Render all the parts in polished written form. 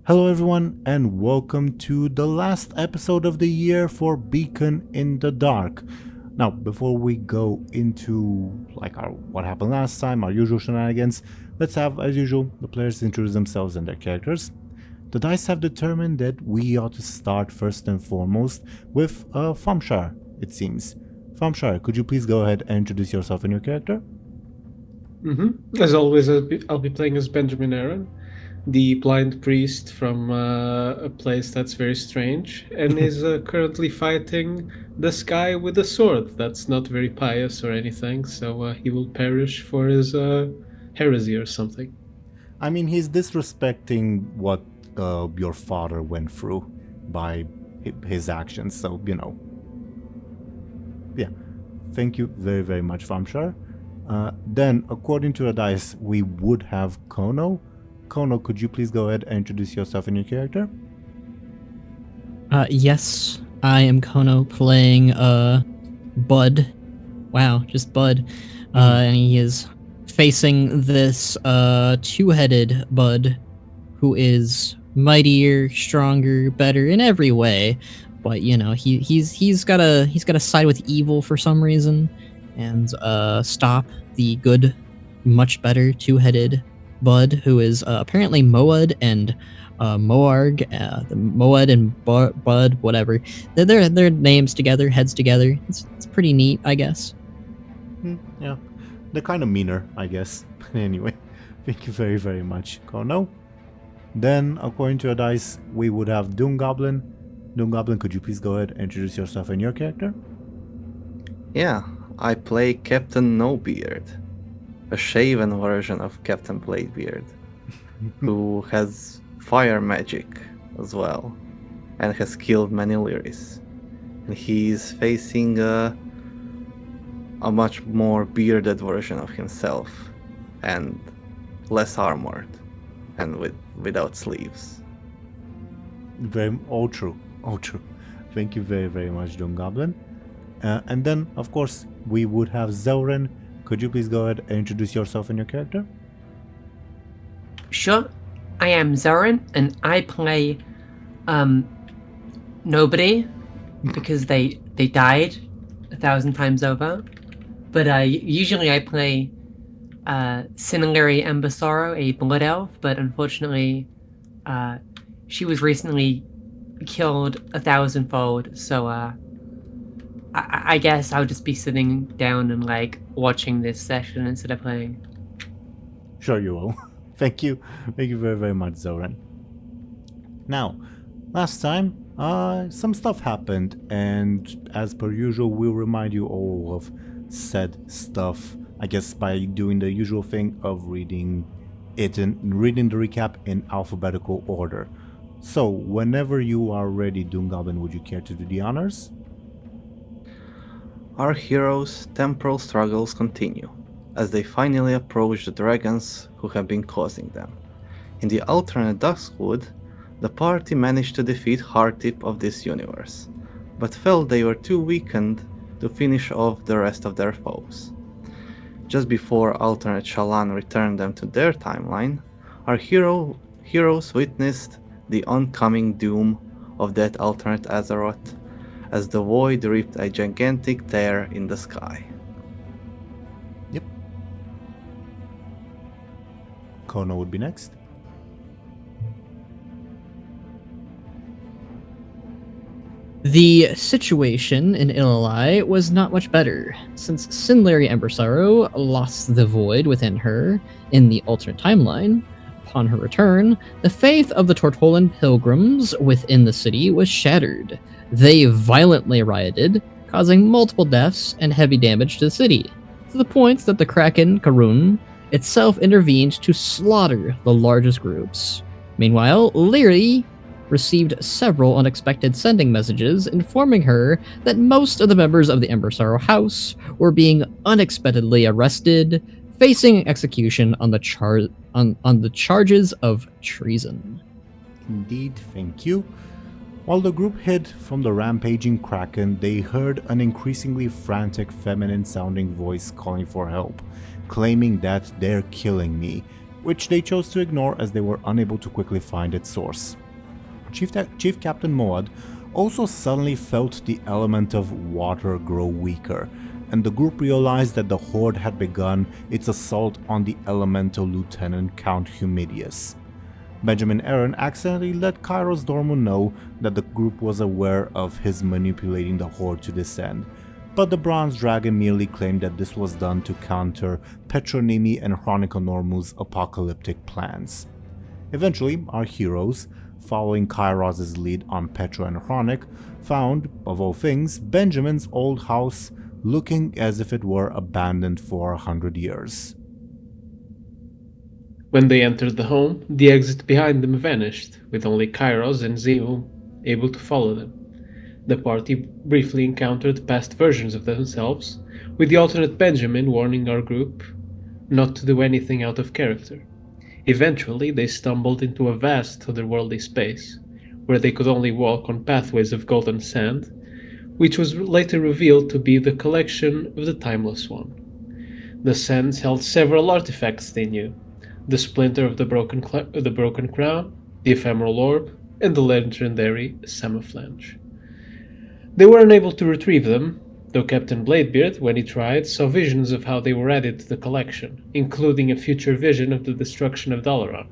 Hello everyone and welcome to the last episode of the year for Beacon in the Dark. Now, before we go into what happened last time, our usual shenanigans, let's have, as usual, the players introduce themselves and their characters. The dice have determined that we ought to start first and foremost with Thompshire, it seems. Thompshire, could you please go ahead and introduce yourself and your character? As always, I'll be playing as Benjamin Aaran, the blind priest from a place that's very strange, and is currently fighting this guy with a sword that's not very pious or anything, so he will perish for his heresy or something. I mean, he's disrespecting what your father went through by his actions, so, Yeah, thank you very, very much, Thompshire. Then, according to the dice, we would have Khono. Khono, could you please go ahead and introduce yourself and your character? Yes, I am Khono playing Bud. Wow, just Bud. And he is facing this two-headed Bud who is mightier, stronger, better in every way. But he's gotta side with evil for some reason and stop the good, much better two-headed Bud, who is apparently Moad and Moarg, the Moad and Bud, whatever. Their names together, heads together. It's pretty neat, I guess. Yeah, they're kind of meaner, I guess. Anyway, thank you very, very much, Khono. Then, according to your dice, we would have DoomGoblin. DoomGoblin, could you please go ahead and introduce yourself and your character? Yeah, I play Captain No-Beard, a shaven version of Captain Bladebeard, who has fire magic as well, and has killed many Lyris. And he's facing a much more bearded version of himself, and less armored, and without sleeves. All true. Thank you very, very much, DoomGoblin. And then, of course, we would have Zelryn. Could you please go ahead and introduce yourself and your character? Sure. I am Zelryn, and I play nobody because they died 1,000 times over. But usually I play Lyri Embersorrow, a blood elf, but unfortunately she was recently killed 1,000-fold, so I guess I'll just be sitting down and watching this session instead of playing. Sure you will. Thank you very, very much, Zelryn. Now, last time, some stuff happened, and as per usual, we'll remind you all of said stuff, I guess by doing the usual thing of reading the recap in alphabetical order. So, whenever you are ready, DoomGoblin, would you care to do the honors? Our heroes' temporal struggles continue, as they finally approach the dragons who have been causing them. In the alternate Duskwood, the party managed to defeat Hearttip of this universe, but felt they were too weakened to finish off the rest of their foes. Just before alternate Shallan returned them to their timeline, our heroes witnessed the oncoming doom of that alternate Azeroth, as the void ripped a gigantic tear in the sky. Yep. Khono would be next. The situation in Illali was not much better, since Lyri Embersorrow lost the void within her in the alternate timeline. Upon her return, the faith of the Tortolan pilgrims within the city was shattered. They violently rioted, causing multiple deaths and heavy damage to the city, to the point that the Kraken Karun itself intervened to slaughter the largest groups. Meanwhile, Lyri received several unexpected sending messages informing her that most of the members of the Embersorrow house were being unexpectedly arrested, facing execution on the charges of treason. Indeed, thank you. While the group hid from the rampaging Kraken, they heard an increasingly frantic feminine-sounding voice calling for help, claiming that they're killing me, which they chose to ignore as they were unable to quickly find its source. Chief Captain Moad also suddenly felt the element of water grow weaker, and the group realized that the Horde had begun its assault on the elemental lieutenant Count Humidius. Benjamin Aaran accidentally let Kairos Dormu know that the group was aware of his manipulating the Horde to this end, but the Bronze Dragon merely claimed that this was done to counter Petronimi and Chroniconormu's apocalyptic plans. Eventually, our heroes, following Kairos' lead on Petro and Chronic, found, of all things, Benjamin's old house looking as if it were abandoned for 100 years. When they entered the home, the exit behind them vanished, with only Kairos and Zemu able to follow them. The party briefly encountered past versions of themselves, with the alternate Benjamin warning our group not to do anything out of character. Eventually, they stumbled into a vast otherworldly space, where they could only walk on pathways of golden sand, which was later revealed to be the collection of the Timeless One. The sands held several artifacts they knew: the splinter of the broken crown, the ephemeral orb, and the legendary Samaflange. They were unable to retrieve them, though Captain Bladebeard, when he tried, saw visions of how they were added to the collection, including a future vision of the destruction of Dalaran.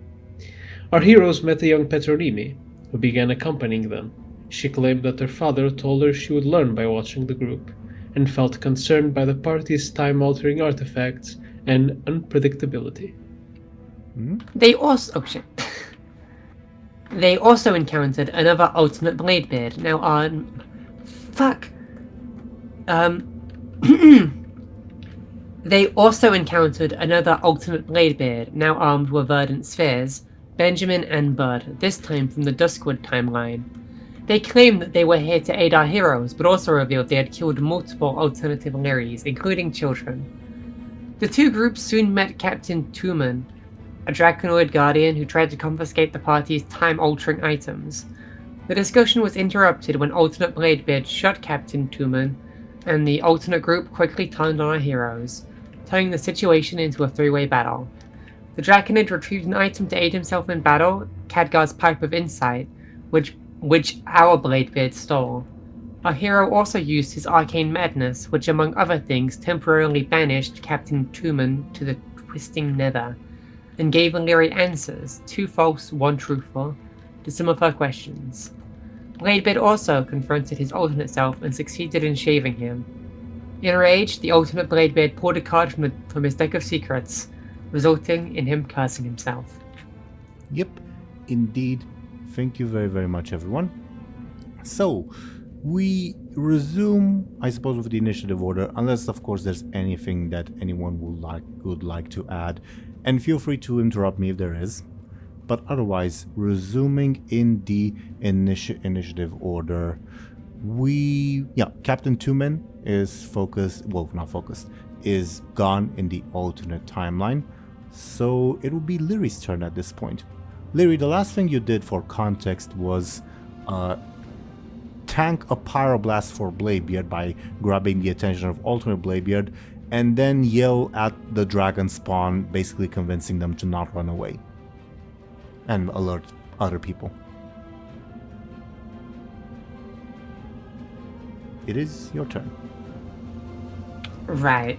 Our heroes met a young Petronimi, who began accompanying them. She claimed that her father told her she would learn by watching the group, and felt concerned by the party's time-altering artifacts and unpredictability. They also They also encountered another alternate Bladebeard, now on They also encountered another alternate Bladebeard, now armed with verdant spheres, Benjamin and Bud, this time from the Duskwood timeline. They claimed that they were here to aid our heroes, but also revealed they had killed multiple alternative Lyris, including children. The two groups soon met Captain Tuman, a Draconoid guardian who tried to confiscate the party's time-altering items. The discussion was interrupted when alternate Bladebeard shot Captain Tuman, and the alternate group quickly turned on our heroes, turning the situation into a three-way battle. The Draconid retrieved an item to aid himself in battle, Khadgar's Pipe of Insight, which our Bladebeard stole. Our hero also used his Arcane Madness, which among other things temporarily banished Captain Tuman to the Twisting Nether, and gave Lyri answers, 2 false, 1 truthful, to some of her questions. Bladebeard also confronted his alternate self and succeeded in shaving him. Enraged, the alternate Bladebeard pulled a card from his deck of secrets, resulting in him cursing himself. Yep, indeed. Thank you very, very much, everyone. So, we resume, I suppose, with the initiative order, unless, of course, there's anything that anyone would like to add. And feel free to interrupt me if there is. But otherwise, resuming in the initiative order, Captain Tuman is is gone in the alternate timeline. So it will be Lyri's turn at this point. Lyri, the last thing you did for context was tank a pyroblast for Bladebeard by grabbing the attention of alternate Bladebeard, and then yell at the dragon spawn, basically convincing them to not run away. And alert other people. It is your turn. Right.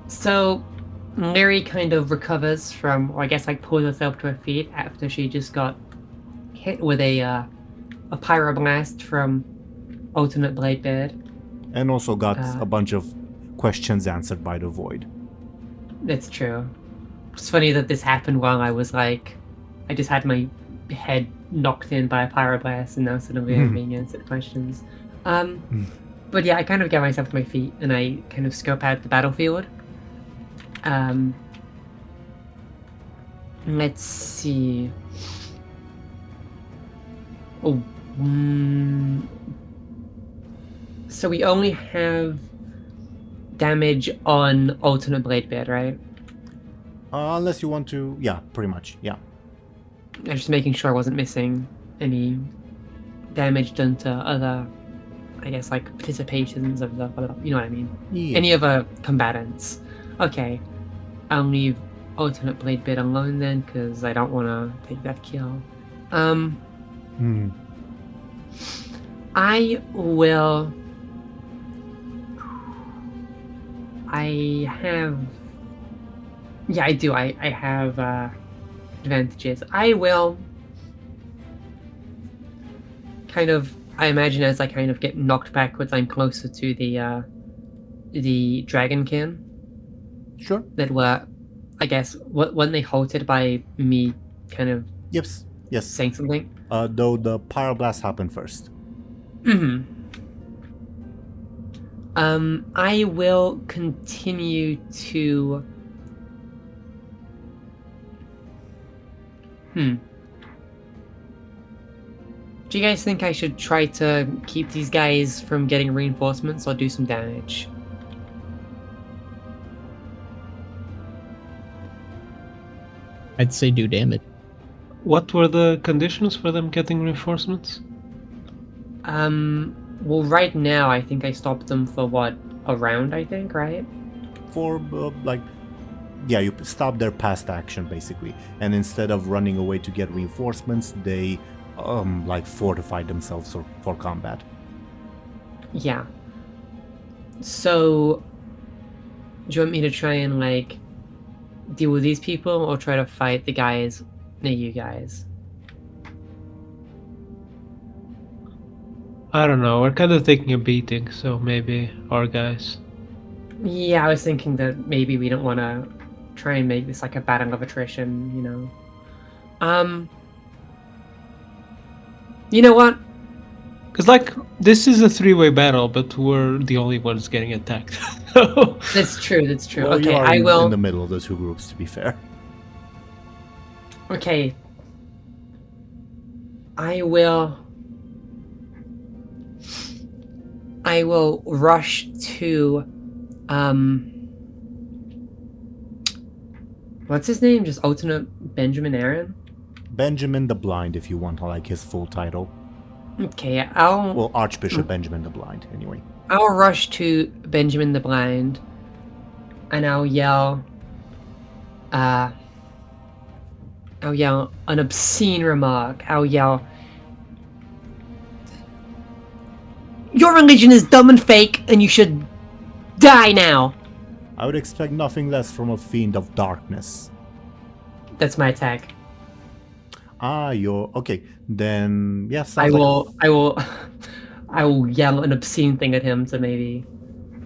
So, Lyri kind of recovers from, or I guess pulls herself to her feet after she just got hit with a pyroblast from alternate Bladebeard. And also got a bunch of questions answered by the void. That's true. It's funny that this happened while I was I just had my head knocked in by a pyroblast and now suddenly I'm being answered questions. But yeah, I kind of get myself to my feet and I kind of scope out the battlefield. Let's see. So we only have damage on alternate Bladebeard, right? Unless you want to... Yeah, pretty much, yeah. I'm just making sure I wasn't missing any damage done to other, I guess, participations of the... You know what I mean? Yeah. Any other combatants. Okay. I'll leave alternate Bladebeard alone then, because I don't want to take that kill. I will. I have. Yeah, I do. I have advantages. I will kind of. I imagine as I kind of get knocked backwards, I'm closer to the dragonkin Sure. that were, I guess, when they halted by me, kind of Yes. Yes. saying something. Though the pyroblast happened first. I will continue to. Do you guys think I should try to keep these guys from getting reinforcements or do some damage? I'd say do damage. What were the conditions for them getting reinforcements? Well, right now I think I stopped them for what, a round, I think, right? For yeah, you stop their past action basically, and instead of running away to get reinforcements, they fortify themselves for combat. Yeah. So, do you want me to try and deal with these people, or try to fight the guys near you guys? I don't know, we're kind of taking a beating, so maybe our guys. Yeah, I was thinking that maybe we don't want to try and make this like a battle of attrition, you know. You know what? Because, this is a three-way battle, but we're the only ones getting attacked. So- That's true, that's true. Well, Okay, you are I will... in the middle of the two groups, to be fair. Okay. I will rush to what's his name? Just alternate Benjamin Aaran? Benjamin the Blind, if you want his full title. Okay, I'll Well, Archbishop Benjamin the Blind, anyway. I'll rush to Benjamin the Blind and I'll yell an obscene remark. I'll yell, "Your religion is dumb and fake, and you should die now!" I would expect nothing less from a fiend of darkness. That's my attack. You're... Okay, then... Yeah, I sounds will yell an obscene thing at him to maybe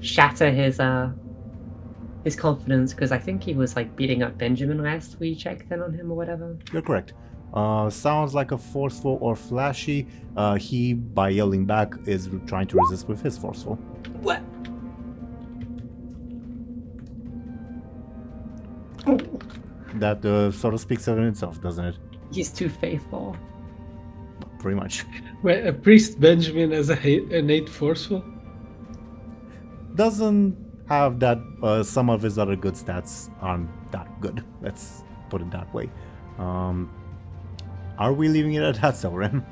shatter his confidence, because I think he was beating up Benjamin last we checked in on him or whatever. You're correct. Sounds like a forceful or flashy. He, by yelling back, is trying to resist with his forceful. What? That sort of speaks of itself, doesn't it? He's too faithful. Pretty much. Wait, a priest Benjamin as innate forceful? Doesn't have that... some of his other good stats aren't that good. Let's put it that way. Are we leaving it at that, Zelryn?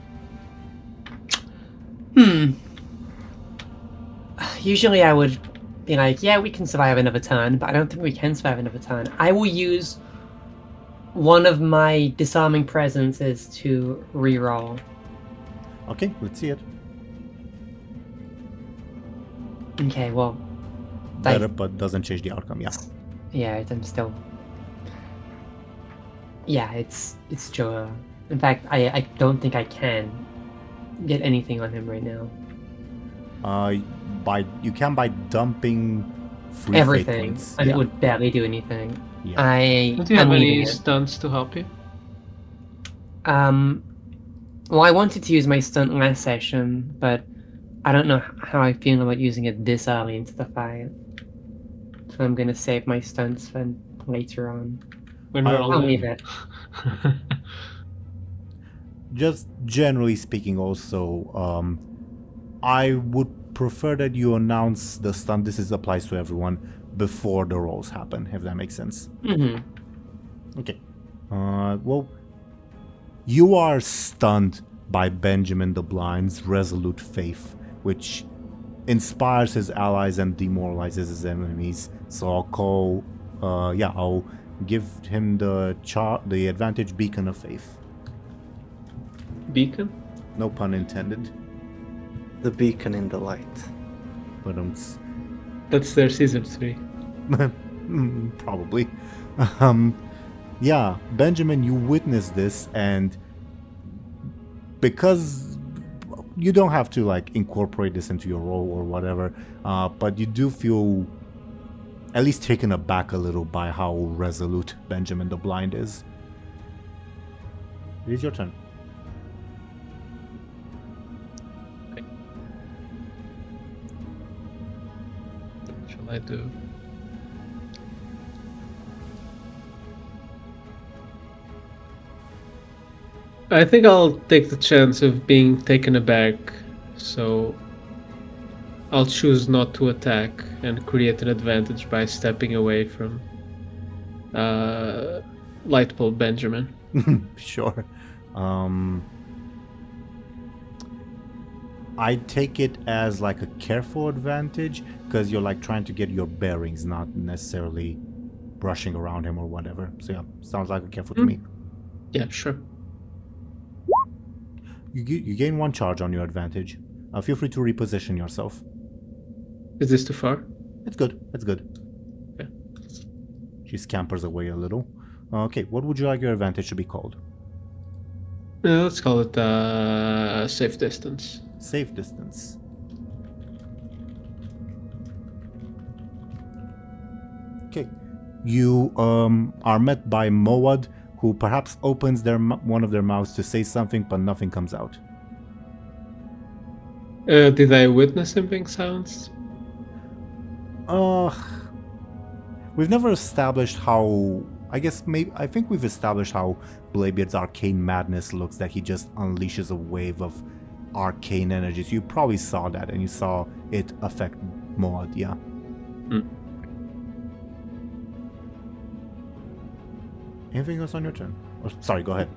Usually I would be like, yeah, we can survive another turn, but I don't think we can survive another turn. I will use one of my disarming presences to reroll. Okay, let's see it. Okay, well... Better, but doesn't change the outcome, yeah. Yeah, I'm still... Yeah, it's Joa. In fact, I don't think I can get anything on him right now. You can by dumping free fate Everything. points. And Yeah. it would barely do anything. Yeah. Don't you have I'm any leaving it. stunts to help you? Well, I wanted to use my stunt last session, but I don't know how I feel about using it this early into the fight. So I'm gonna save my stunts for later on. When we're all I'll dead. leave it. Just generally speaking also, I would prefer that you announce the stunt, this applies to everyone, before the rolls happen, if that makes sense. Okay. Well, you are stunned by Benjamin the Blind's resolute faith, which inspires his allies and demoralizes his enemies. So I'll give him the advantage beacon of faith. Beacon? No pun intended. The beacon in the light. But That's their season 3. probably. Yeah, Benjamin, you witnessed this, and because you don't have to like incorporate this into your role or whatever, but you do feel at least taken aback a little by how resolute Benjamin the Blind is. It is your turn. What shall I do? I think I'll take the chance of being taken aback, so I'll choose not to attack and create an advantage by stepping away from Lightbulb Benjamin. Sure. I take it as like a careful advantage because you're like trying to get your bearings, not necessarily brushing around him or whatever. So yeah, sounds like a careful to me. Yeah, sure. You gain 1 charge on your advantage. Feel free to reposition yourself. Is this too far? It's good. It's good. Okay. She scampers away a little. Okay, what would you like your advantage to be called? Let's call it safe distance. Safe distance. Okay. You are met by Moad, who perhaps opens one of their mouths to say something, but nothing comes out. Did I witness him being silenced? We've never established how. I think we've established how Bladebeard's arcane madness looks. That he just unleashes a wave of arcane energies. You probably saw that, and you saw it affect Moad. Yeah. Anything else on your turn? Oh, sorry, go ahead.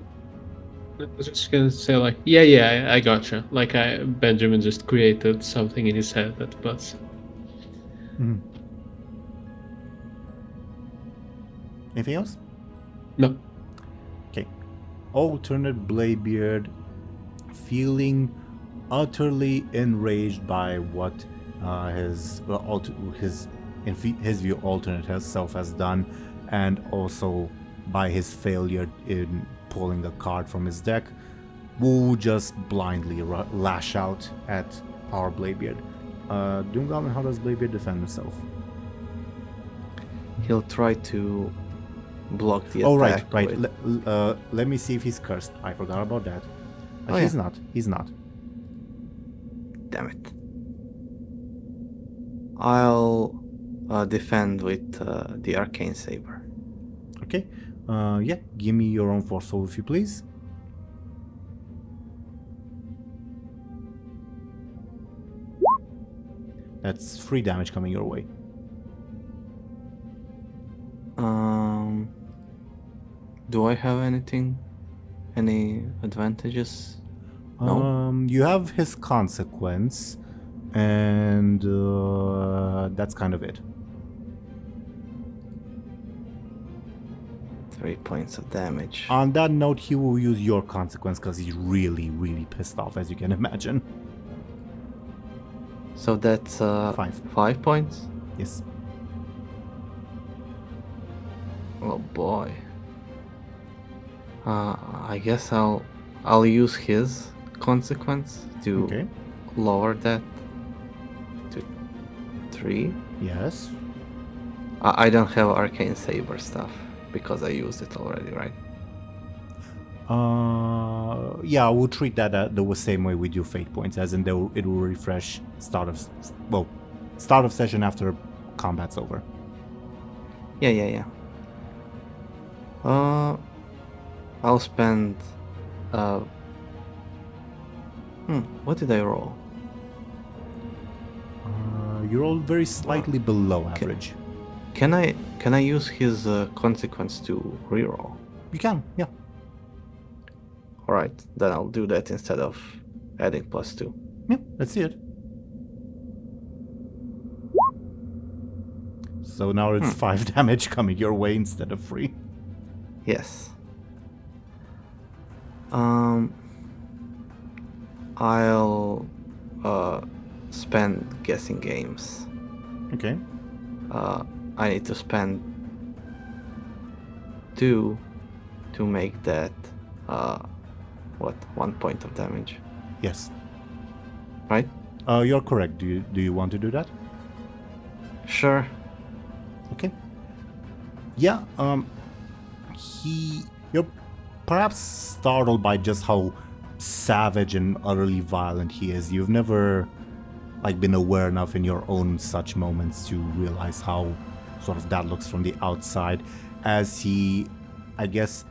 I was just gonna say, like, yeah, I gotcha. Like, Benjamin just created something in his head that butts. Mm-hmm. Anything else? No. Okay. Alternate Bladebeard, feeling utterly enraged by what his view alternate self has done, and also by his failure in pulling a card from his deck, will just blindly lash out at our Bladebeard. DoomGoblin, how does Bladebeard defend himself? He'll try to block the Oh, attack. right. with- Let me see if he's cursed. I forgot about that. Oh, He's yeah. not. He's not. Damn it. I'll defend with the Arcane Saber. Okay. Yeah, give me your own force roll if you please. That's 3 damage coming your way. Do I have anything? Any advantages? No? You have his consequence, and that's kind of it. 3 points of damage. On that note, he will use your consequence because he's really, really pissed off, as you can imagine. So that's 5 points? Yes. Oh boy. I guess I'll use his consequence to Okay. lower that to 3. Yes. I don't have Arcane Saber stuff because I used it already, right? Yeah, we'll treat that the same way we do fate points, as in it will refresh start of session after combat's over. Yeah. I'll spend. What did I roll? You roll very slightly below average. Can I use his consequence to reroll? You can, yeah. All right, then I'll do that instead of adding +2. Yeah, let's see it. So now it's 5 damage coming your way instead of 3. Yes. I'll spend guessing games. Okay. I need to spend 2 to make that 1 point of damage, Yes. right? You're correct. Do you want to do that? Sure. Okay. Yeah, you're perhaps startled by just how savage and utterly violent he is. You've never been aware enough in your own such moments to realize how sort of that looks from the outside, as he, I guess,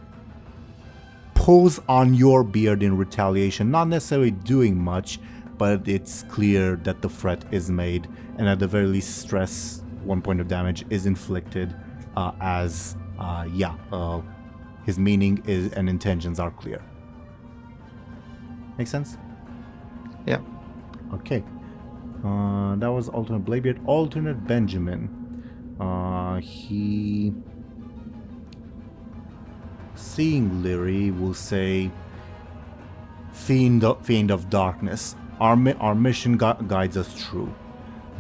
pulls on your beard in retaliation, not necessarily doing much, but it's clear that the threat is made, and at the very least stress, 1 point of damage is inflicted, his meaning is and intentions are clear. Make sense? Yeah. Okay. That was alternate Bladebeard. Alternate Benjamin. He, seeing Lyri, will say, Fiend of darkness, our mission guides us true.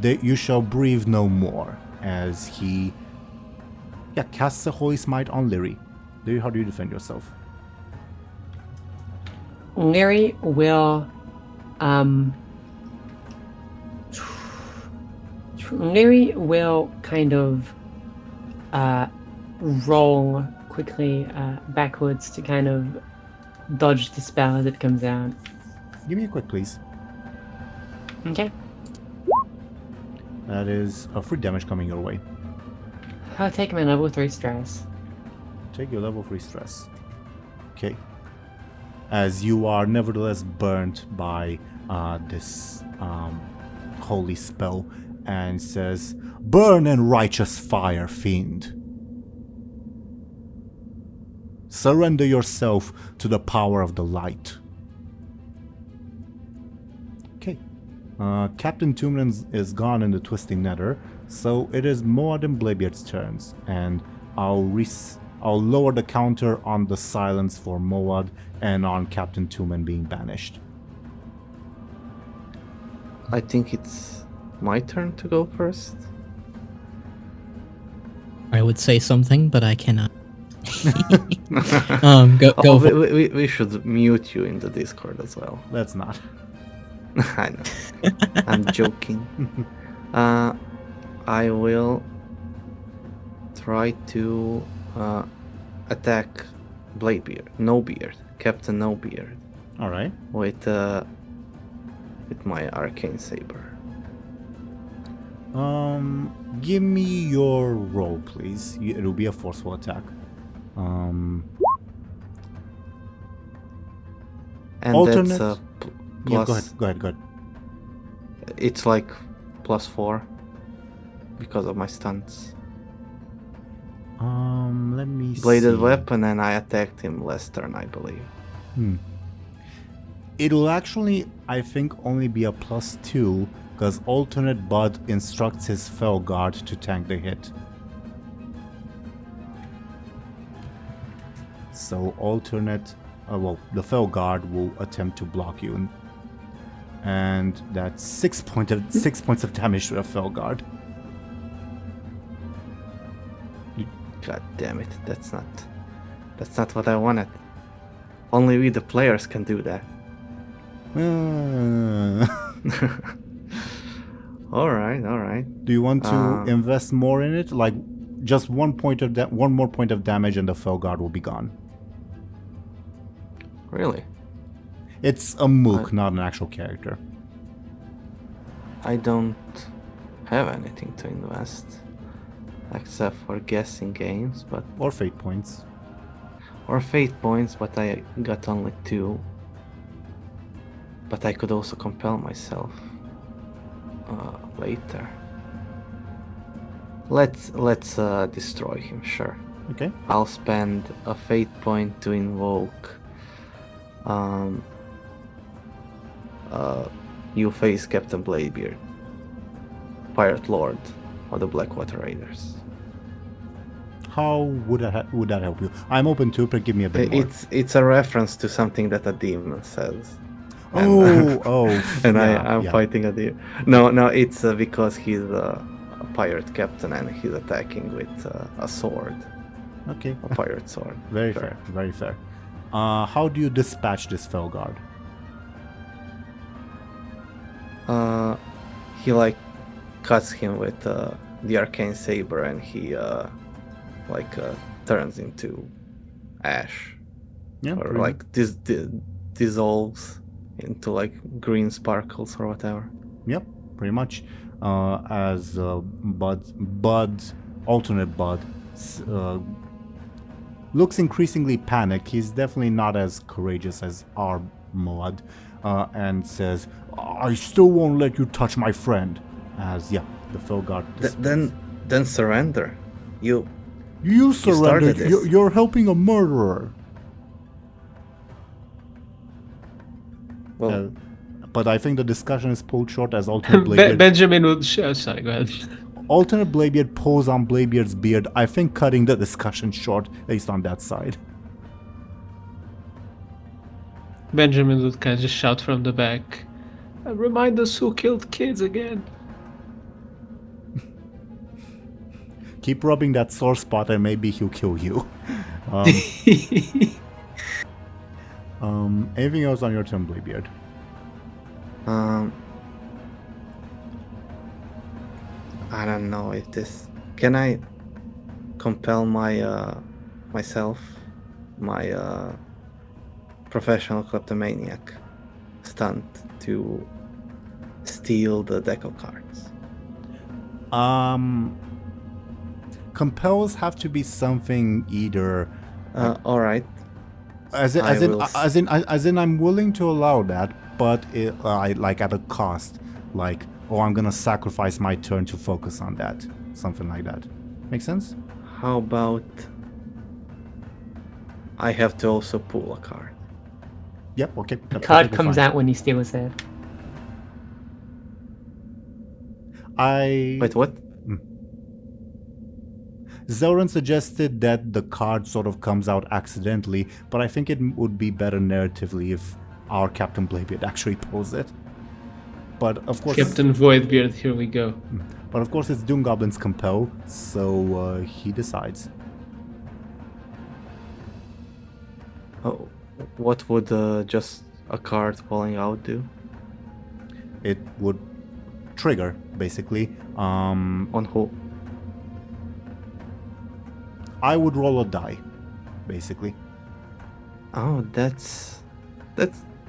You shall breathe no more. As he casts a holy smite on Lyri. How do you defend yourself? Lyri will kind of roll quickly backwards to kind of dodge the spell as it comes out. Give me a quick, please. Okay. That is a 3 damage coming your way. I'll take my level 3 stress. Take your level 3 stress. Okay. As you are nevertheless burnt by this holy spell, and says, "Burn in righteous fire, fiend. Surrender yourself to the power of the light." Okay. Captain Toomlin is gone in the Twisting Nether, so it is Moad and Bladebeard's turns, and I'll lower the counter on the silence for Moad and on Captain Toomlin being banished. I think it's my turn to go first. I would say something, but I cannot. Oh, we should mute you in the Discord as well. Let's not. I know. I'm joking. I will try to attack Bladebeard, Captain Nobeard, Alright. with my arcane saber. Give me your roll, please. It'll be a forceful attack. And alternate. that's a Yeah, plus. go ahead. It's like +4 because of my stunts. Let me Bladed see. weapon, and I attacked him last turn, I believe. It'll actually, I think, only be a +2, because alternate Bud instructs his fell guard to tank the hit. So alternate, the fell guard will attempt to block you, and that's 6 points of damage to the fell guard. God damn it! That's not what I wanted. Only we, the players, can do that. All right. Do you want to invest more in it? Like, just one more point of damage, and the fell guard will be gone. Really? It's a mook, not an actual character. I don't have anything to invest except for guessing games, but Or fate points. or fate points, but I got only 2. But I could also compel myself later. Let's destroy him, sure. Okay. I'll spend a fate point to invoke you face Captain Bladebeard, Pirate Lord of the Blackwater Raiders. How would that help you? I'm open to it, but give me a bit more. It's a reference to something that a demon says. And I'm fighting a demon. No, it's because he's a pirate captain and he's attacking with a sword. Okay. A pirate sword. Very fair. Very fair. How do you dispatch this Felguard? He like cuts him with the arcane saber, and he turns into ash, Yeah. or like dissolves into like green sparkles or whatever. Yep, pretty much. As alternate Bud, looks increasingly panicked. He's definitely not as courageous as our Moad, and says, "I still won't let you touch my friend." As the Felguard. Then surrender. You surrendered. started this. You're helping a murderer. Well, But I think the discussion is pulled short as alternate Bladebeard. Benjamin would. Sorry, go ahead. Alternate Bladebeard pulls on Bladebeard's beard. I think cutting the discussion short, at least on that side. Benjamin would kind of just shout from the back, "Remind us who killed kids again." Keep rubbing that sore spot and maybe he'll kill you. Anything else on your turn, Bladebeard? I don't know if this. Can I compel my myself, my professional kleptomaniac stunt to steal the deck of cards? Compels have to be something either. All right. As in, I'm willing to allow that, but like at a cost. Like, I'm gonna sacrifice my turn to focus on that. Something like that. Make sense? How about I have to also pull a card? Yep. Okay. The card comes out when you steal his head. Wait, what? Zelryn suggested that the card sort of comes out accidentally, but I think it would be better narratively if our Captain Bladebeard actually pulls it. But of course, Captain Voidbeard, here we go. But of course, it's DoomGoblin's compel, so he decides. Oh, what would just a card falling out do? It would trigger, basically. On who? I would roll a die, basically. Oh, that's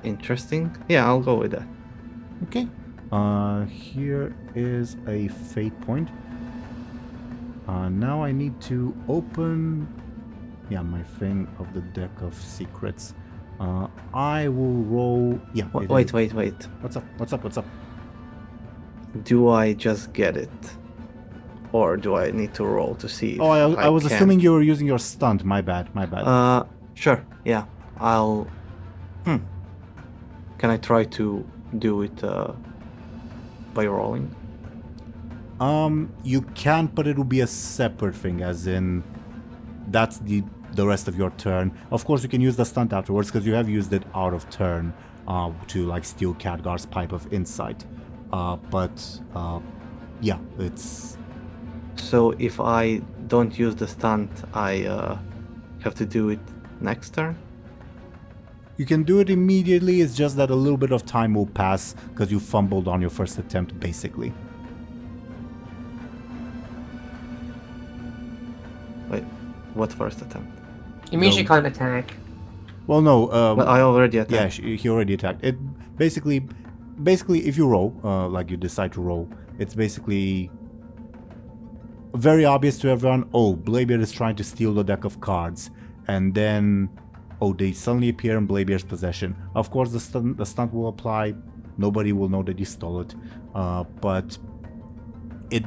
interesting. Yeah, I'll go with that. Okay. Here is a fate point. Now I need to open, my thing of the deck of secrets. I will roll. Yeah. Wait. What's up? Do I just get it? Or do I need to roll to see if I was can? assuming you were using your stunt. My bad. Sure. Yeah. I'll... Can I try to do it by rolling? You can't, but it will be a separate thing, as in... That's the rest of your turn. Of course, you can use the stunt afterwards, because you have used it out of turn to, like, steal Khadgar's Pipe of Insight. Yeah, it's... So if I don't use the stunt, I have to do it next turn? You can do it immediately, it's just that a little bit of time will pass because you fumbled on your first attempt, basically. Wait, what first attempt? It means No. you can't attack. Well, no. But I already attacked. Yeah, he already attacked. It basically, if you roll, like you decide to roll, it's basically very obvious to everyone. Oh, Bladebeard is trying to steal the deck of cards, and then, they suddenly appear in Bladebeard's possession. Of course, the stunt will apply. Nobody will know that you stole it, but it,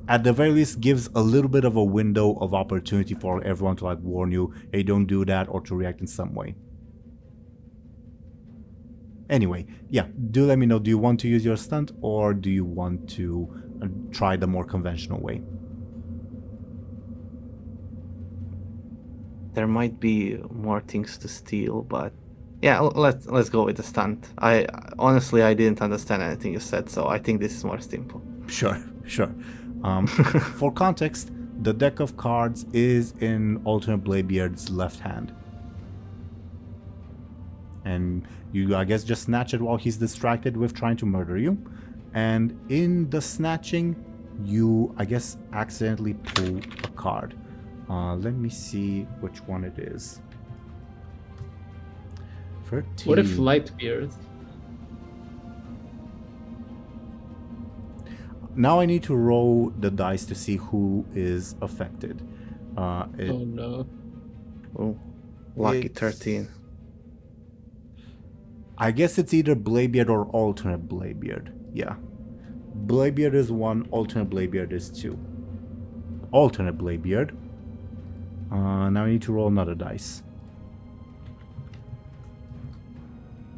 at the very least, gives a little bit of a window of opportunity for everyone to warn you, hey, don't do that, or to react in some way. Anyway, yeah, do let me know. Do you want to use your stunt or do you want to try the more conventional way? There might be more things to steal, but yeah, let's go with the stunt. I honestly didn't understand anything you said, so I think this is more simple. Sure. For context, the deck of cards is in alternate Bladebeard's left hand. And you, I guess, just snatch it while he's distracted with trying to murder you. And in the snatching, you, I guess, accidentally pull a card. Let me see which one it is. 13. What if Lightbeard? Now I need to roll the dice to see who is affected. Oh no. Oh, lucky It's- 13. I guess it's either Bladebeard or alternate Bladebeard. Yeah. Bladebeard is 1, alternate Bladebeard is 2. Alternate Bladebeard. Now I need to roll another dice.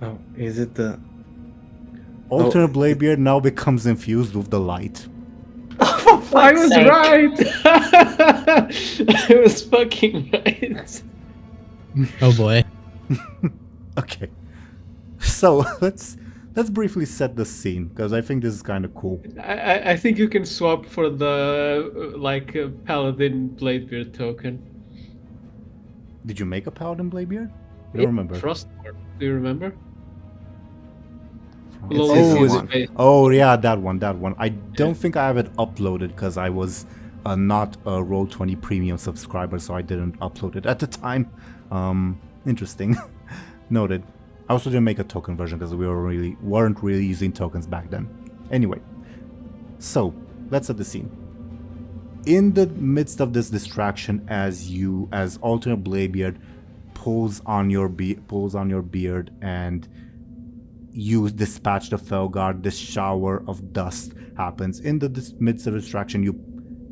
Oh, is it the... Alternate Bladebeard now becomes infused with the light. I was right! I was fucking right. Oh boy. Okay. So let's briefly set the scene because I think this is kind of cool. I think you can swap for the Paladin Bladebeard token. Did you make a Paladin Bladebeard? I don't remember. Frostborn. Do you remember? It's Lol, easy is one. it- Oh yeah, that one. I don't think I have it uploaded because I was not a Roll20 premium subscriber, so I didn't upload it at the time. Interesting. Noted. I also didn't make a token version because we weren't really using tokens back then. Anyway, so let's set the scene. In the midst of this distraction, as alternate Bladebeard pulls on your beard and you dispatch the Felguard, this shower of dust happens. In the midst of distraction, you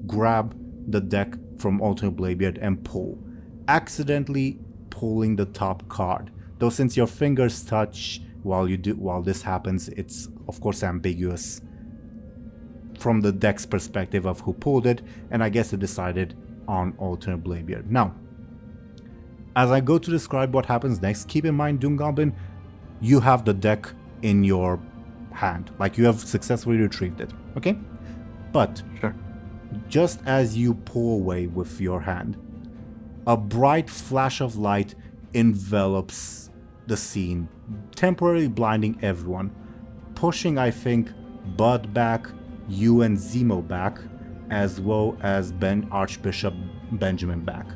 grab the deck from alternate Bladebeard and pull, accidentally pulling the top card. Though since your fingers touch while this happens, it's of course ambiguous from the deck's perspective of who pulled it, and I guess it decided on alternate Bladebeard. Now, as I go to describe what happens next, keep in mind, DoomGoblin, you have the deck in your hand, like you have successfully retrieved it, okay? But Sure. just as you pull away with your hand, a bright flash of light envelops the scene, temporarily blinding everyone, pushing, I think, Bud back, you and Zemo back, as well as Archbishop Benjamin back,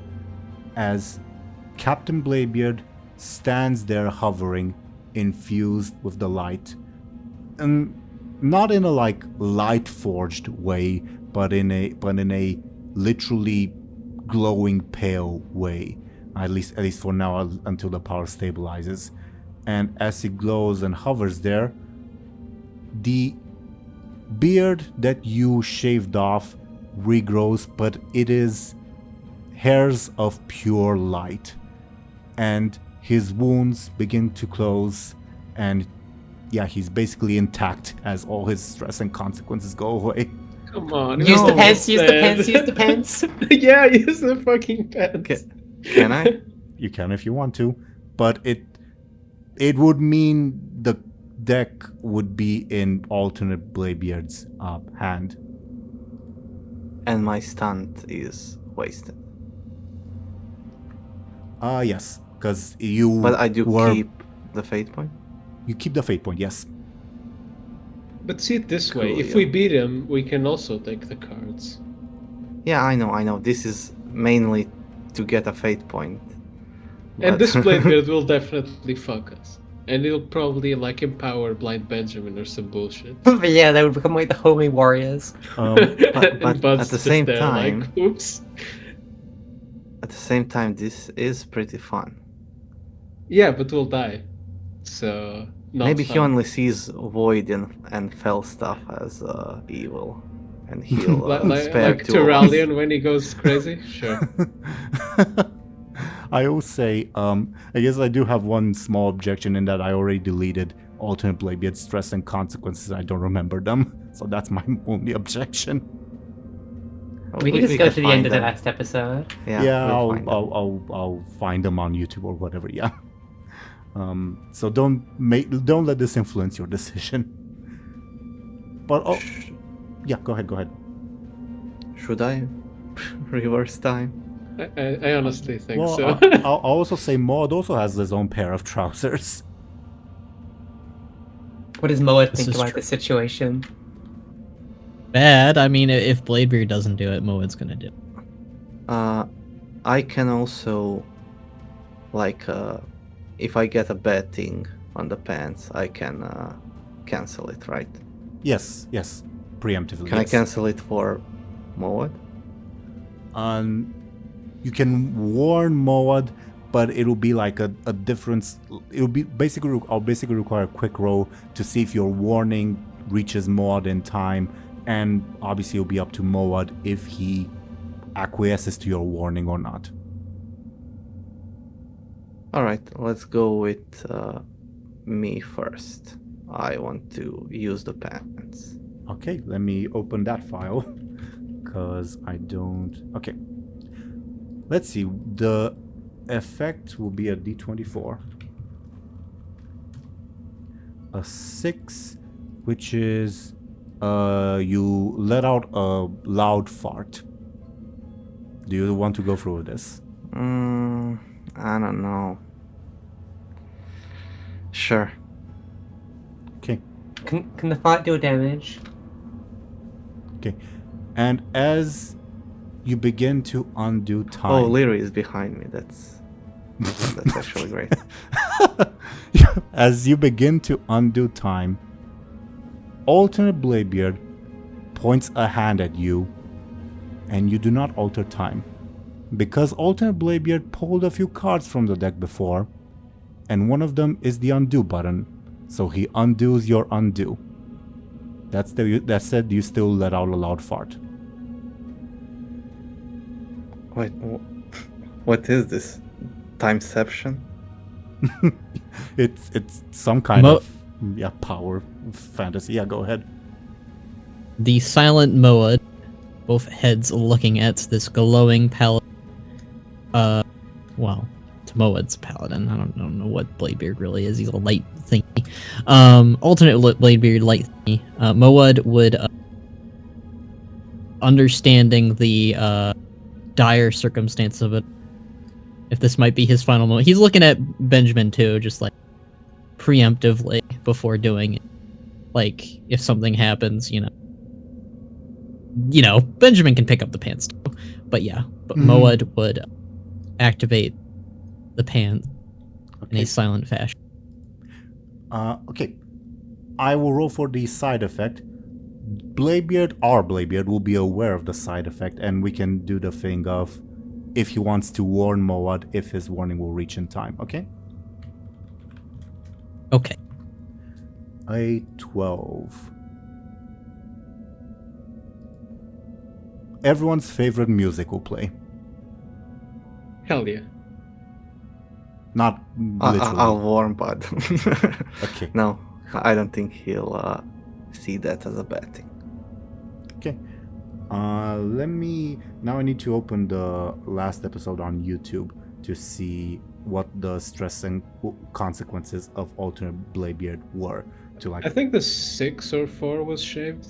as Captain Bladebeard stands there hovering, infused with the light, and not in a light forged way, but in a literally glowing pale way. At least for now, until the power stabilizes. And as he glows and hovers there, the beard that you shaved off regrows, but it is hairs of pure light. And his wounds begin to close, and yeah, he's basically intact as all his stress and consequences go away. Come on. Use the no, pants, use the man. pants, use the pants. Yeah, use the fucking pants. Okay. Can I? You can if you want to, but it would mean the deck would be in alternate Bladebeard's hand. And my stunt is wasted. Yes, because you. But I do were, keep the fate point? You keep the fate point, yes. But see it this way: Cool, if yeah. we beat him, we can also take the cards. Yeah, I know. This is mainly to get a fate point. And But- this Bladebeard will definitely fuck us. And it'll probably empower Blind Benjamin or some bullshit. But yeah, they would become like the holy warriors. And but Bud's at the just same there time- like, oops. At the same time, this is pretty fun. Yeah, but we'll die. So not Maybe he fun. only sees void and fell stuff as evil, and he'll spare like two of us. Tyrallion when he goes crazy. Sure. I will say, I guess I do have one small objection in that I already deleted alternate Bladebeard stress and consequences. I don't remember them, so that's my only objection. We can just go to the end find of the them. last episode. Yeah, we'll find them. I'll find them on YouTube or whatever. Yeah. So don't let this influence your decision. But yeah, go ahead. Should I reverse time? I honestly think Well, so. I'll also say Maud also has his own pair of trousers. What does Moa This think is about true. the situation? Bad. I mean, if Bladebeard doesn't do it, Moed's gonna do it. I can also, like, if I get a bad thing on the pants, I can cancel it, right? Yes, preemptively. Can I yes. cancel it for Moed? You can warn Moad, but it'll be like a difference. It'll be I'll basically require a quick roll to see if your warning reaches Moad in time, and obviously it'll be up to Moad if he acquiesces to your warning or not. Alright, let's go with me first. I want to use the pants. Okay, let me open that file, because I don't... Okay. Let's see, the effect will be a d24. A 6, which is... you let out a loud fart. Do you want to go through with this? I don't know. Sure. Okay. Can the fart deal damage? Okay. And as you begin to undo time... Oh, Lyri is behind me. That's actually great. As you begin to undo time, alternate Bladebeard points a hand at you, and you do not alter time. Because alternate Bladebeard pulled a few cards from the deck before, and one of them is the undo button, so he undoes your undo. That said, you still let out a loud fart. Wait, what is this? Timeception? It's some kind Mo- of power fantasy. Yeah, go ahead. The silent Moed, both heads looking at this glowing paladin. Well, it's Moed's paladin. I don't know what Bladebeard really is. He's a light thingy. Alternate Bladebeard light thingy. Moed would, understanding the dire circumstance of it, if this might be his final moment. He's looking at Benjamin too, just like preemptively before doing it. Like if something happens, you know, Benjamin can pick up the pants too. But yeah, Moed would activate the pants in a silent fashion. Okay. I will roll for the side effect. Our Bladebeard will be aware of the side effect, and we can do the thing of if he wants to warn Moad, if his warning will reach in time, okay? Okay. A 12. Everyone's favorite music will play. Hell yeah. Not literally. I'll warn Bud. Okay. No, I don't think he'll see that as a bad thing. Okay. Now I need to open the last episode on YouTube to see what the stress and consequences of alternate Bladebeard were. I think the 6 or 4 was shaved.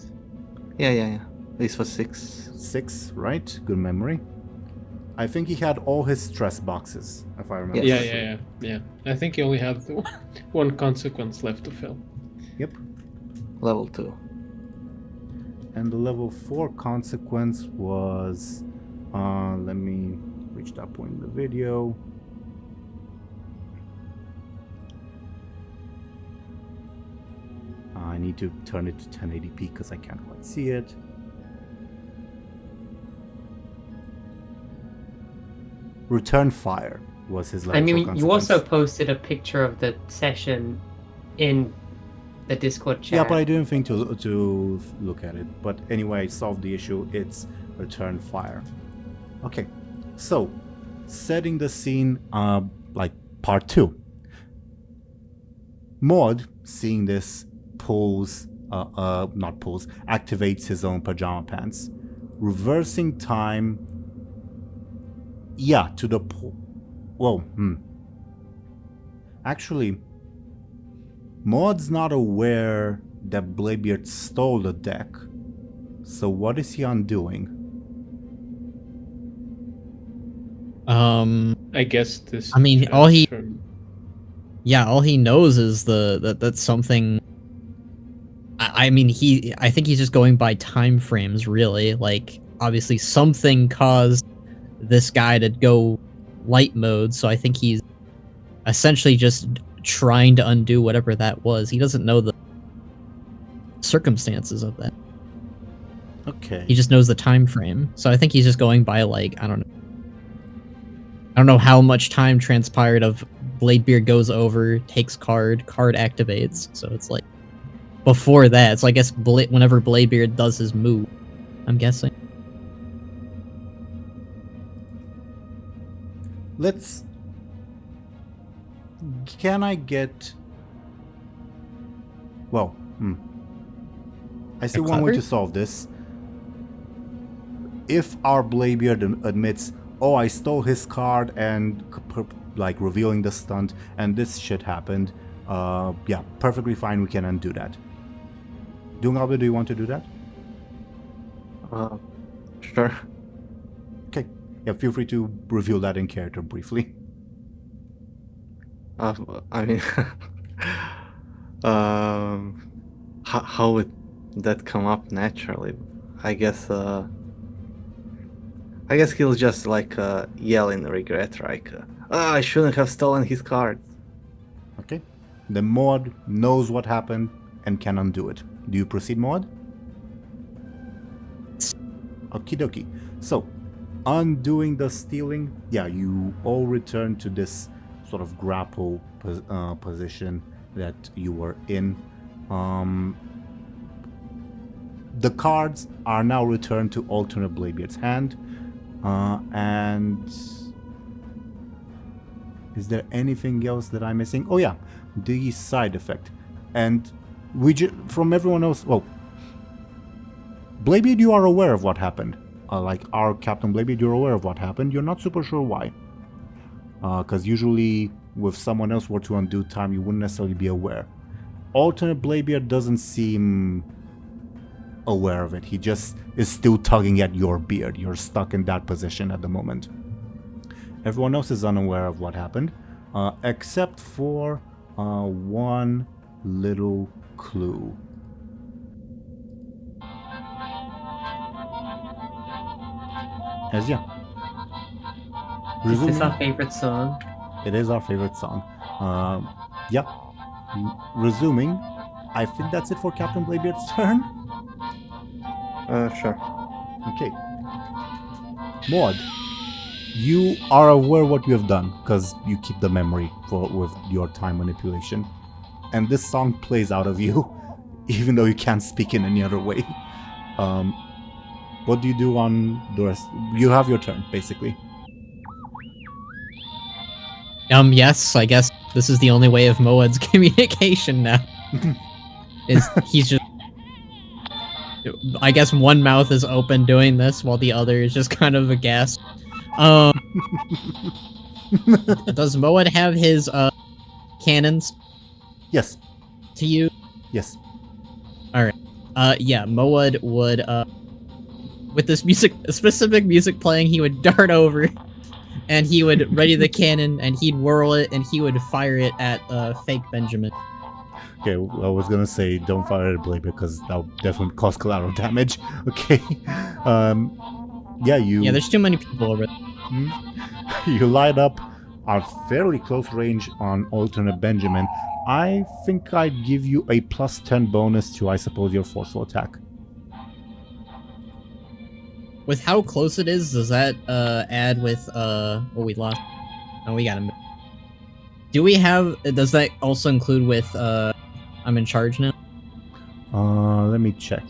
Yeah. This was 6. 6, right? Good memory. I think he had all his stress boxes, if I remember. Yes. Yeah. I think he only had one consequence left to fill. Yep. Level 2. And the level 4 consequence was... let me reach that point in the video. I need to turn it to 1080p because I can't quite see it. Return fire was his level 4 consequence. You also posted a picture of the session in the Discord chat. Yeah, but I didn't think to look at it. But anyway, I solved the issue. It's return fire. Okay, so setting the scene, like part 2. Maud, seeing this, activates his own pajama pants, reversing time. Yeah, to the Actually, Maud's not aware that Bladebeard stole the deck. So what is he undoing? I guess this. I mean, all he transfer- knows is that's something. I think he's just going by time frames, really. Like, obviously, something caused this guy to go light mode, so I think he's essentially just trying to undo whatever that was. He doesn't know the circumstances of that. Okay. He just knows the time frame. So I think he's just going by, like, I don't know how much time transpired of Bladebeard goes over, takes card activates. So it's like before that. So I guess whenever Bladebeard does his move, I'm guessing. Can I get... Well, I see one way to solve this. If our Bladebeard admits, oh, I stole his card and like revealing the stunt and this shit happened, yeah, perfectly fine, we can undo that. DoomGoblin, do you want to do that? Sure. Okay. Yeah, feel free to reveal that in character briefly. I mean, how would that come up naturally? I guess he'll just like yell in regret, like, I shouldn't have stolen his card. Okay. The Maud knows what happened and can undo it. Do you proceed, Maud? Okie dokie. So, undoing the stealing, yeah, you all return to this sort of grapple position that you were in. The cards are now returned to alternate Bladebeard's hand. And is there anything else that I'm missing? Oh yeah, the side effect. And from everyone else, well, Bladebeard, you are aware of what happened. Like our Captain Bladebeard, you're aware of what happened. You're not super sure why. Because usually with someone else were to undo time, you wouldn't necessarily be aware. Alternate Bladebeard doesn't seem aware of it. He just is still tugging at your beard. You're stuck in that position at the moment. Everyone else is unaware of what happened, except for one little clue. Ezia. Is this our favorite song? It is our favorite song. Yeah. Resuming, I think that's it for Captain Bladebeard's turn. Sure. Okay. Maud, you are aware what you have done because you keep the memory with your time manipulation, and this song plays out of you, even though you can't speak in any other way. What do you do on the rest? You have your turn, basically. Yes, I guess this is the only way of Moed's communication now. He's just... I guess one mouth is open doing this, while the other is just kind of aghast. Does Moed have his, cannons? Yes. To you? Yes. Alright. Yeah, Moed would, with this specific music playing, he would dart over, and he would ready the cannon, and he'd whirl it, and he would fire it at, fake Benjamin. Okay, I was gonna say don't fire at Blade because that would definitely cause collateral damage. Okay. Yeah, Yeah, there's too many people over there. You light up a fairly close range on alternate Benjamin. I think I'd give you a +10 bonus to, I suppose, your forceful attack. With how close it is, does that add with what we lost? Oh, we got him. Do we have? Does that also include with I'm in charge now? Let me check.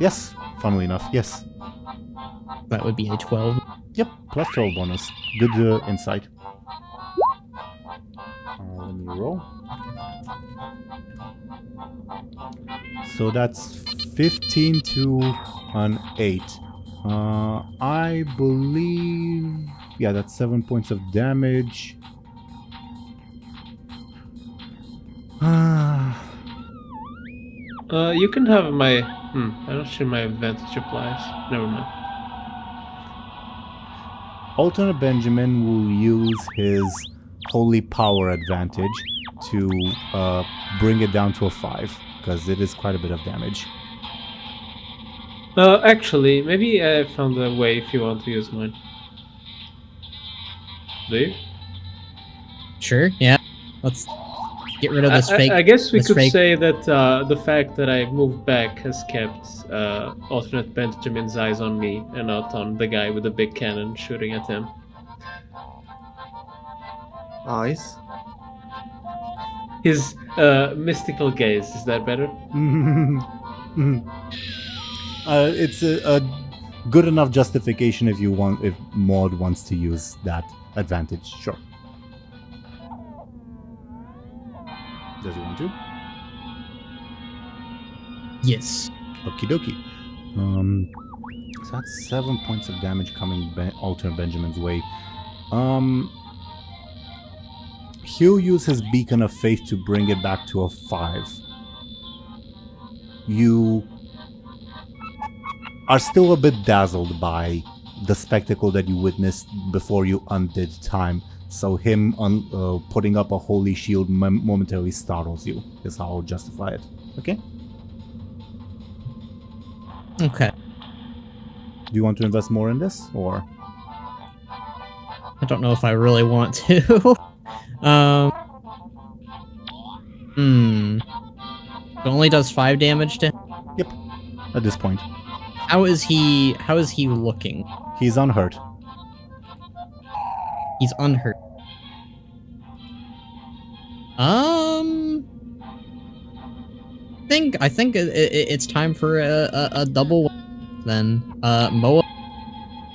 Yes, funnily enough, yes. That would be a 12. Yep, +12 bonus. Good insight. roll. So that's 15 to an 8. I believe... Yeah, that's 7 points of damage. You can have my... I'm not sure my advantage applies. Never mind. Alternate Benjamin will use his holy power advantage to bring it down to a 5, because it is quite a bit of damage. Actually, maybe I found a way if you want to use mine. Do you? Sure, yeah. Let's get rid of this fake. I guess we this could fake- say that the fact that I moved back has kept alternate Benjamin's eyes on me and not on the guy with the big cannon shooting at him. Eyes. His mystical gaze, is that better? It's a good enough justification if Maud wants to use that advantage. Sure. Does he want to? Yes. Okie dokie. So that's 7 points of damage coming alternate Benjamin's way. He'll use his beacon of faith to bring it back to a 5. You are still a bit dazzled by the spectacle that you witnessed before you undid time. So him putting up a holy shield momentarily startles you, is how I'll justify it. Okay? Okay. Do you want to invest more in this, or? I don't know if I really want to. It only does 5 damage to him. Yep. At this point. How is he looking? He's unhurt. He's unhurt. I think it's time for a double then. Moa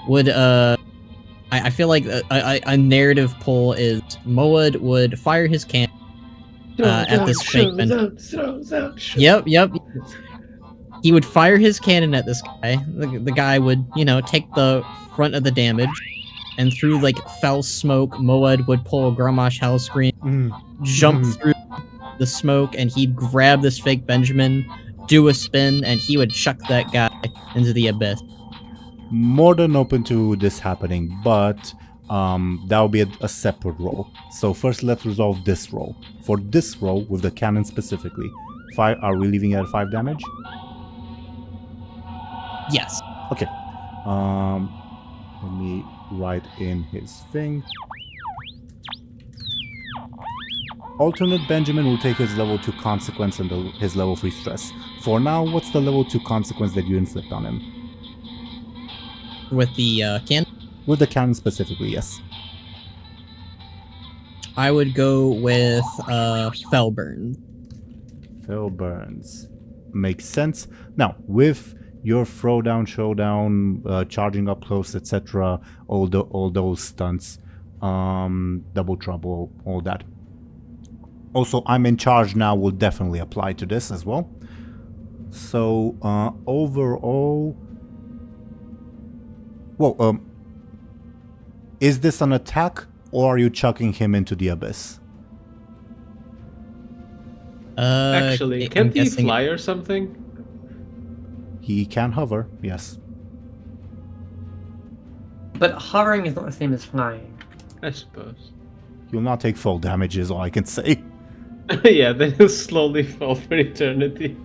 would I feel like a narrative pull is Moa would fire his cannon at this fake Benjamin. Yep. He would fire his cannon at this guy. The guy would, take the front of the damage, and through like foul smoke, Moed would pull Gramash Hellscream, jump through the smoke, and he'd grab this fake Benjamin, do a spin, and he would chuck that guy into the abyss. More than open to this happening, but that will be a separate roll. So first let's resolve this roll. For this roll, with the cannon specifically, are we leaving it at 5 damage? Yes. Okay. Let me write in his thing. Alternate Benjamin will take his level 2 consequence and his level 3 stress. For now, what's the level 2 consequence that you inflict on him? With the cannon? With the cannon specifically, yes. I would go with Fellburn. Fell burns. Makes sense. Now, with your throwdown, showdown, charging up close, etc., all those stunts, double trouble, all that. Also, I'm in charge now will definitely apply to this as well. So, overall... Well, is this an attack, or are you chucking him into the abyss? Actually, I'm can't he guessing- fly or something? He can hover, yes. But hovering is not the same as flying. I suppose. You'll not take full damage is all I can say. Yeah, then he'll slowly fall for eternity.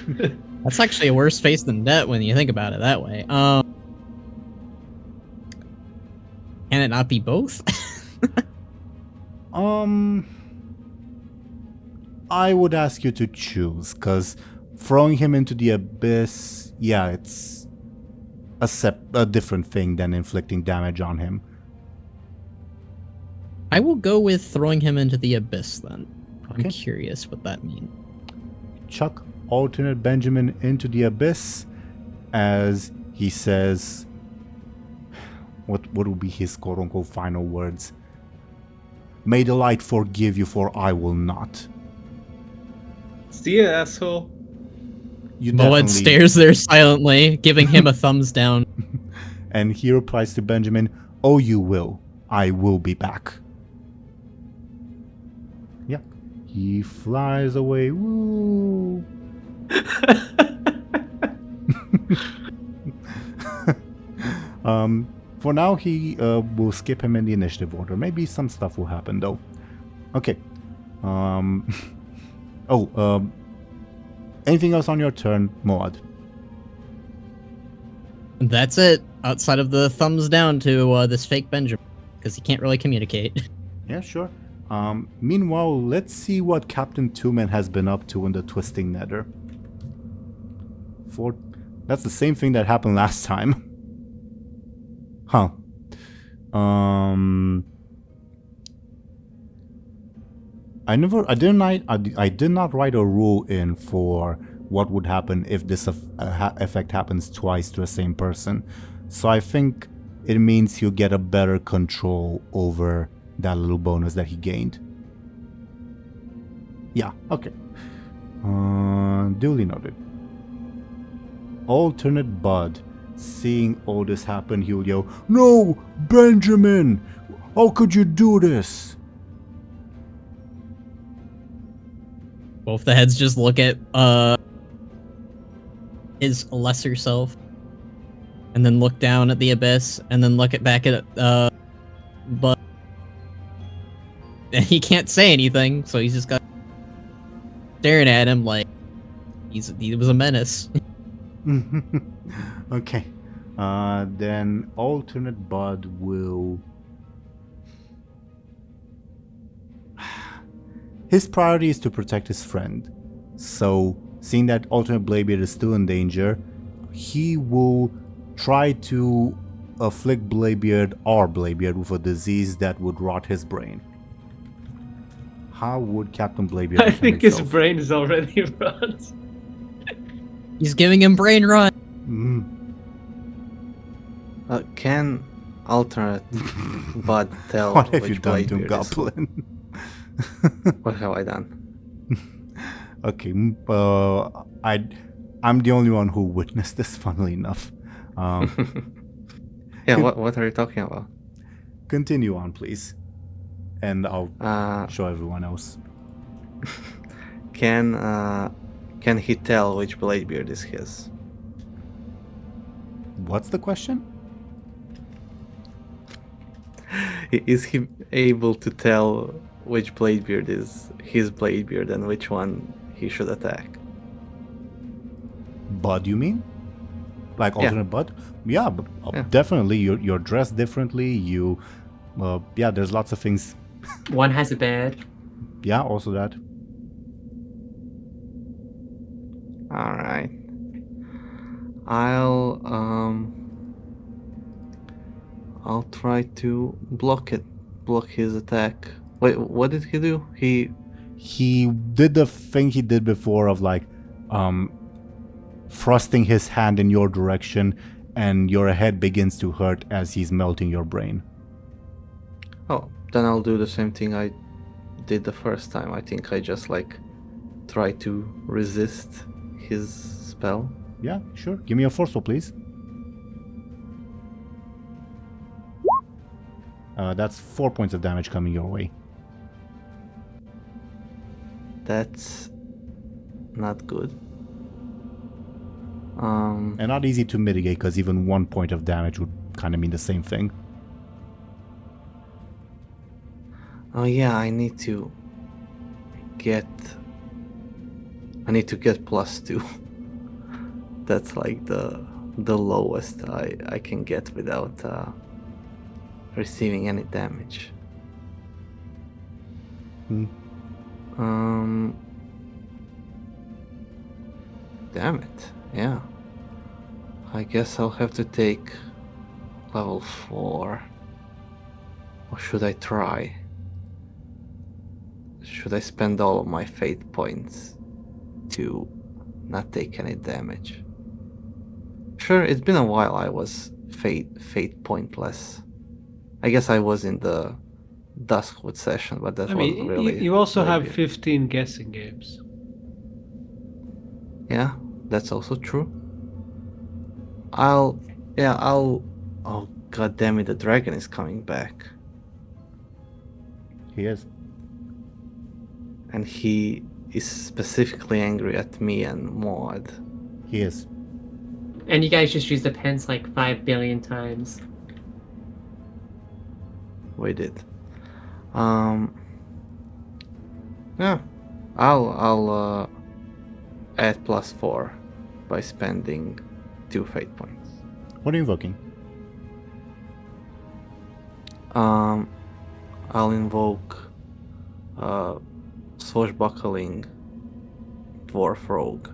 That's actually a worse face than death when you think about it that way. Can it not be both? I would ask you to choose, because throwing him into the abyss, yeah, it's a different thing than inflicting damage on him. I will go with throwing him into the abyss then. Okay. I'm curious what that means. Chuck alternate Benjamin into the abyss as he says, what will be his quote-unquote final words? May the light forgive you, for I will not. See ya, asshole. You Mullet stares there silently, giving him a thumbs down. And he replies to Benjamin, "Oh, you will. I will be back." Yeah. He flies away. Woo! For now, he will skip him in the initiative order. Maybe some stuff will happen, though. Okay. Anything else on your turn, Moad? That's it. Outside of the thumbs down to this fake Benjamin, because he can't really communicate. Yeah, sure. Meanwhile, let's see what Captain Two-Man has been up to in the Twisting Nether. That's the same thing that happened last time. Huh. I did not write a rule in for what would happen if this effect happens twice to the same person. So I think it means he'll get a better control over that little bonus that he gained. Yeah, okay. Duly noted. Alternate Bud. Seeing all this happen, he'll yell, "No! Benjamin! How could you do this?" Both the heads just look at his lesser self, and then look down at the abyss, and then look back at Bud. And he can't say anything, so he's just got staring at him like he was a menace. Okay. Then alternate Bud will... His priority is to protect his friend. So, seeing that alternate Bladebeard is still in danger, he will try to afflict our Bladebeard with a disease that would rot his brain. How would Captain Bladebeard I think his himself? brain is already rot. He's giving him brain rot. Can alternate Bud tell What have which you done, Bladebeard is? DoomGoblin? What have I done? Okay, I'm the only one who witnessed this, funnily enough. Yeah, what are you talking about? Continue on, please. And I'll show everyone else. Can he tell which Bladebeard is his? What's the question? Is he able to tell which Bladebeard is his Bladebeard and which one he should attack? Bud, you mean? Like Yeah. alternate Bud? Yeah, but, Yeah. definitely. You're dressed differently. Yeah, there's lots of things. One has a beard. Yeah, also that. All right. I'll try to block his attack. Wait, what did he do? He did the thing he did before of like thrusting his hand in your direction, and your head begins to hurt as he's melting your brain. Oh, then I'll do the same thing I did the first time. I think I just like try to resist his spell. Yeah, sure. Give me a forceful, please. That's 4 points of damage coming your way. That's not good. And not easy to mitigate, because even 1 point of damage would kind of mean the same thing. Oh yeah, I need to get +2. That's like the lowest I can get without receiving any damage. Damn it. Yeah. I guess I'll have to take level 4. Or should I try? Should I spend all of my fate points to not take any damage? Sure, it's been a while I was fate pointless. I guess I was in the Duskwood session, but that I wasn't mean, really. you also have Bladebeard. 15 guessing games. Yeah, that's also true. Oh god damn it, the dragon is coming back. He is. And he is specifically angry at me and Maud. He is. And you guys just used the pens like 5 billion times. We did. Yeah. I'll add +4 by spending 2 fate points. What are you invoking? I'll invoke Swashbuckling Dwarf Rogue,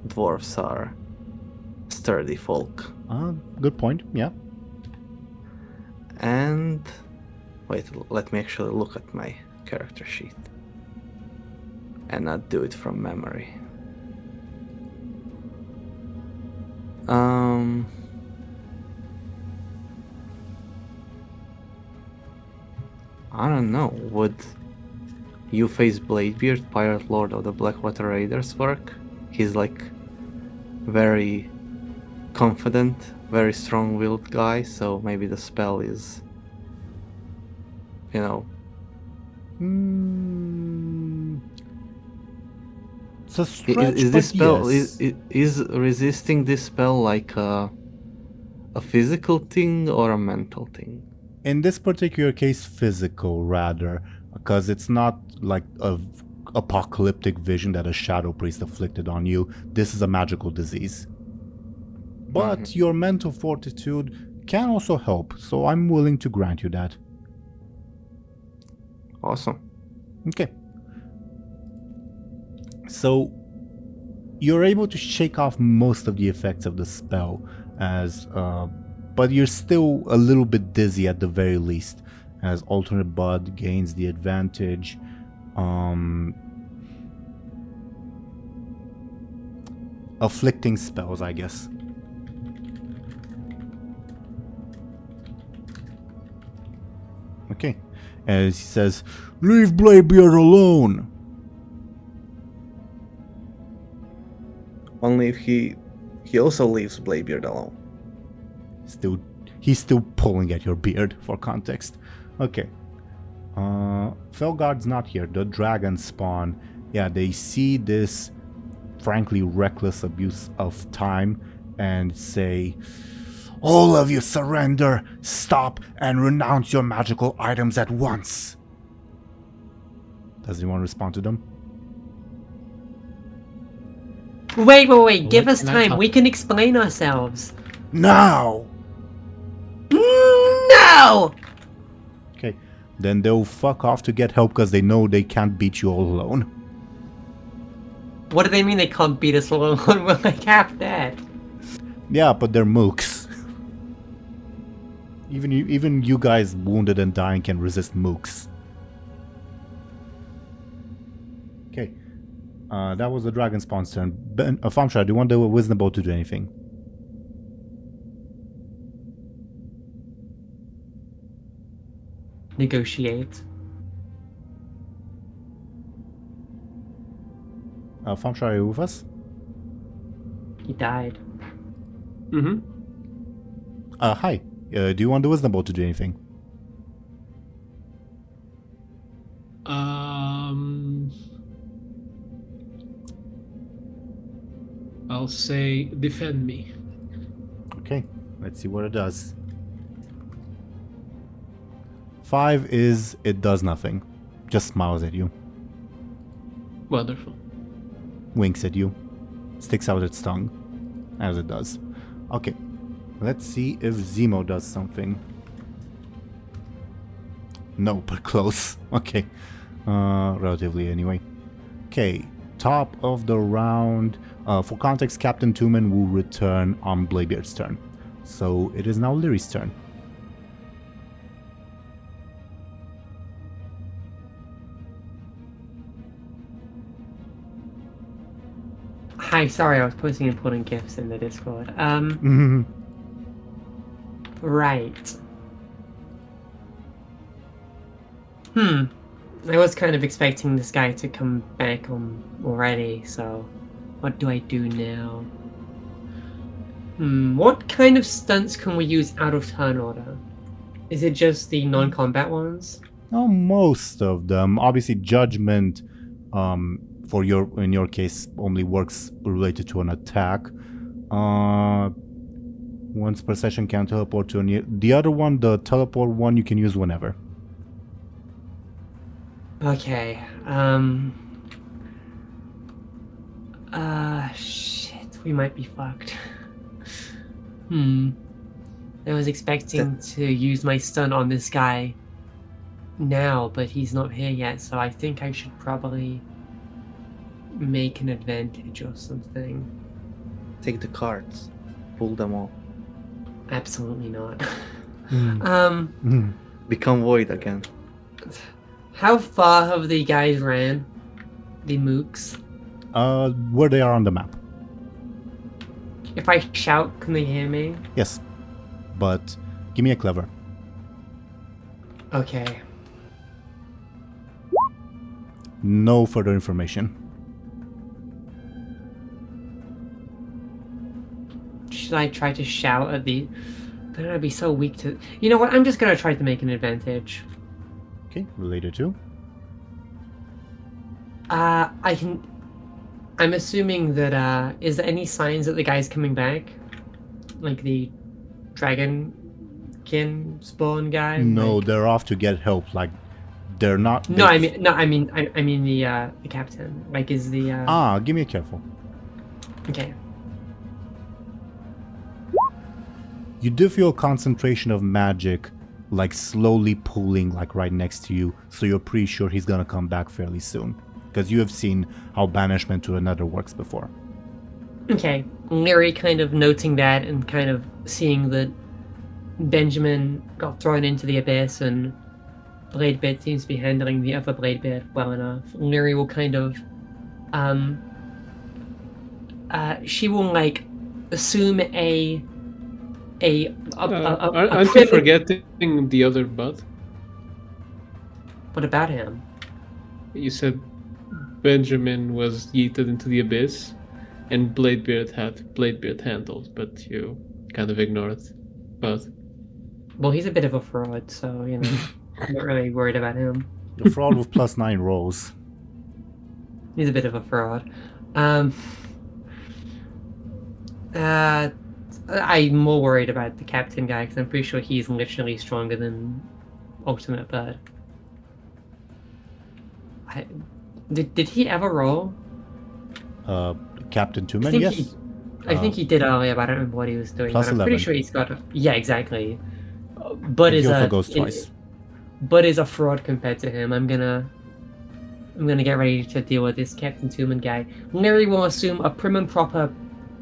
Dwarf Sar, Sturdy Folk, Good point. Yeah. and wait, let me actually look at my character sheet and not do it from memory. I don't know, would you face Bladebeard, Pirate Lord of the Blackwater Raiders work? He's like very confident, very strong-willed guy, so maybe the spell is, you know, It's a stretch, is this but spell yes. is resisting this spell like a physical thing or a mental thing? In this particular case, physical rather, because it's not like a apocalyptic vision that a shadow priest afflicted on you. This is a magical disease. But your mental fortitude can also help, so I'm willing to grant you that. Awesome. Okay. So you're able to shake off most of the effects of the spell, but you're still a little bit dizzy at the very least, as alternate bud gains the advantage. Afflicting spells, I guess. Okay. As he says, "Leave Bladebeard alone." Only if he also leaves Bladebeard alone. He's still pulling at your beard, for context. Okay. Felguard's not here. The dragon spawn. Yeah, they see this frankly reckless abuse of time and say, "All of you surrender, stop, and renounce your magical items at once." Does anyone respond to them? Wait, give us can I time. talk? We can explain ourselves. Now! No! Okay. Then they'll fuck off to get help because they know they can't beat you all alone. What do they mean they can't beat us alone? We're like half dead. Yeah, but they're mooks. Even you guys wounded and dying can resist mooks. Okay. That was the dragon spawn's turn. Thompshire, do you want the wisdom bolt to do anything? Negotiate. Thompshire, are you with us? He died. Mm-hmm. Hi. Do you want the wisdom bolt to do anything? I'll say defend me. Okay. Let's see what it does. 5 is it does nothing. Just smiles at you. Wonderful. Winks at you. Sticks out its tongue. As it does. Okay. Let's see if Zemo does something. No, but close. Okay. Relatively anyway. Okay. Top of the round. For context, Captain Tumen will return on Bladebeard's turn. So it is now Lyri's turn. Hi, sorry, I was posting important gifs in the Discord. Right. I was kind of expecting this guy to come back already, so what do I do now? What kind of stunts can we use out of turn order? Is it just the non-combat ones? Oh, most of them. Obviously, judgment, in your case, only works related to an attack. Once per session can teleport to the other one, the teleport one, you can use whenever. Okay. Shit. We might be fucked. I was expecting to use my stun on this guy now, but he's not here yet, so I think I should probably make an advantage or something. Take the cards. Pull them all. Absolutely not. Become void again. How far have the guys ran? The mooks? Where they are on the map. If I shout, can they hear me? Yes. But give me a clever. Okay. No further information. Should I try to shout at the... Then I'd be so weak to... You know what? I'm just gonna try to make an advantage. Okay, related to? I can... I'm assuming that, is there any signs that the guy's coming back? Like the dragonkin spawn guy? No, like... they're off to get help. Like, they're not... No, I mean the captain. Like, is the, give me a careful. Okay. You do feel concentration of magic, like, slowly pulling, like, right next to you, so you're pretty sure he's gonna come back fairly soon. Because you have seen how banishment to another works before. Okay. Lyri kind of noting that and kind of seeing that Benjamin got thrown into the abyss and Bladebeard seems to be handling the other Bladebeard well enough. Lyri will kind of, she will, like, assume aren't you forgetting the other bud? What about him? You said Benjamin was yeeted into the abyss, and Bladebeard had Bladebeard handled, but you kind of ignored both. Well, he's a bit of a fraud, so, you know, I'm not really worried about him. The fraud with +9 rolls. He's a bit of a fraud. I'm more worried about the captain guy, because I'm pretty sure he's literally stronger than Ultimate Bird. Did he ever roll? Captain Tumen, yes. I think he did earlier, but I don't remember what he was doing. Plus But I'm 11. pretty sure he's got... Yeah, exactly. But He is also a... goes twice. But is a fraud compared to him. I'm gonna get ready to deal with this Captain Tumen guy. Lyri will assume a prim and proper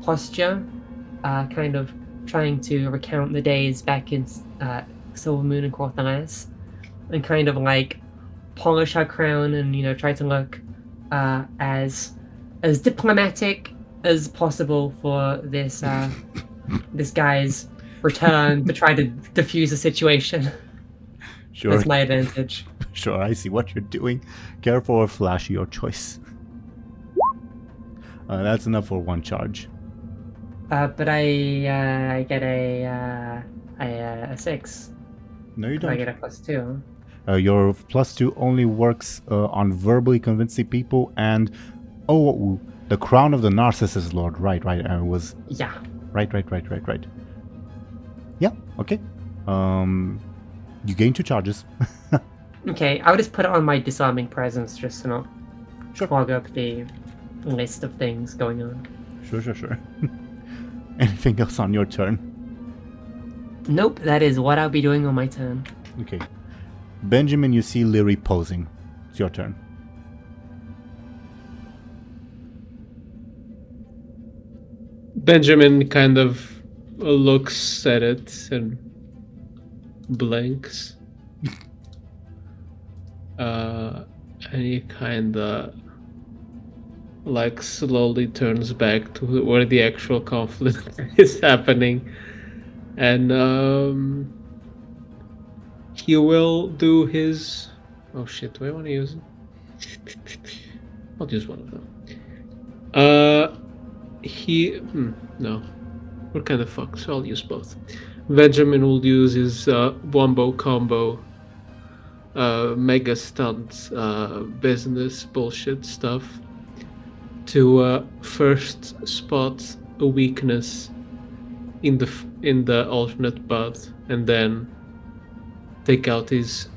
posture, kind of trying to recount the days back in Silver Moon and Quarthalas, and kind of like polish her crown and, you know, try to look as diplomatic as possible for this this guy's return to try to defuse the situation. Sure. That's my advantage. Sure, I see what you're doing. Careful or flashy, your choice. That's enough for one charge. But I get a 6. No, you I don't. get a +2. Your +2 only works on verbally convincing people and... Oh, the Crown of the Narcissus Lord. Right. Was... Yeah. Right. Yeah, okay. You gain 2 charges. Okay, I'll just put it on my disarming presence just to not Sure. clog up the list of things going on. Sure. Anything else on your turn? Nope, that is what I'll be doing on my turn. Okay. Benjamin, you see Lyri posing. It's your turn. Benjamin kind of looks at it and blinks. And he kind of like slowly turns back to where the actual conflict is happening, and he will do his Oh shit, do I want to use it? I'll use one of them. No. We're kind of fucked, so I'll use both. Benjamin will use his wombo combo mega stunt business bullshit stuff to first spot a weakness in the alternate bud, and then take out his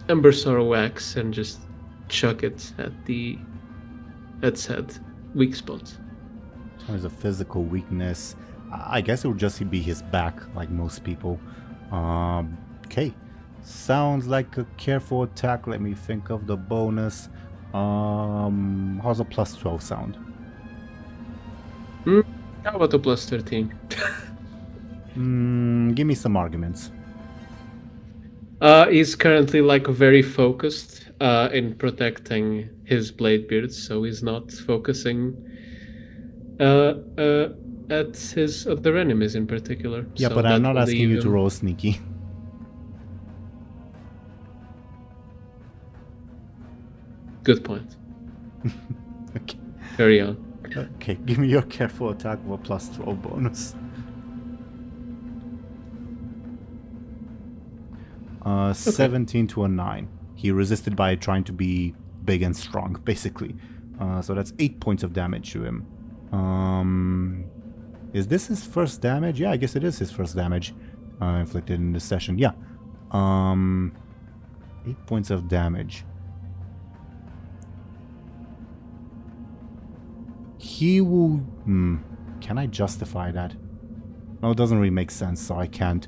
Embersorrow axe and just chuck it at its head weak spot. There's a physical weakness. I guess it would just be his back, like most people. Okay. Sounds like a careful attack. Let me think of the bonus. How's a plus 12 sound? How about a plus 13? Give me some arguments. He's currently like very focused in protecting his Bladebeard, so he's not focusing at his other enemies in particular. Yeah, so but I'm that not will asking you leave to him- roll sneaky. Good point. Okay. Carry on. Okay, give me your careful attack with a plus 12 bonus. 17 to a 9. He resisted by trying to be big and strong, basically. So that's 8 points of damage to him. Is this his first damage? Yeah, I guess it is his first damage inflicted in this session. Yeah. 8 points of damage. He will... can I justify that? No, it doesn't really make sense, so I can't.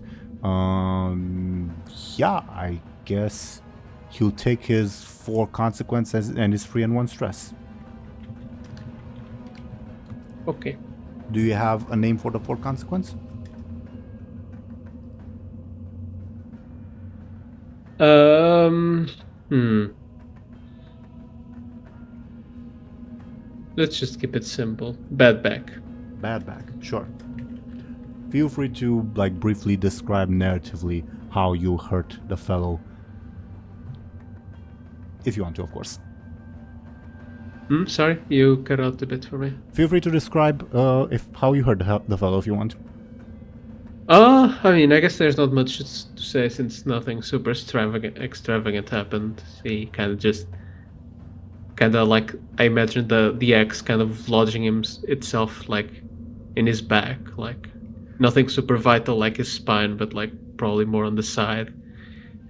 Yeah, I guess he'll take his 4 consequences and his 3 and 1 stress. Okay. Do you have a name for the 4 consequence? Let's just keep it simple. Bad back. Bad back, sure. Feel free to briefly describe narratively how you hurt the fellow. If you want to, of course. Sorry, you cut out a bit for me. Feel free to describe how you hurt the fellow if you want. I mean, I guess there's not much to say since nothing super extravagant happened. He kind of like, I imagine the axe kind of lodging itself like in his back, like nothing super vital like his spine, but like probably more on the side.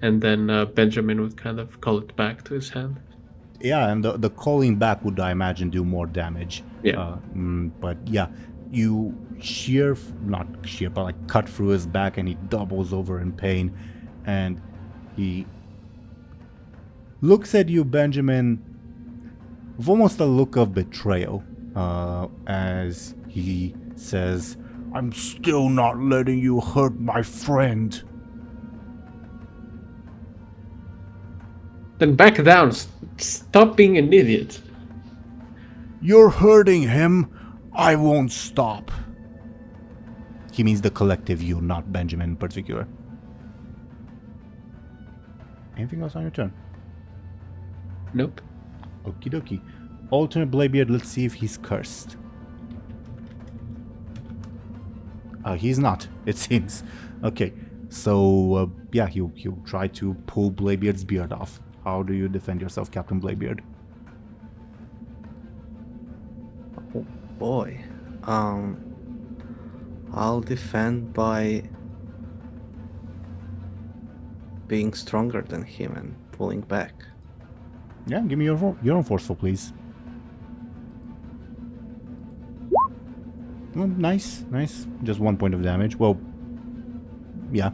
And then Benjamin would kind of call it back to his hand. Yeah, and the calling back would, I imagine, do more damage. Yeah. But yeah, you cut through his back and he doubles over in pain. And he looks at you, Benjamin, with almost a look of betrayal as he says, "I'm still not letting you hurt my friend." Then back down. Stop being an idiot. "You're hurting him. I won't stop." He means the collective you, not Benjamin in particular. Anything else on your turn? Nope. Okie dokie. Alternate Bladebeard, let's see if he's cursed. He's not, it seems. Okay, so yeah, he'll try to pull Bladebeard's beard off. How do you defend yourself, Captain Bladebeard? Oh boy. I'll defend by being stronger than him and pulling back. Yeah, give me your own forceful, please. Oh, nice. Just 1 point of damage. Well, yeah.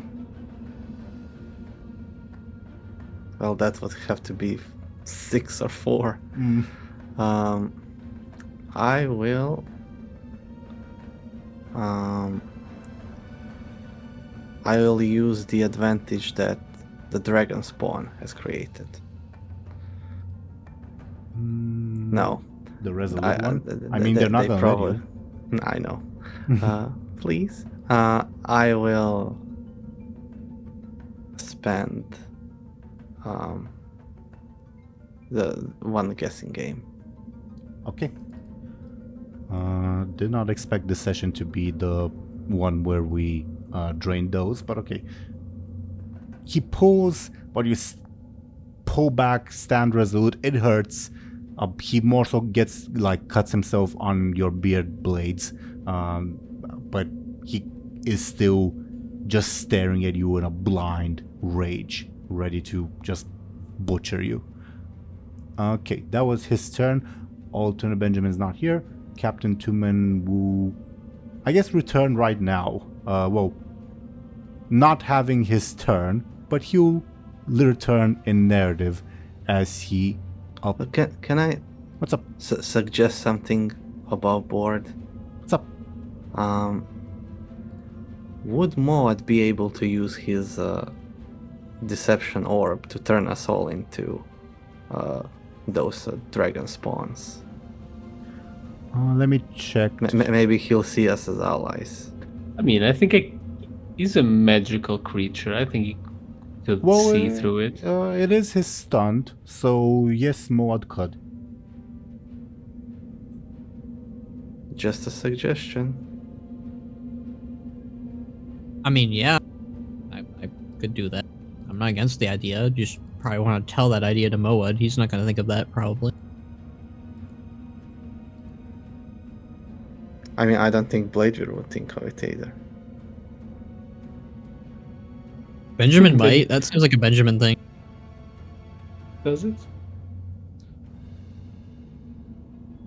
Well, that would have to be 6 or 4. I will... I will use the advantage that the dragon spawn has created. No. The resolute one? I mean, they're not gonna probably... let you. I know. Please. I will spend the one guessing game. Okay. Did not expect this session to be the one where we drain those, but okay. He pulls, but you pull back, stand resolute. It hurts. He more so gets cuts himself on your beard blades, but he is still just staring at you in a blind rage, ready to just butcher you. Okay, that was his turn. Alternate Benjamin's not here. Captain Tumen will, I guess, return right now. Well, not having his turn, but he'll return in narrative as he... Can I What's up? suggest something above board? What's up? Would Moad be able to use his deception orb to turn us all into those dragon spawns? Let me check. Maybe he'll see us as allies. I mean, I think he's a magical creature. I think he could see through it. It is his stunt, so yes, Moad could. Just a suggestion. I mean, yeah, I could do that. I'm not against the idea. Just probably want to tell that idea to Moad. He's not going to think of that, probably. I mean, I don't think Bladebeard would think of it either. Benjamin might. That seems like a Benjamin thing. Does it?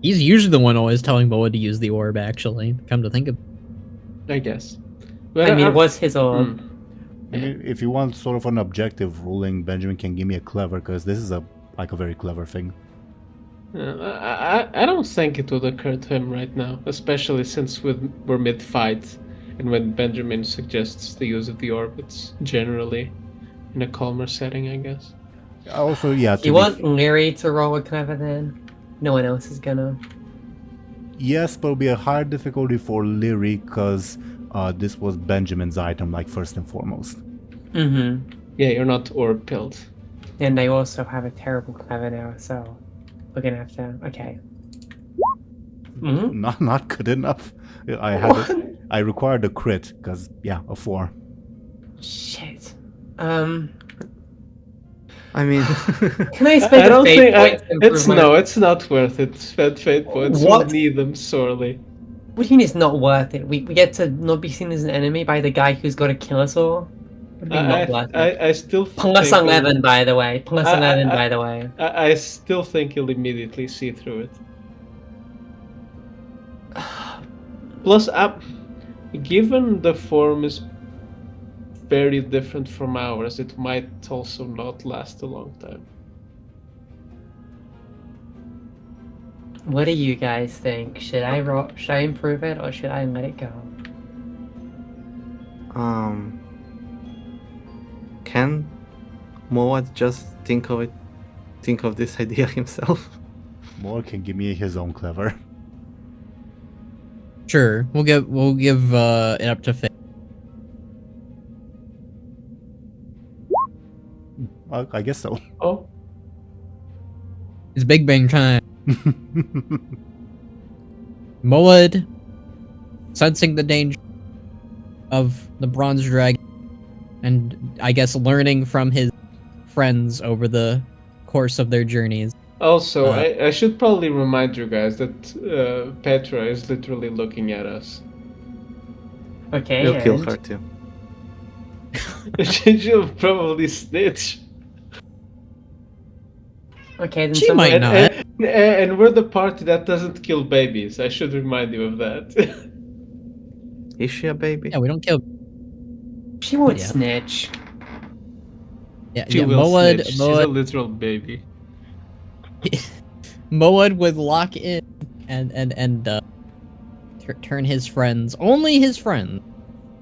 He's usually the one always telling Moad to use the orb, actually. Come to think of I guess. I mean, it was his orb. I mean, if you want sort of an objective ruling, Benjamin can give me a clever, because this is a very clever thing. I don't think it would occur to him right now, especially since we're mid-fight, and when Benjamin suggests the use of the orb, it's generally in a calmer setting, I guess. Also, yeah. You want Lyri to roll a clever then? No one else is gonna. Yes, but it'll be a higher difficulty for Lyri, because this was Benjamin's item, first and foremost. Mm-hmm. Yeah, you're not orb pilled. And I also have a terrible clever now, so we're gonna have to. Okay. Mm-hmm. Not good enough. I required a crit, because yeah, a 4. Shit. I mean, Can I spend I don't a think fate point to improve my... it's not worth it. Spend fate points. What? We'll need them sorely. What do you mean it's not worth it? We get to not be seen as an enemy by the guy who's got to kill us all? What do you mean not worth it? I still Plus think 11, by the way. Plus I- 11, I- by the way. I still think you'll immediately see through it. Plus, given the form is very different from ours, it might also not last a long time. What do you guys think? Should I improve it or should I let it go? Can Moad just think of this idea himself? Moad can give me his own clever. Sure, we'll give it up to Fate. I guess so. Oh, It's Big Bang time. Moad, sensing the danger of the bronze dragon, and I guess learning from his friends over the course of their journeys. also, I should probably remind you guys that Petra is literally looking at us. Okay, We'll kill and- her too. She'll probably snitch. Okay, then She someone... might not. And we're the party that doesn't kill babies. I should remind you of that. Is she a baby? Yeah, we don't kill. She won't Yeah. snitch. Yeah, She yeah. will Moad, snitch. She's a Moad, literal baby. Moad would lock in and turn his friends, only his friends.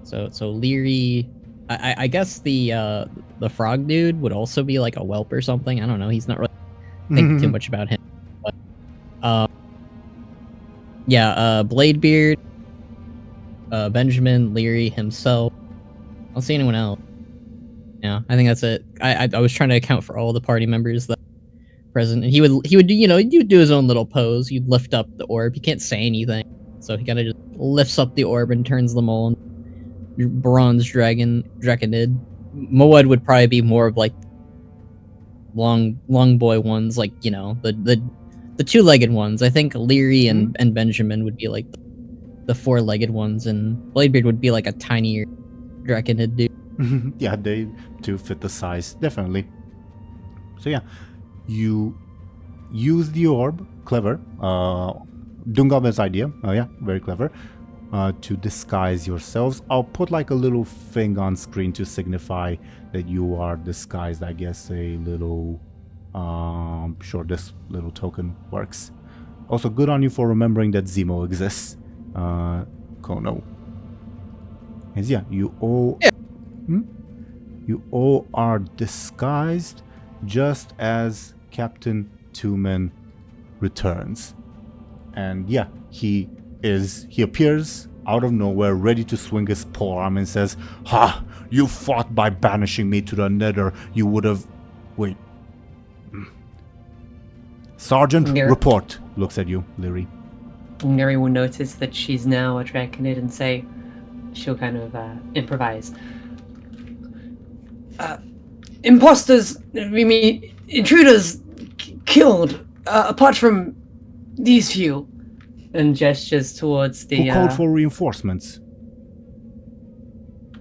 So Lyri, I guess the frog dude would also be like a whelp or something. I don't know. He's not really thinking too much about him. But Bladebeard, Benjamin, Lyri himself. I don't see anyone else. Yeah, I think that's it. I was trying to account for all the party members that present, and he would do, he would do his own little pose. He'd lift up the orb. He can't say anything, so he kind of just lifts up the orb and turns them all. Bronze draconid. Moed would probably be more of like long boy ones, like the two-legged ones. I think Lyri and Benjamin would be like the four-legged ones, and Bladebeard would be like a tinier draconid dude. Yeah, they do fit the size, definitely. So yeah, you use the orb, clever. DoomGoblin's idea, yeah, very clever. To disguise yourselves. I'll put like a little thing on screen to signify that you are disguised. I guess a little, sure, this little token works. Also, good on you for remembering that Zemo exists. Khono. And yeah, you all are disguised just as Captain Tumen returns. And yeah, he appears out of nowhere, ready to swing his polearm, and says, "Ha! You fought by banishing me to the Nether. You would have... Wait. Sergeant, report." Looks at you, Lyri. Lyri will notice that she's now a draconid and say, she'll kind of improvise. Imposters, we mean intruders, killed, apart from these few. And gestures towards the... Who called for reinforcements?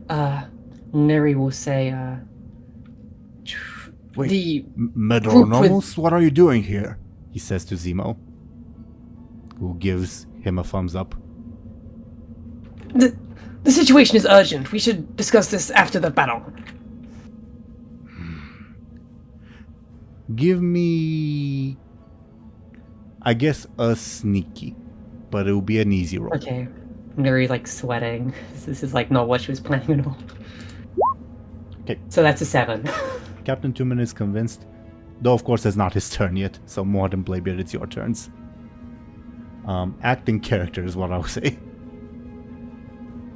Lyri will say, Wait, the Metronomos, what are you doing here? He says to Zemo, who gives him a thumbs up. The situation is urgent. We should discuss this after the battle. Give me, I guess, a sneaky, but it will be an easy roll. Okay. Lyri, like, sweating. This is, like, not what she was planning at all. Okay. So that's a 7. Captain Tumen is convinced, though of course it's not his turn yet, so more than Bladebeard, it's your turns. Acting character is what I would say.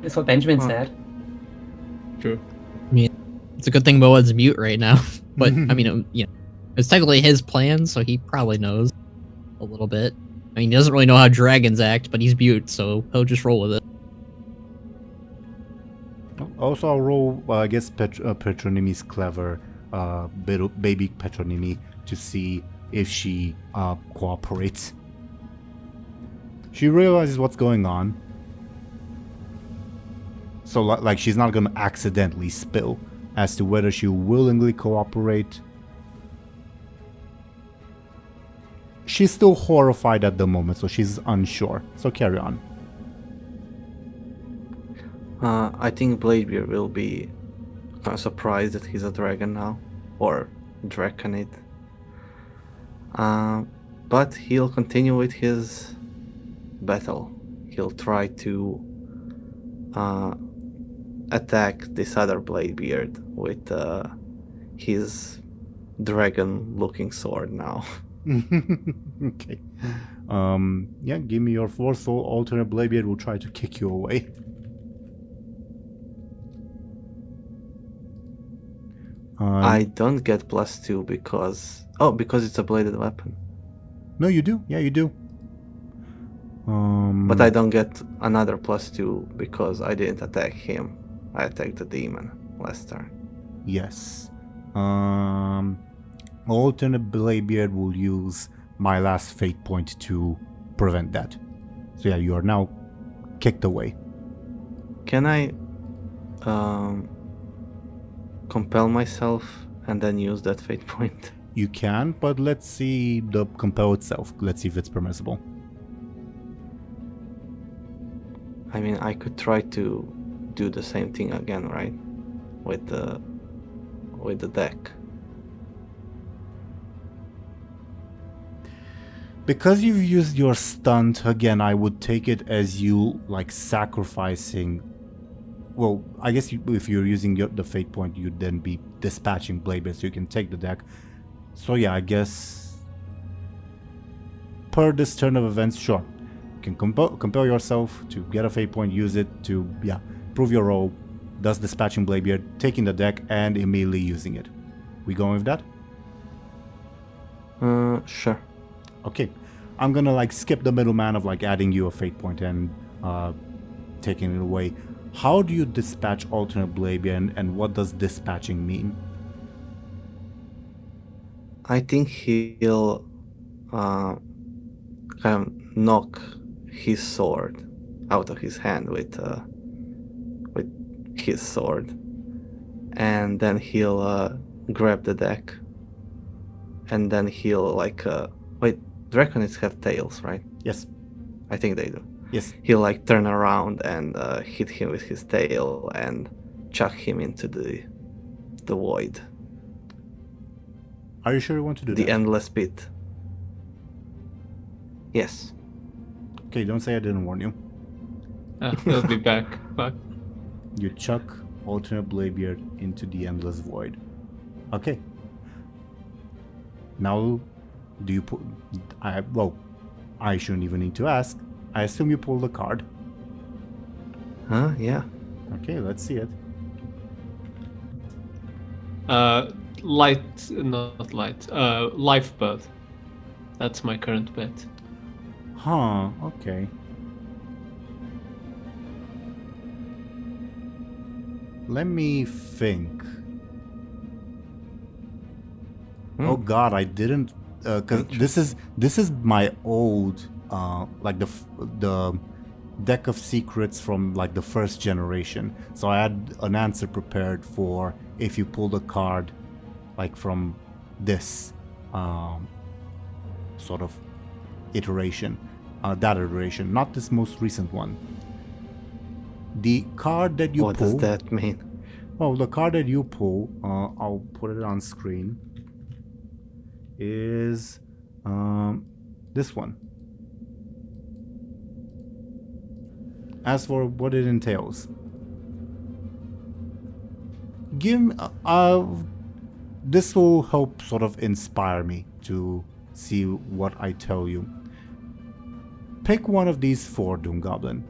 That's what Benjamin said. True. I mean, it's a good thing Moed's mute right now, but I mean, it's technically his plan, so he probably knows a little bit. I mean, he doesn't really know how dragons act, but he's mute, so he'll just roll with it. Also, I'll roll, I guess, Petronimi's clever, baby Petronimi, to see if she cooperates. She realizes what's going on. So, like, she's not gonna accidentally spill. As to whether she willingly cooperate, she's still horrified at the moment, so she's unsure. So carry on. I think Bladebeard will be kind of surprised that he's a dragon now, or draconid. But he'll continue with his battle. He'll try to attack this other Bladebeard with his dragon-looking sword now. Okay. Yeah, give me your forceful alternate Bladebeard will try to kick you away. I don't get +2 because it's a bladed weapon. No, you do. Yeah, you do. But I don't get another +2 because I didn't attack him. I attacked the demon last turn. Yes. Alternate Bladebeard will use my last fate point to prevent that. So yeah, you are now kicked away. Can I compel myself and then use that fate point? You can, but let's see the compel itself. Let's see if it's permissible. I mean, I could try to do the same thing again, right? With the deck. Because you've used your stunt, again, I would take it as you, like, sacrificing... Well, I guess if you're using the fate point, you'd then be dispatching Bladebeard, so you can take the deck. So yeah, I guess... Per this turn of events, sure. You can compel yourself to get a fate point, use it to, yeah, prove your role, thus dispatching Bladebeard, taking the deck, and immediately using it. We going with that? Sure. Okay, I'm gonna like skip the middleman of like adding you a fate point and taking it away. How do you dispatch alternate Bladebeard, and what does dispatching mean? I think he'll kind of knock his sword out of his hand with his sword, and then he'll grab the deck, and then he'll like wait, dragons have tails, right? Yes, I think they do. yes. He'll like turn around and hit him with his tail and chuck him into the void, Are you sure you want to do the that? endless pit. Yes. Okay, don't say I didn't warn you. He'll be back. Fuck. You chuck alternate Bladebeard into the endless void. Okay. Now, do you put? I shouldn't even need to ask. I assume you pull the card. Huh? Yeah. Okay, let's see it. Light, not light. Lifebirth. That's my current bet. Huh, okay. Let me think. Oh god, I didn't cuz this is my old like the deck of secrets from like the first generation. So I had an answer prepared for if you pulled a card like from this sort of iteration, that iteration, not this most recent one. The card that you What pull. does that mean? Well, the card that you pull, I'll put it on screen, is this one. As for what it entails, this will help sort of inspire me to see what I tell you. Pick one of these four, DoomGoblin.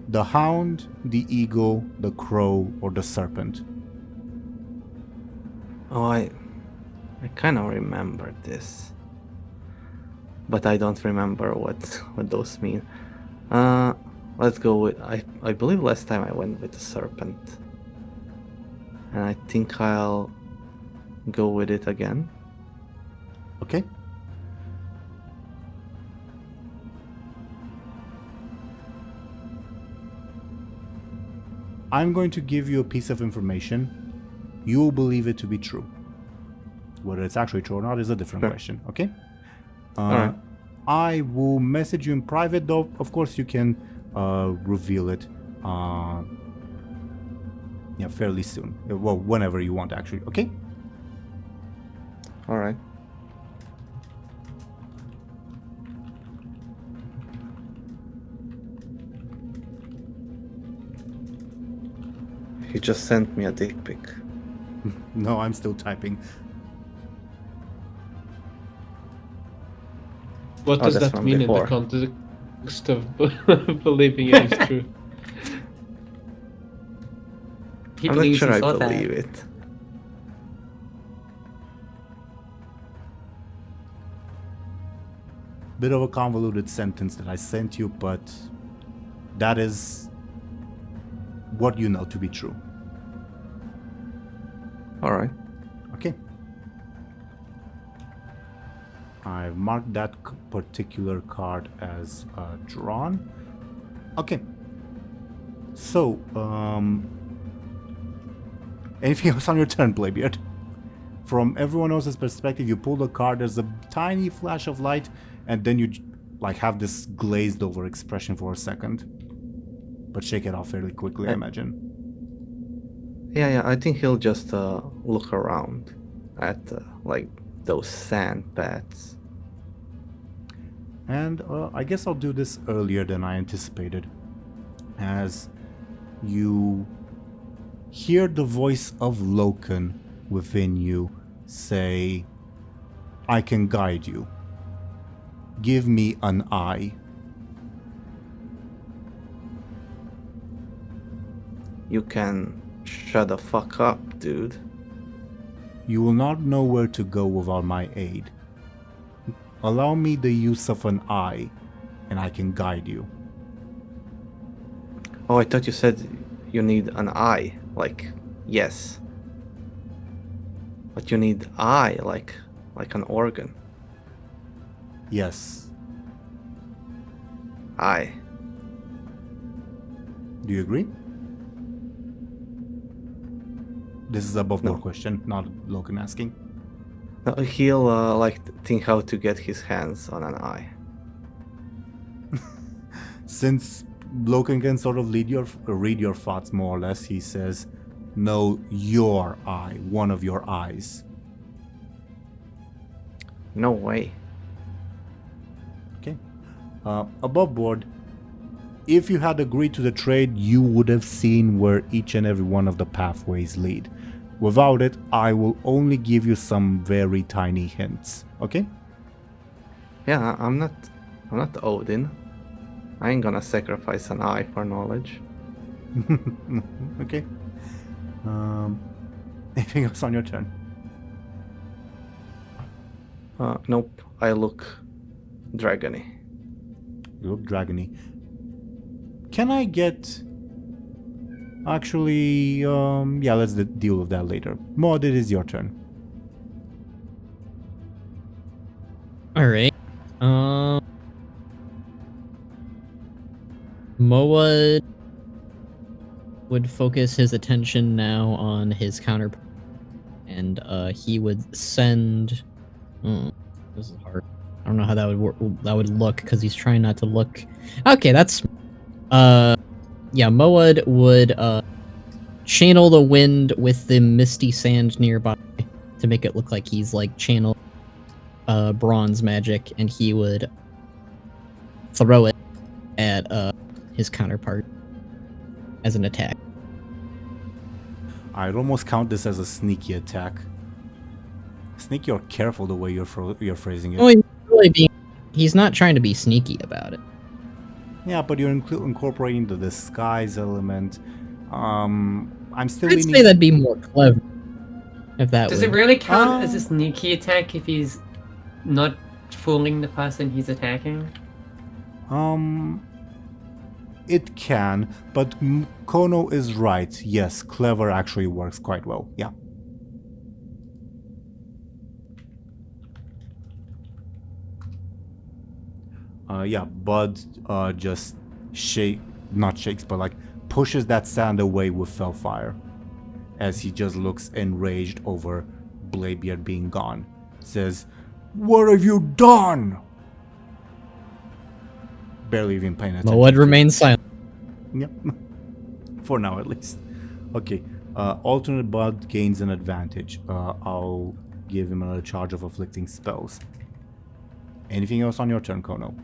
The Hound, the Eagle, the Crow, or the Serpent. Oh, I kind of remember this, but I don't remember what those mean. Let's go with I believe last time I went with the Serpent, and I think I'll go with it again. Okay? I'm going to give you a piece of information. You will believe it to be true. Whether it's actually true or not is a different Sure. question, okay? Alright. I will message you in private, though. Of course, you can reveal it fairly soon. Well, whenever you want, actually, okay? All right. He just sent me a dick pic. No, I'm still typing. What Oh, does that's that from mean in before. the context of believing it is true? He I'm not believes sure he I thought believe that. it. Bit of a convoluted sentence that I sent you, but that is what you know to be true. All right. Okay. I've marked that particular card as drawn. Okay. So, anything else on your turn, Bladebeard? From everyone else's perspective, you pull the card, there's a tiny flash of light, and then you like have this glazed over expression for a second. But shake it off fairly quickly, I imagine. Yeah. I think he'll just look around at like those sand paths. And I guess I'll do this earlier than I anticipated. As you hear the voice of Loken within you say, I can guide you. Give me an eye. You can shut the fuck up, dude. You will not know where to go without my aid. allow me the use of an eye, and I can guide you. Oh, I thought you said you need an eye. Like, yes. But you need eye, like an organ. Yes. Eye. Do you agree? This is above No. board question, not Logan asking. No, he'll think how to get his hands on an eye. Since Logan can sort of read your thoughts more or less, he says, "No, your eye, one of your eyes." No way. Okay. Above board, if you had agreed to the trade, you would have seen where each and every one of the pathways lead. Without it, I will only give you some very tiny hints. Okay? Yeah, I'm not Odin. I ain't gonna sacrifice an eye for knowledge. Okay. Anything else on your turn? Nope. I look dragony. You look dragony. Can I get... Actually, yeah, let's deal with that later. Maud, it is your turn. All right. Moa would focus his attention now on his counterpart, and he would send. This is hard. I don't know how that would work. That would look because he's trying not to look. Okay, that's. Yeah, Moa would channel the wind with the misty sand nearby to make it look like he's like channel bronze magic, and he would throw it at his counterpart as an attack. I'd almost count this as a sneaky attack. Sneaky or careful the way you're phrasing it. Oh, he's not trying to be sneaky about it. Yeah, but you're incorporating the disguise element. I'm still I'd leaning... say that'd be more clever. If that Does would... it really count as a sneaky attack if he's not fooling the person he's attacking? It can, but Khono is right. Yes, clever actually works quite well. Yeah. Yeah, Bud just not shakes, but like pushes that sand away with Fellfire as he just looks enraged over Bladebeard being gone. Says, "What have you done?" Barely even paying attention. Moa remains silent. Yep. For now, at least. Okay. Alternate Bud gains an advantage. I'll give him another charge of afflicting spells. Anything else on your turn, Khono?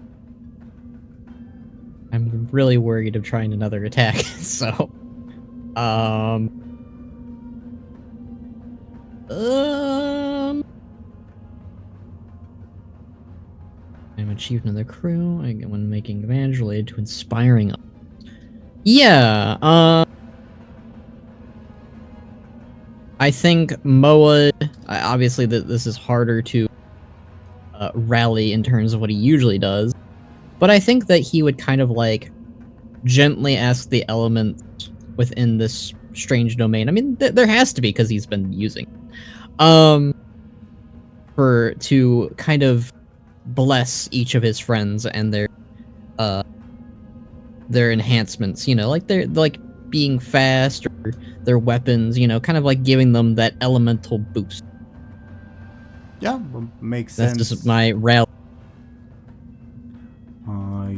I'm really worried of trying another attack, so... I'm achieved another crew. I get one making advantage related to inspiring. Yeah, I think Moa... Obviously, this is harder to rally in terms of what he usually does. But I think that he would kind of like gently ask the element within this strange domain. I mean, there has to be because he's been using to kind of bless each of his friends and their enhancements. You know, like they're like being fast or their weapons. You know, kind of like giving them that elemental boost. Yeah, makes sense. That's just my rally.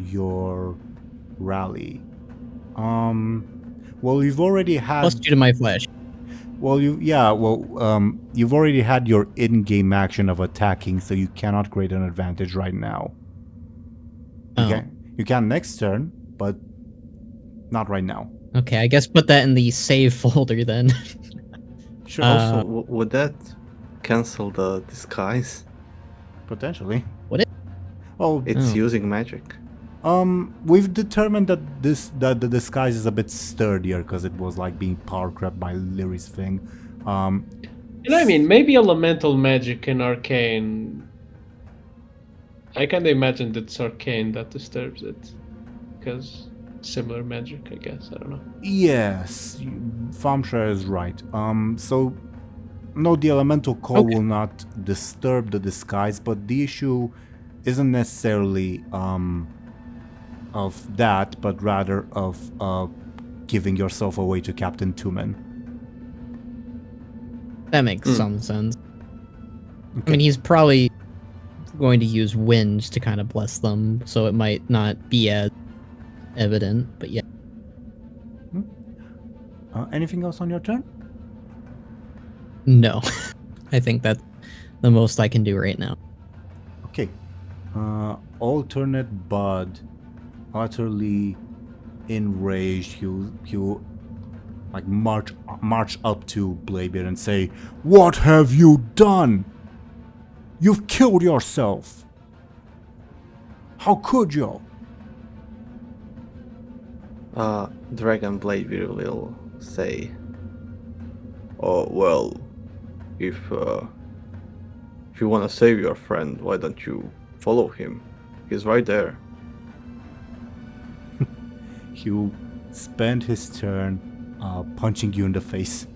Your rally. Well, you've already had... Plus 2 to my flesh. Well, you've already had your in-game action of attacking, so you cannot create an advantage right now. Oh. You can next turn, but not right now. Okay, I guess put that in the save folder then. Sure. Also, would that cancel the disguise? Potentially. Would it? Well, It's using magic. We've determined that the disguise is a bit sturdier because it was like being power crept by Lyri's thing. And I mean, maybe elemental magic and arcane I can imagine it's arcane that disturbs it, because similar magic, I guess. I don't know. Yes, Thompshire is right. So no, the elemental call will not disturb the disguise, but the issue isn't necessarily of that, but rather of giving yourself away to Captain Tumen. That makes some sense. I mean, he's probably going to use wind to kind of bless them, so it might not be as evident, but yeah. Anything else on your turn? No. I think that's the most I can do right now. Okay. Alternate Bud, utterly enraged, he'll like march up to Bladebeard and say, "What have you done? You've killed yourself. How could you?" Dragon Bladebeard will say, "Oh well, if you want to save your friend, why don't you follow him? He's right there." He'll spend his turn punching you in the face.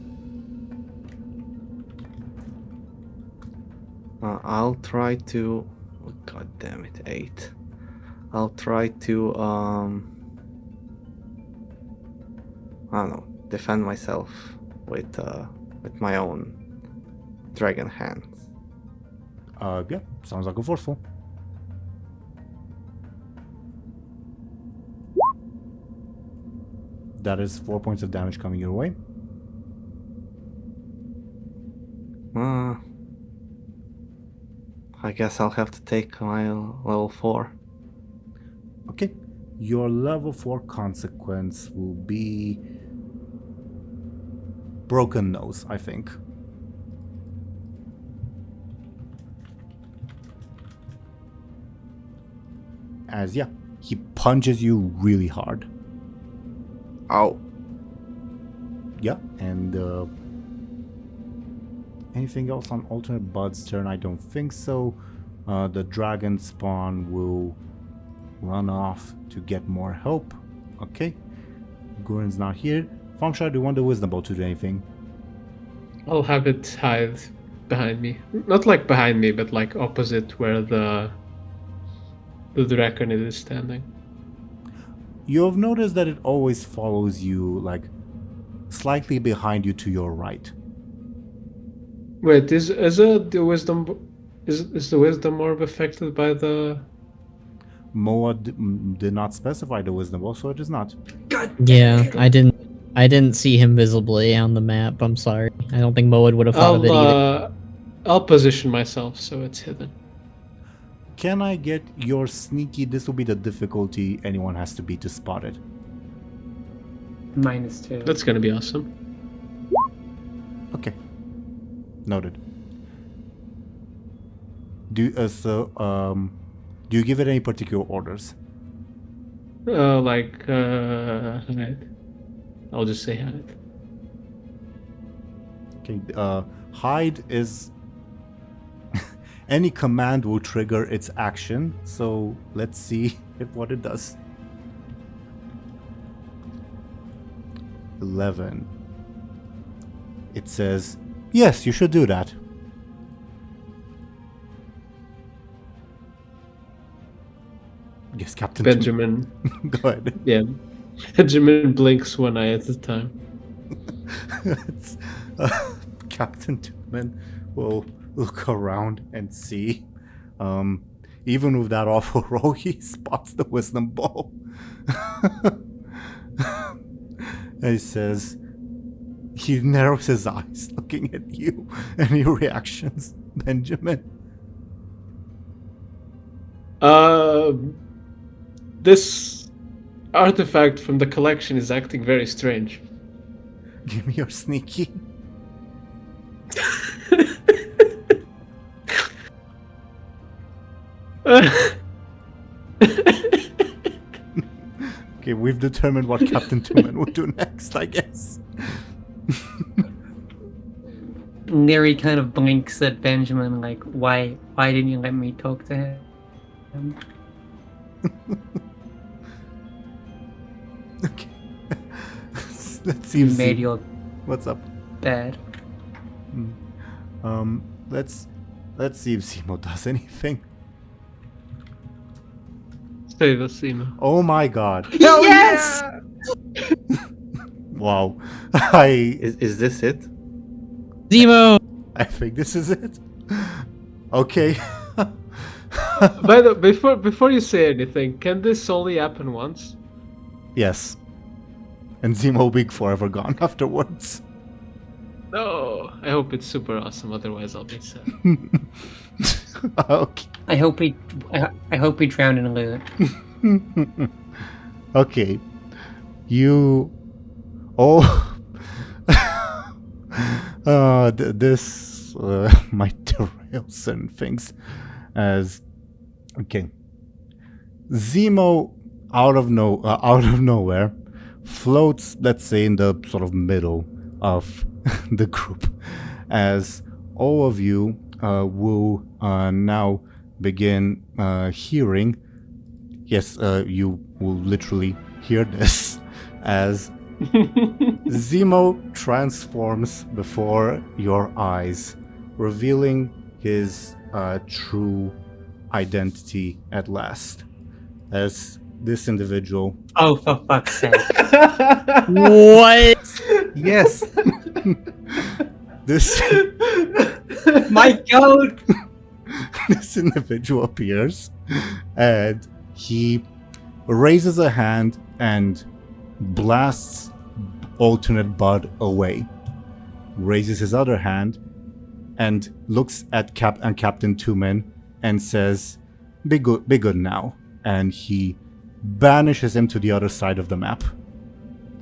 I'll try to. Oh, God damn it, 8. I'll try to I don't know, defend myself with my own dragon hands. Yeah, sounds like a forceful. That is 4 points of damage coming your way. I guess I'll have to take my level 4. Okay, your level 4 consequence will be broken nose, I think. As yeah, he punches you really hard. Ow. Yeah, and anything else on alternate Bud's turn? I don't think so. The dragon spawn will run off to get more help. Okay, Guren's not here. Thompshire, do you want the wisdom bolt to do anything? I'll have it hide behind me. Not like behind me, but like opposite where the dragon is standing. You have noticed that it always follows you, like, slightly behind you to your right. Wait, is the wisdom orb affected by the? Moa did not specify the wisdom bolt, so it is not. Yeah, I didn't see him visibly on the map. I'm sorry. I don't think Moed would have thought of it either. I'll position myself so it's hidden. Can I get your sneaky? This will be the difficulty anyone has to beat to spot it. -2. That's gonna be awesome. Okay. Noted. Do you give it any particular orders? Hide. I'll just say hide. Okay. Hide is any command will trigger its action. So let's see what it does. 11. It says, yes, you should do that. Yes, Captain Benjamin. Go ahead. Yeah. Benjamin blinks one eye at a time. It's, Captain Tumen will look around and see. Even with that awful roll, he spots the wisdom ball. And he says, he narrows his eyes looking at you. Any reactions, Benjamin? This artifact from the collection is acting very strange. Give me your sneaky. Okay, we've determined what Captain Tumen will do next, I guess. Lyri kind of blinks at Benjamin, like, why didn't you let me talk to him? Okay. Let's see You if made your what's up. bed. Let's see if Zemo does anything. Save us, Ema. Oh my god. Yes! Wow. Is this it? Zemo! I think this is it. Okay. By the before you say anything, can this only happen once? Yes. And Zemo will be forever gone afterwards. No, I hope it's super awesome. Otherwise, I'll be sad. Okay. I hope we drown in a loot. Okay. You. Oh. This might derail certain things. As. Okay. Zemo, out of nowhere, floats, let's say, in the sort of middle of the group, as all of you will now begin hearing. Yes, you will literally hear this as Zemo transforms before your eyes, revealing his true identity at last. As this individual. Oh, for fuck's sake. What? Yes. This My god! this individual appears and he raises a hand and blasts alternate Bud away. Raises his other hand and looks at Captain Two-Man and says, be good now. And he banishes him to the other side of the map.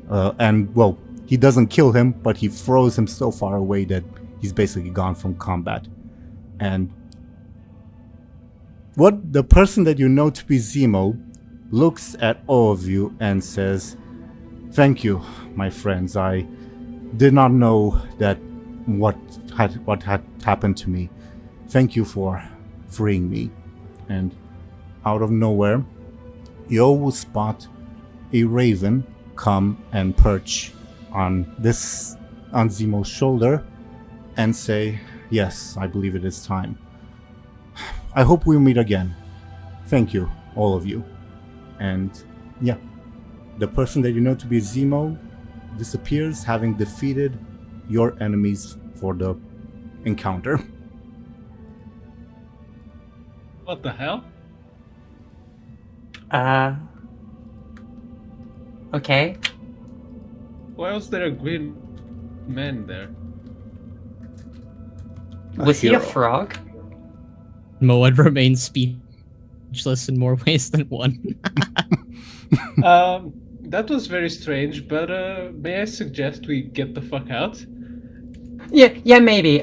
And, well, he doesn't kill him, but he throws him so far away that he's basically gone from combat. And what the person that you know to be Zemo looks at all of you and says, thank you, my friends. I did not know that what had happened to me. Thank you for freeing me. And out of nowhere, you will spot a raven come and perch on Zemo's shoulder and say, yes, I believe it is time. I hope we'll meet again. Thank you, all of you. And yeah, the person that you know to be Zemo disappears, having defeated your enemies for the encounter. What the hell? Okay. Why was there a green man there? Was he a hero. frog? Moed remains speechless in more ways than one. That was very strange, but may I suggest we get the fuck out? Yeah, maybe.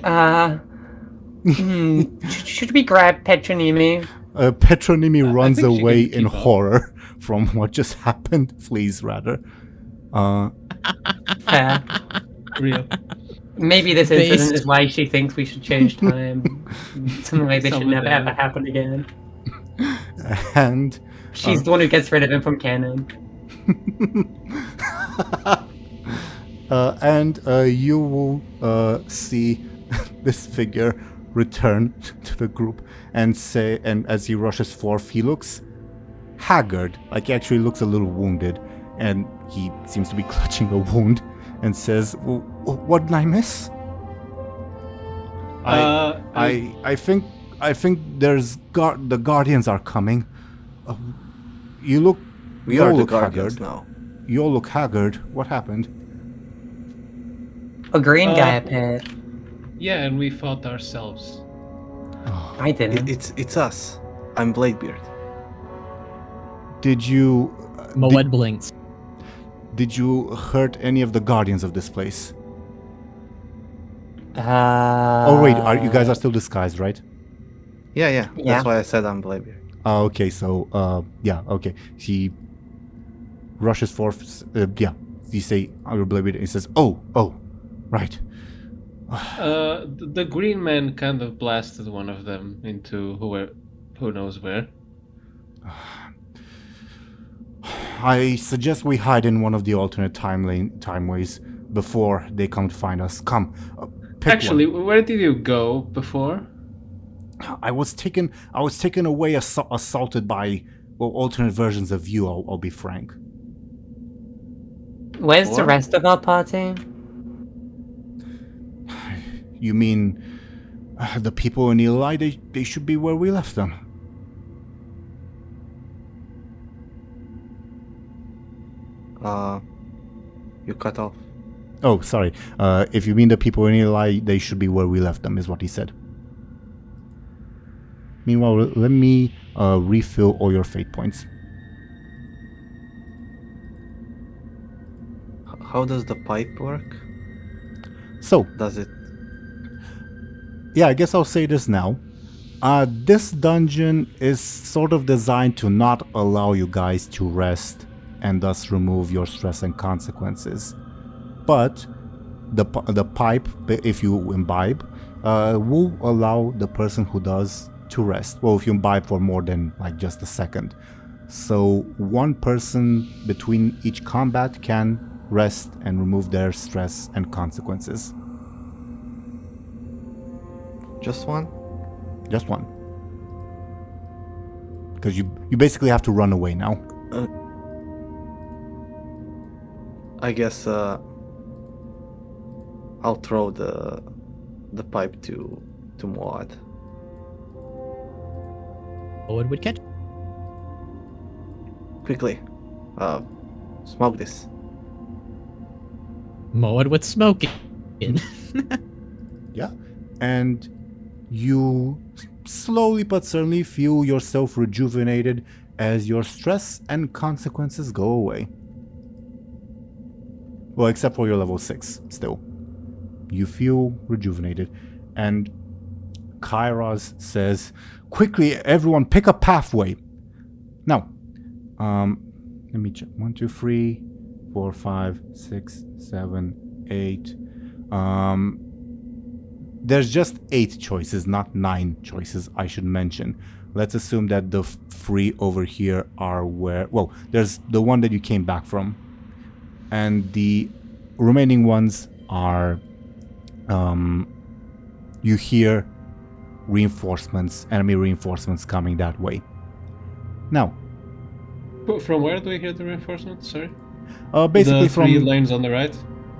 Should we grab Petronimi? Petronimi I runs think she away can in keep up. horror from what just happened. Flees, rather. Fair. Real. Maybe this Based- incident is why she thinks we should change time. Something like this should Someone never there. ever happen again. And She's the one who gets rid of him from canon. you will see this figure return to the group and say, and as he rushes forth, he looks haggard, like he actually looks a little wounded, and he seems to be clutching a wound, and says, "What did I miss? I think there's the Guardians are coming. You look. We you all are the look Guardians haggard. now. You all look haggard. What happened? A green guy Uh, appeared. Yeah, and we fought ourselves. I didn't. It's us. I'm Bladebeard. Did you Moed blinks. did you hurt any of the Guardians of this place? Oh wait, you guys are still disguised, right? Yeah. Yeah. That's why I said I'm Bladebeard. Oh, okay. So yeah, okay. He rushes forth. Yeah, you say your blade. He says, "Oh, right." The green man kind of blasted one of them into who knows where. I suggest we hide in one of the alternate timeways before they come to find us. Come, pick Actually, one. where did you go before? I was taken away, assaulted by alternate versions of you. I'll be frank. Where's the Or? rest of our party? You mean the people in Eli? They should be where we left them. You cut off. Oh, sorry. If you mean the people in Eli, they should be where we left them, is what he said. Meanwhile, let me refill all your fate points. How does the pipe work? So, Does it? yeah, I guess I'll say this now. This dungeon is sort of designed to not allow you guys to rest and thus remove your stress and consequences. But the pipe, if you imbibe, will allow the person who does to rest. Well, if you imbibe for more than like just a second. So one person between each combat can rest and remove their stress and consequences. Just one? Just one. Because you basically have to run away now. I guess I'll throw the pipe to Moad. Owen would catch. Quickly, smoke this. Moed would smoke it. Yeah. And you slowly but certainly feel yourself rejuvenated as your stress and consequences go away. Well, except for your level 6, still. You feel rejuvenated. And Kairos says, quickly, everyone, pick a pathway. Now, let me check. 1, 2, 3, 4, 5, 6, 7, 8. There's just 8 choices, not 9 choices, I should mention. Let's assume that the 3 over here are where... Well, there's the one that you came back from. And the remaining ones are... you hear reinforcements, enemy reinforcements coming that way. Now... From where do we hear the reinforcements? Sorry. Basically the 3 from... lanes on the right.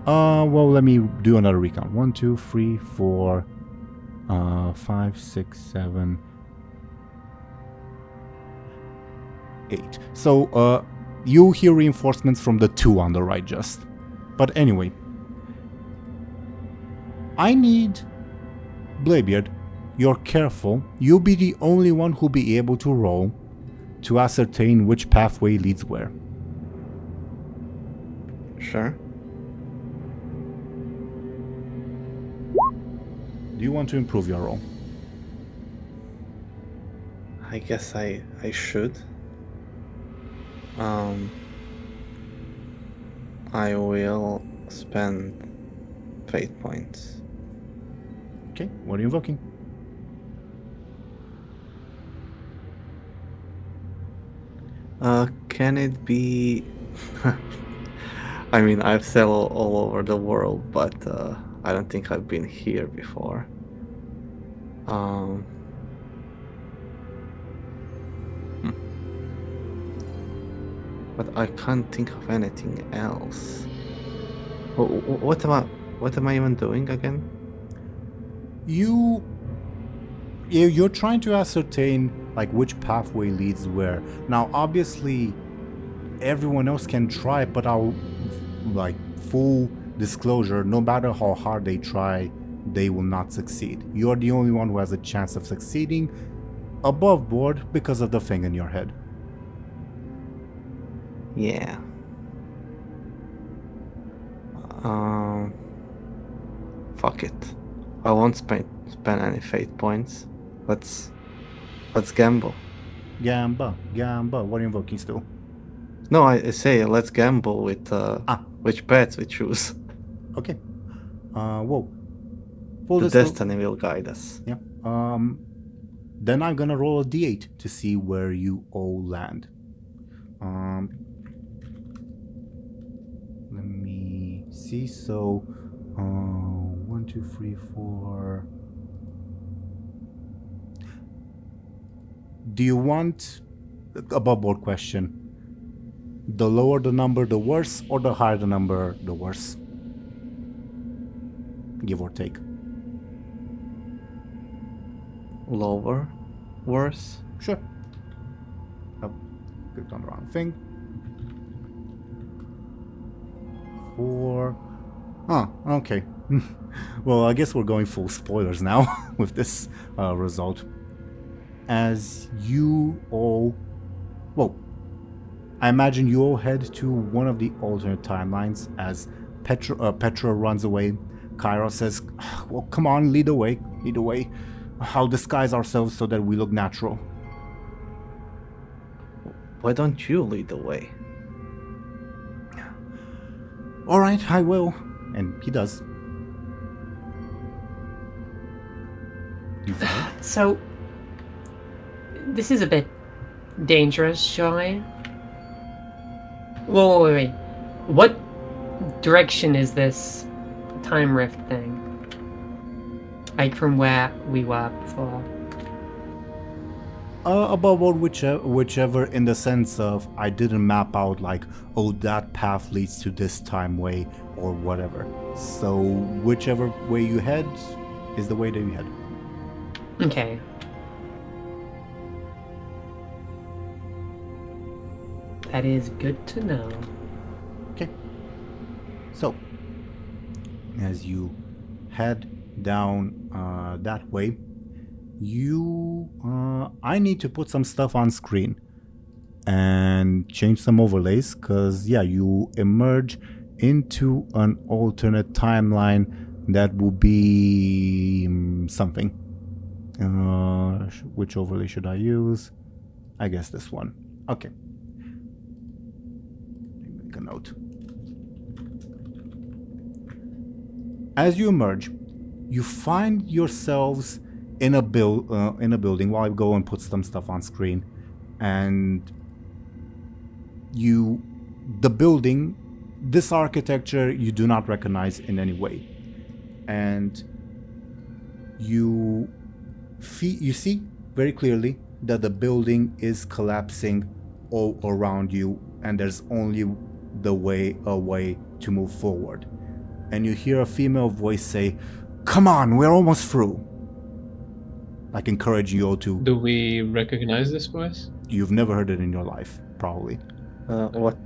Well, let me do another recount. 1, 2, 3, 4, 5, 6, 7, 8. So, you hear reinforcements from the 2 on the right just. But anyway. I need... Bladebeard, you're careful. You'll be the only one who'll be able to roll to ascertain which pathway leads where. Sure. Do you want to improve your roll? I guess I should. I will spend fate points. Okay, what are you invoking? Can it be... I mean, I've sailed all over the world, but I don't think I've been here before. But I can't think of anything else. What am I even doing again? You're trying to ascertain like which pathway leads where. Now, obviously, everyone else can try, but I'll like full disclosure. No matter how hard they try, they will not succeed. You're the only one who has a chance of succeeding above board because of the thing in your head. Yeah. Fuck it. I won't spend any fate points. Let's gamble. Gamba. What are you invoking still? No, I say let's gamble with which paths we choose. Okay. Whoa. Full The disclo- destiny will guide us. Yeah. Then I'm gonna roll a d8 to see where you all land. Let me see. So, 1, 2, 3, 4. Do you want, above board question, the lower the number the worse, or the higher the number the worse? Give or take. Lower, worse. Sure. Oh, clicked on the wrong thing. 4. Oh, okay. Well, I guess we're going full spoilers now with this result. As you all... Well, I imagine you all head to one of the alternate timelines as Petra runs away. Cairo says, well, come on, lead the way, lead the way. I'll disguise ourselves so that we look natural. Why don't you lead the way? All right, I will. And he does. You follow? So, this is a bit dangerous, surely. Whoa, wait. What direction is this time rift thing? Like from where we were before? Above all, whichever, in the sense of I didn't map out like, oh, that path leads to this time way or whatever. So whichever way you head is the way that you head. Okay. That is good to know. Okay. So, as you head down that way, I need to put some stuff on screen and change some overlays, because yeah, you emerge into an alternate timeline that will be something. Which overlay should I use? I guess this one. Okay. Let me make a note. As you emerge, you find yourselves in a building. While I go and put some stuff on screen, and the building, this architecture you do not recognize in any way, and you see very clearly that the building is collapsing all around you, and there's only a way to move forward. And you hear a female voice say, "Come on, we're almost through." Like encouraging you all to... Do we recognize this voice? You've never heard it in your life, probably. What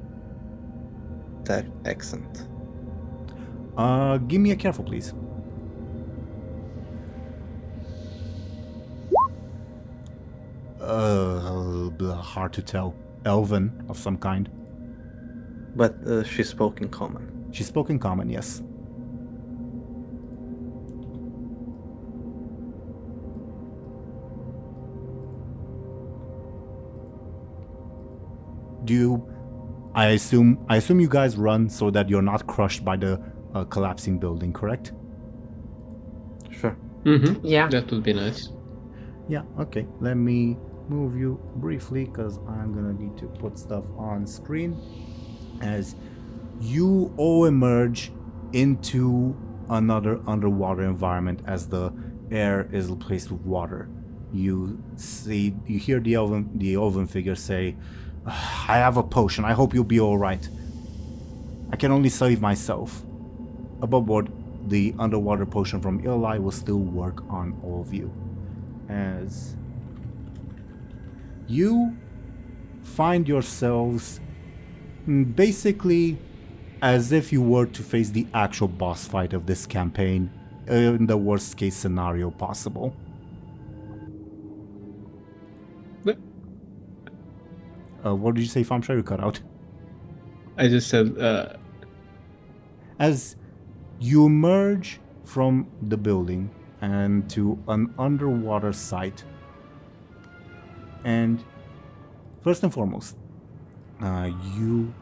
that accent? Give me a careful, please. Hard to tell. Elven of some kind. But she spoke in common. She spoke in common, yes. I assume you guys run so that you're not crushed by the collapsing building, correct? Sure. Mm-hmm. Yeah. That would be nice. Yeah, okay. Let me move you briefly, because I'm gonna need to put stuff on screen. As you all emerge into another underwater environment, as the air is replaced with water. You hear the elven figure say, "I have a potion. I hope you'll be all right. I can only save myself." Above board, the underwater potion from Eli will still work on all of you. As you find yourselves basically as if you were to face the actual boss fight of this campaign, in the worst case scenario possible. What did you say, Thompshire? You cut out. I just said, As you emerge from the building and to an underwater site, and first and foremost, you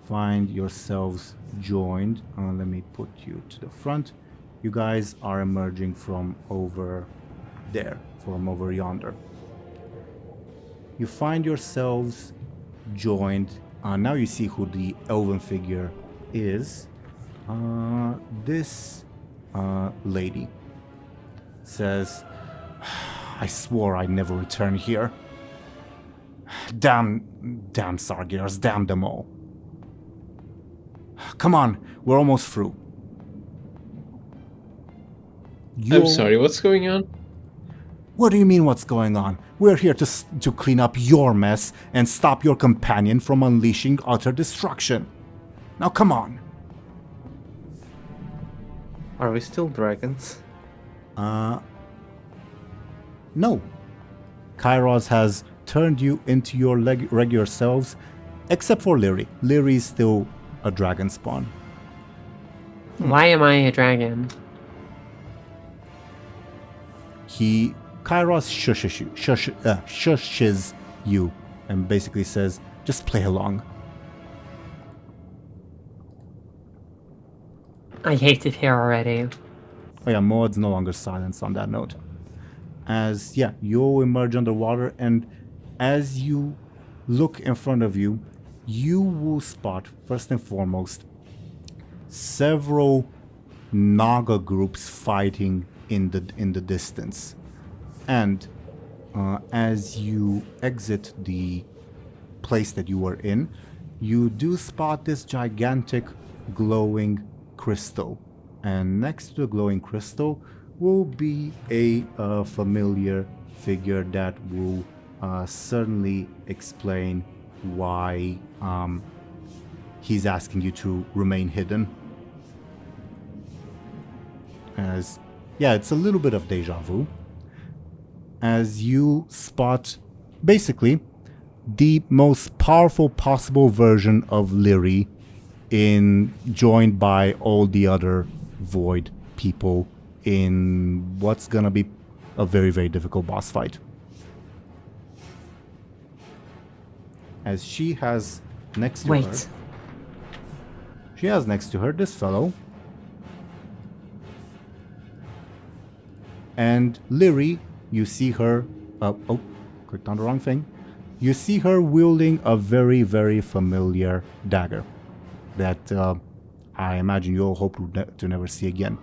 find yourselves joined. Let me put you to the front. You guys are emerging from over there, from over yonder. you find yourselves joined. Now you see who the elven figure is. This lady says, I swore I'd never return here. Damn Sargears, damn them all. Come on, we're almost through. I'm sorry, what's going on? What do you mean what's going on? We're here to clean up your mess and stop your companion from unleashing utter destruction. Now come on. Are we still dragons? No. Kairos has turned you into your regular selves, except for Lyri. Lyri is still a dragon spawn. Why am I a dragon? Kairos shushes you and basically says, just play along. I hate it here already. Oh yeah, Maud's no longer silenced on that note. As, you emerge underwater, and as you look in front of you, you will spot, first and foremost, several Naga groups fighting in the distance. And as you exit the place that you were in, you do spot this gigantic glowing crystal. And next to the glowing crystal will be a familiar figure that will certainly explain why he's asking you to remain hidden. As, it's a little bit of deja vu. As you spot, basically, the most powerful possible version of Lyri joined by all the other Void people in what's gonna be a very, very difficult boss fight. As she has next to her... She has next to her this fellow. And Lyri, you see her... clicked on the wrong thing. You see her wielding a very, very familiar dagger that I imagine you all hope to never see again.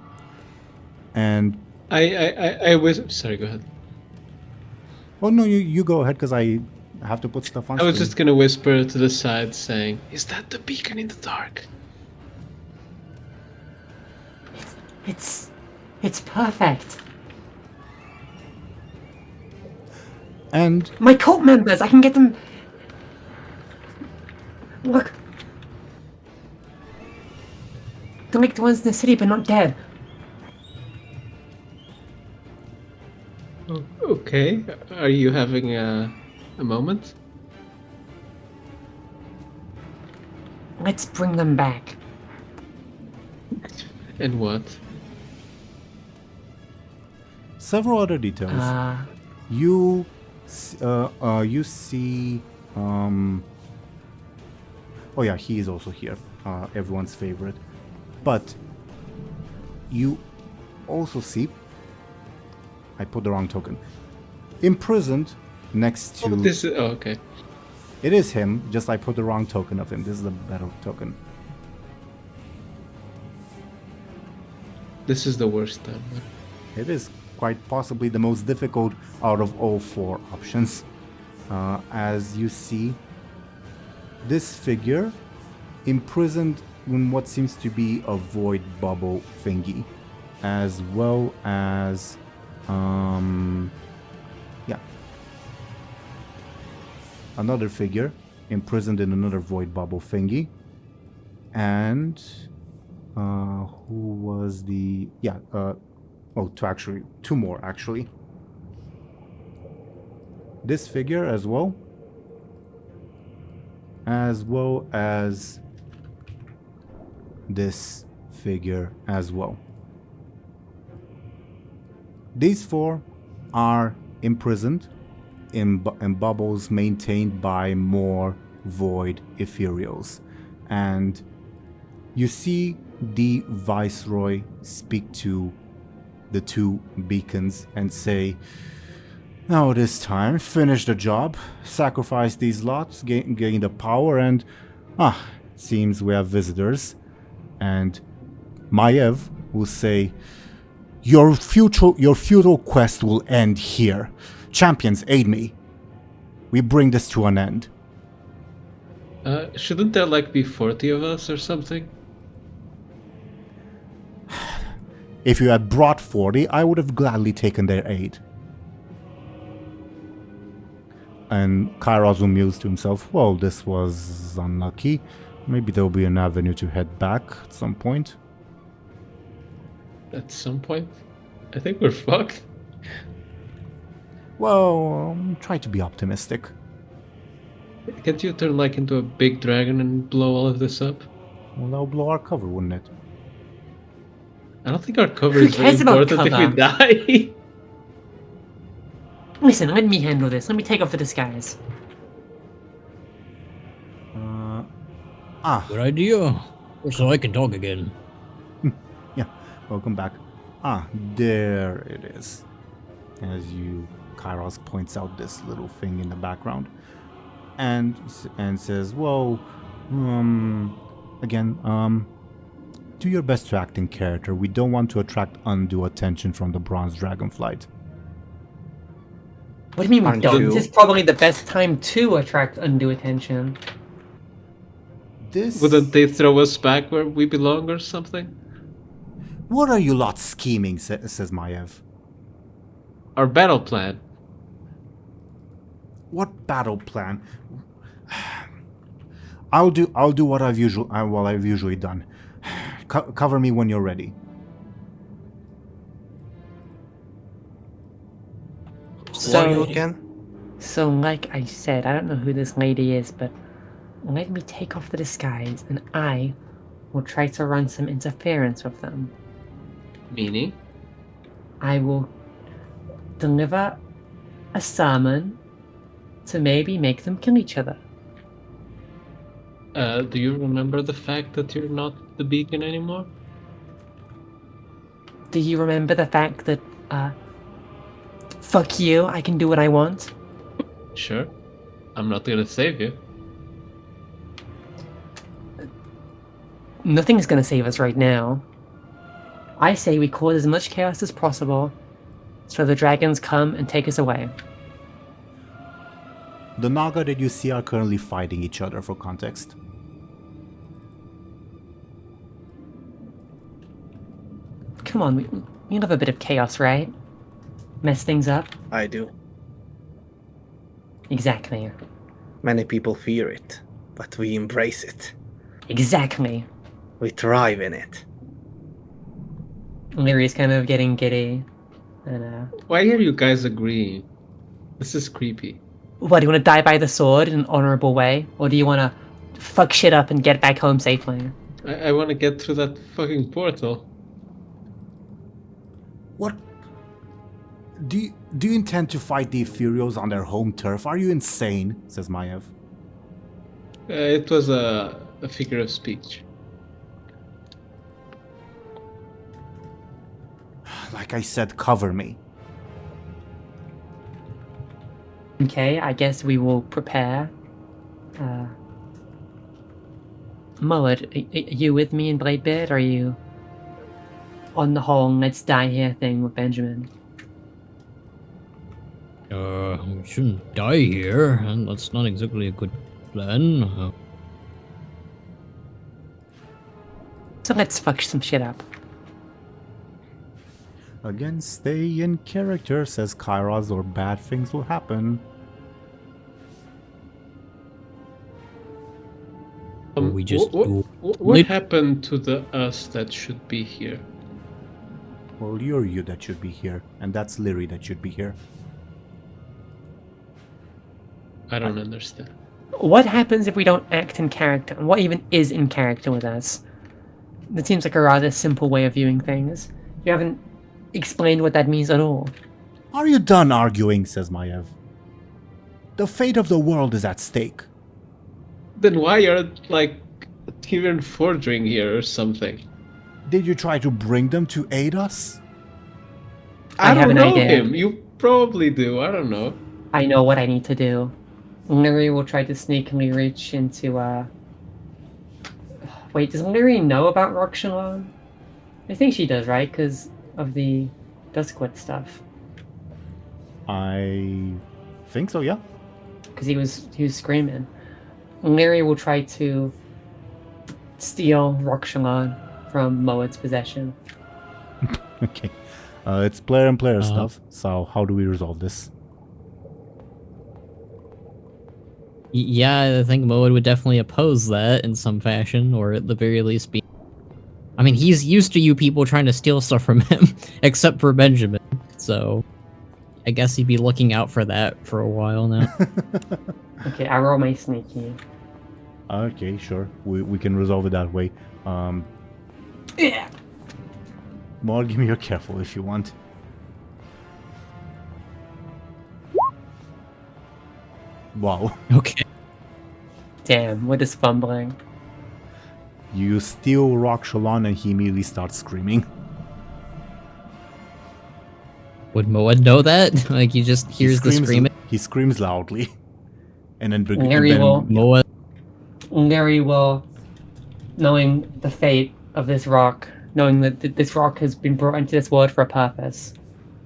And... I was... Sorry, go ahead. Oh no, you go ahead, because I have to put stuff on I was screen. just gonna whisper to the side saying, is that the beacon in the dark? It's perfect. And... My cult members, I can get them... Look. They're like the ones in the city, but not dead. Oh, okay. Are you having a moment? Let's bring them back. And what? several other details. You see... oh yeah, he is also here. Everyone's favorite. But you also see... I put the wrong token. Imprisoned next to... okay. It is him, just I put the wrong token of him. This is the better token. This is the worst time. It is quite possibly the most difficult out of all four options. As you see, this figure imprisoned in what seems to be a void bubble thingy, as well as another figure imprisoned in another void bubble thingy, and who was the two more actually. This figure as well as this figure as well. These four are imprisoned in bubbles maintained by more void ethereals, and you see the Viceroy speak to the two beacons and say, Now this time, finish the job, sacrifice these lots, gain the power, and... it seems we have visitors. And Maiev will say, Your futile quest will end here. Champions, aid me. We bring this to an end. Shouldn't there be 40 of us or something? If you had brought 40, I would have gladly taken their aid. And Kairos will muse to himself, well, this was unlucky. Maybe there'll be an avenue to head back at some point. At some point? I think we're fucked. Well, try to be optimistic. Can't you turn into a big dragon and blow all of this up? Well, that'll blow our cover, wouldn't it? I don't think our cover Who is very cares about important if we cover? die. Listen, let me handle this. Let me take off the disguise. Good idea. So I can talk again. Yeah, welcome back. There it is. As Kairos points out this little thing in the background. And says, well, again, do your best to act in character. We don't want to attract undue attention from the Bronze Dragonflight. What do you mean we Aren't don't? you- This is probably the best time to attract undue attention. This... Wouldn't they throw us back where we belong or something? What are you lot scheming, says Maiev. Our battle plan. What battle plan? I'll do what I've usually done. Cover me when you're ready. Who are you again? So, like I said, I don't know who this lady is, but let me take off the disguise, and I will try to run some interference with them. Meaning? I will deliver a sermon to maybe make them kill each other. Do you remember the fact that you're not the beacon anymore? Do you remember the fact that, fuck you, I can do what I want? Sure. I'm not gonna save you. Nothing's gonna save us right now. I say we cause as much chaos as possible, so the dragons come and take us away. The Naga that you see are currently fighting each other, for context. Come on, we love a bit of chaos, right? Mess things up? I do. Exactly. Many people fear it, but we embrace it. Exactly. We thrive in it. Lyri's kind of getting giddy. And, Why are you guys agreeing? This is creepy. what, do you want to die by the sword in an honorable way? Or do you want to fuck shit up and get back home safely? I want to get through that fucking portal. What? Do you intend to fight the Ethereals on their home turf? Are you insane? Says Maiev. It was a figure of speech. Like I said, cover me. Okay, I guess we will prepare. Mullet, are you with me in Bladebeard? Or are you on the whole let's die here thing with Benjamin? We shouldn't die here, and that's not exactly a good plan. So let's fuck some shit up. Again, stay in character, says Kairos, or bad things will happen. We just go What lit- happened to the us that should be here? Well, you're you that should be here, and that's Lyri that should be here. I don't understand. What happens if we don't act in character? And what even is in character with us? That seems like a rather simple way of viewing things. You haven't explained what that means at all. Are you done arguing, says Maiev. The fate of the world is at stake. Then why are Tyrion forging here or something? Did you try to bring them to aid us? I have don't an know idea. him. You probably do. I don't know. I know what I need to do. Lyri will try to sneakily reach into, Wait, does Lyri know about Roxalon? I think she does, right? Because of the Duskwood stuff. I think so, yeah. Because he was screaming. Lyri will try to steal Roxalon from Moed's possession. Okay. It's player and player Uh-huh. stuff, so how do we resolve this? Yeah, I think Moed would definitely oppose that in some fashion, or at the very least be. I mean, he's used to you people trying to steal stuff from him, except for Benjamin. So, I guess he'd be looking out for that for a while now. Okay, I roll my sneaky. Okay, sure. We can resolve it that way. Yeah. More, give me your careful if you want. Wow. Okay. Damn, what is fumbling? You steal Roxalon and he immediately starts screaming. Would Moed know that? Like, he just hears the screaming? He screams loudly. And then... Lyri will... Moed. Lyri will, knowing the fate of this rock, knowing that this rock has been brought into this world for a purpose.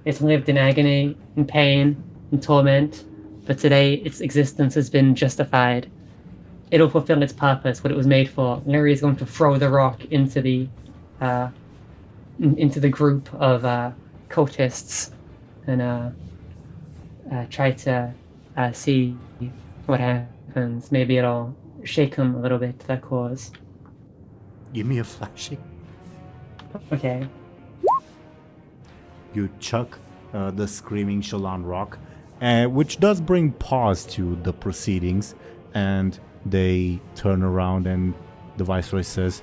It's lived in agony, in pain, in torment, but today its existence has been justified. It'll fulfill its purpose, what it was made for. Lyri is going to throw the rock into the group of cultists and try to see what happens. Maybe it'll shake them a little bit to their cause. Give me a flashing. Okay. You chuck the screaming Shallan rock, which does bring pause to the proceedings, and they turn around and the Viceroy says,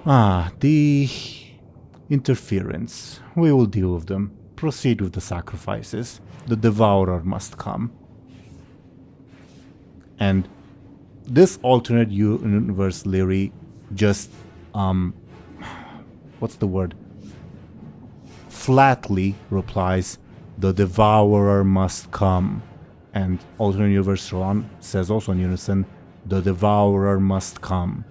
the interference. We will deal with them. Proceed with the sacrifices. The Devourer must come. And this alternate universe Lyri just, what's the word? Flatly replies, the Devourer must come. And alternate universe Shallan says also in unison, the Devourer must come.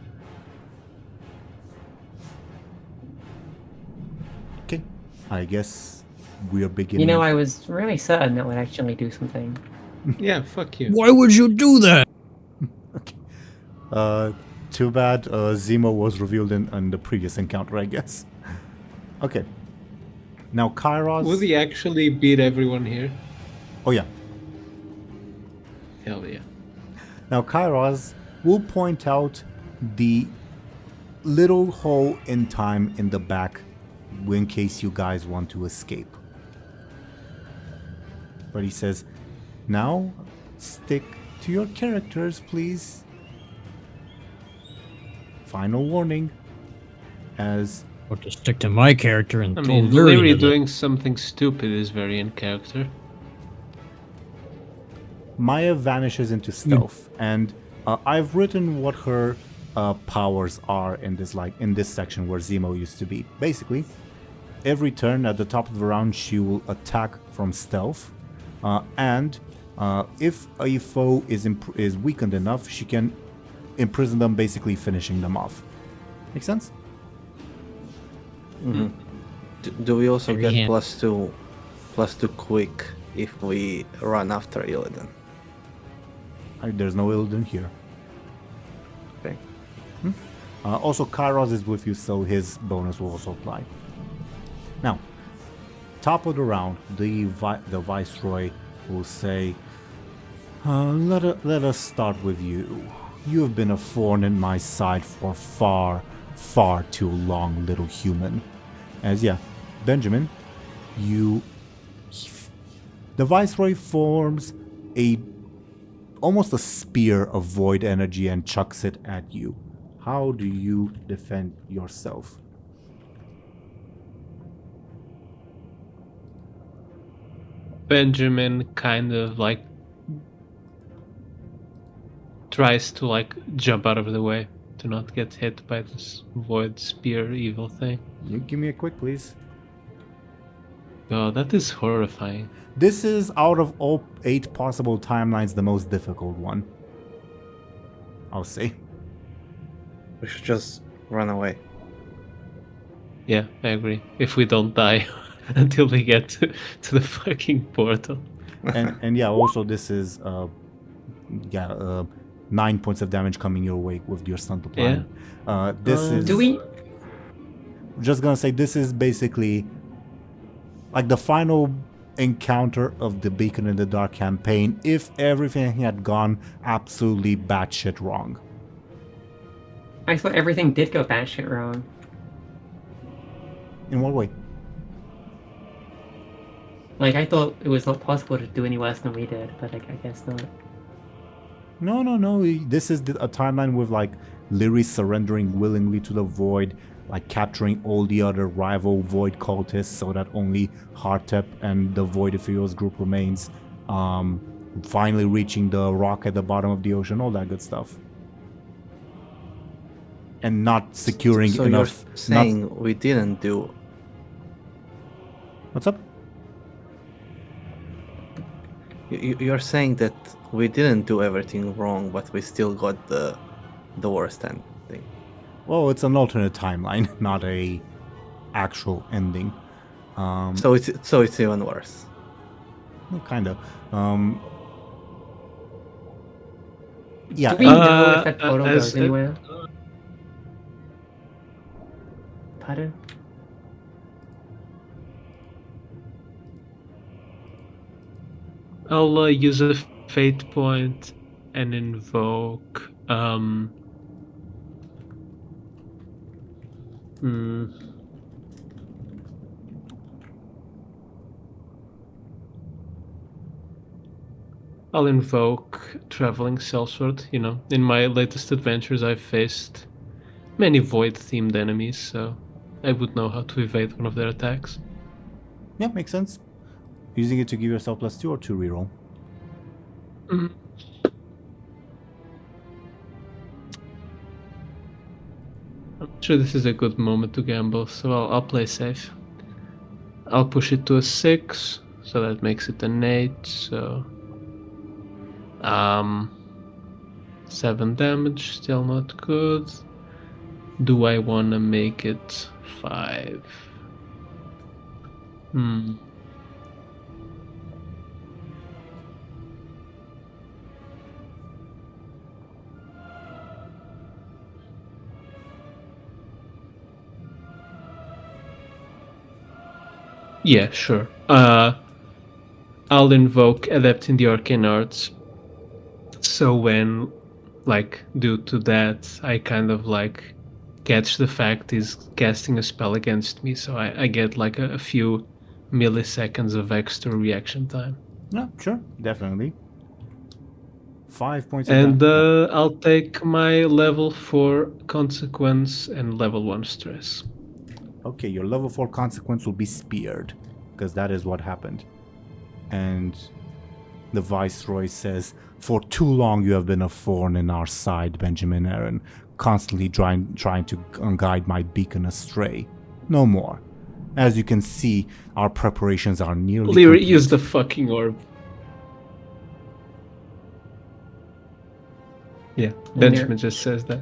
Okay, I guess we are beginning. You know, I was really certain that would actually do something. Yeah, fuck you. Why would you do that? Okay. Too bad Zemo was revealed in the previous encounter, I guess. Okay. Now Kairos... Will he actually beat everyone here? Oh yeah. Hell yeah. Now Kairos will point out the little hole in time in the back in case you guys want to escape. But he says, now stick to your characters, please. Final warning. As Or to stick to my character and I throw mean, Lyri Lyri into the- doing something stupid is very in character. Maya vanishes into stealth, and I've written what her powers are in this section where Zemo used to be. Basically, every turn at the top of the round, she will attack from stealth, and if a foe is weakened enough, she can imprison them, basically finishing them off. Make sense? Mm-hmm. Do we also Every get hand. +2 quick if we run after Illidan? There's no Illidan here. Okay. Also, Kairos is with you, so his bonus will also apply. Now, top of the round, the Viceroy will say, let us start with you. You have been a thorn in my side for far, far too long, little human. Benjamin, the Viceroy forms almost a spear of void energy and chucks it at you. How do you defend yourself? Benjamin kind of tries to jump out of the way to not get hit by this void spear evil thing. You give me a quick, please. god, that is horrifying. This is, out of all 8 possible timelines, the most difficult one. I'll say. We should just run away. Yeah, I agree. If we don't die until we get to the fucking portal. And yeah, also this is 9 points of damage coming your way with your stun to plan. This is Do we? just gonna say this is basically like the final encounter of the Beacon in the Dark campaign if everything had gone absolutely batshit wrong. I thought everything did go batshit wrong. In what way? Like, I thought it was not possible to do any worse than we did, but I guess not. No. This is a timeline with like Lyri surrendering willingly to the Void, like capturing all the other rival Void cultists so that only Hartep and the Void Ethereal's group remains. Finally reaching the rock at the bottom of the ocean, all that good stuff. And not securing So enough. you're saying we didn't do... What's up? You're saying that we didn't do everything wrong, but we still got the worst ending. Well, it's an alternate timeline, not a actual ending. So it's even worse. Kind of. Yeah. Do we know if that portal as goes the- anywhere? Pardon? I'll use a fate point and invoke. I'll invoke Traveling Sellsword. You know, in my latest adventures, I've faced many void-themed enemies, so I would know how to evade one of their attacks. Yeah, makes sense. Using it to give yourself +2 or 2 reroll. I'm sure this is a good moment to gamble, so I'll play safe. I'll push it to a 6, so that makes it an 8, so... 7 damage, still not good. Do I wanna make it 5? Yeah, sure. I'll invoke Adept in the Arcane Arts. So when, like, due to that, I kind of, like, catch the fact he's casting a spell against me, so I get, like, a few milliseconds of extra reaction time. Yeah, sure, definitely. 5 points of And damage. I'll take my level 4 consequence and level 1 stress. Okay, your level 4 consequence will be speared, because that is what happened. And the Viceroy says, "For too long you have been a thorn in our side, Benjamin Aaran, constantly trying to guide my beacon astray. No more. As you can see, our preparations are nearly Lyri, complete." use the fucking orb. Yeah, Benjamin just says that.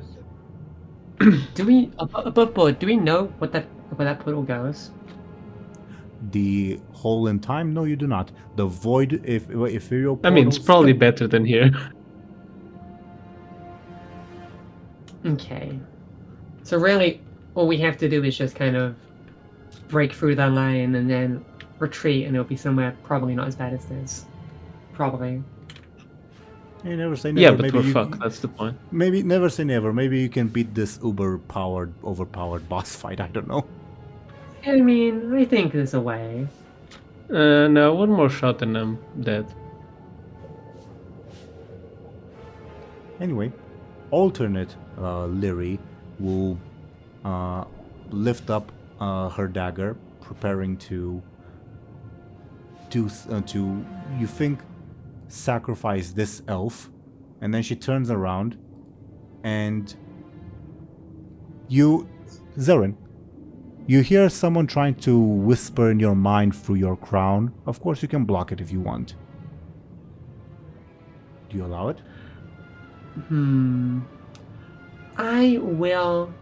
Do we above board? Do we know where that portal goes? The hole in time? No, you do not. The void, if ethereal I mean, it's portals- probably better than here. Okay. So really, all we have to do is just kind of break through that line and then retreat, and it'll be somewhere probably not as bad as this. Probably. You never say never. Yeah, but Maybe we're you- fucked, that's the point. Maybe never say never. Maybe you can beat this overpowered boss fight. I don't know. I mean, I think there's a way. No, one more shot and I'm dead. Anyway, alternate Lyri will lift up her dagger, preparing to you think sacrifice this elf, and then she turns around and Zelryn, You hear someone trying to whisper in your mind through your crown. Of course, you can block it if you want. Do you allow it? I will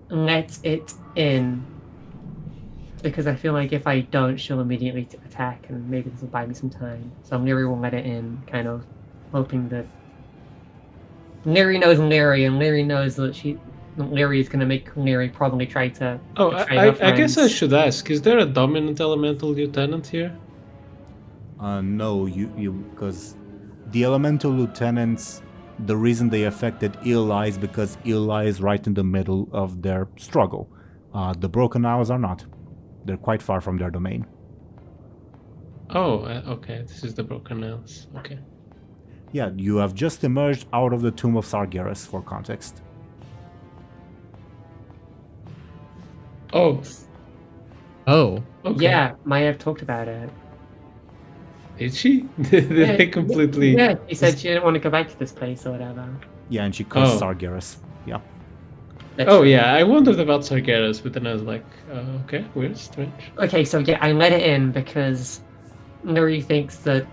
let it in. Because I feel like if I don't, she'll immediately attack, and maybe this will buy me some time. So Lyri will let it in, kind of hoping that Lyri knows Lyri, and Lyri knows that Lyri is going to make Lyri probably try to. Oh, betray her I guess I friends. should ask: is there a dominant elemental lieutenant here? No, because the elemental lieutenants, the reason they affected Eli is because Eli is right in the middle of their struggle. The Broken Isles are not. They're quite far from their domain. Oh, okay. This is the Broken Isles. Okay. Yeah, you have just emerged out of the Tomb of Sargeras, for context. Oh, Oh, okay. Yeah, Maya talked about it. Did she? Did I completely? Yeah, she said she didn't want to go back to this place or whatever. Yeah, and she cursed Oh. Sargeras. Yeah. That's Oh true. yeah, I wondered about Sargeras, but then I was like, okay, weird, strange. Okay, so yeah, I let it in because Lyri thinks that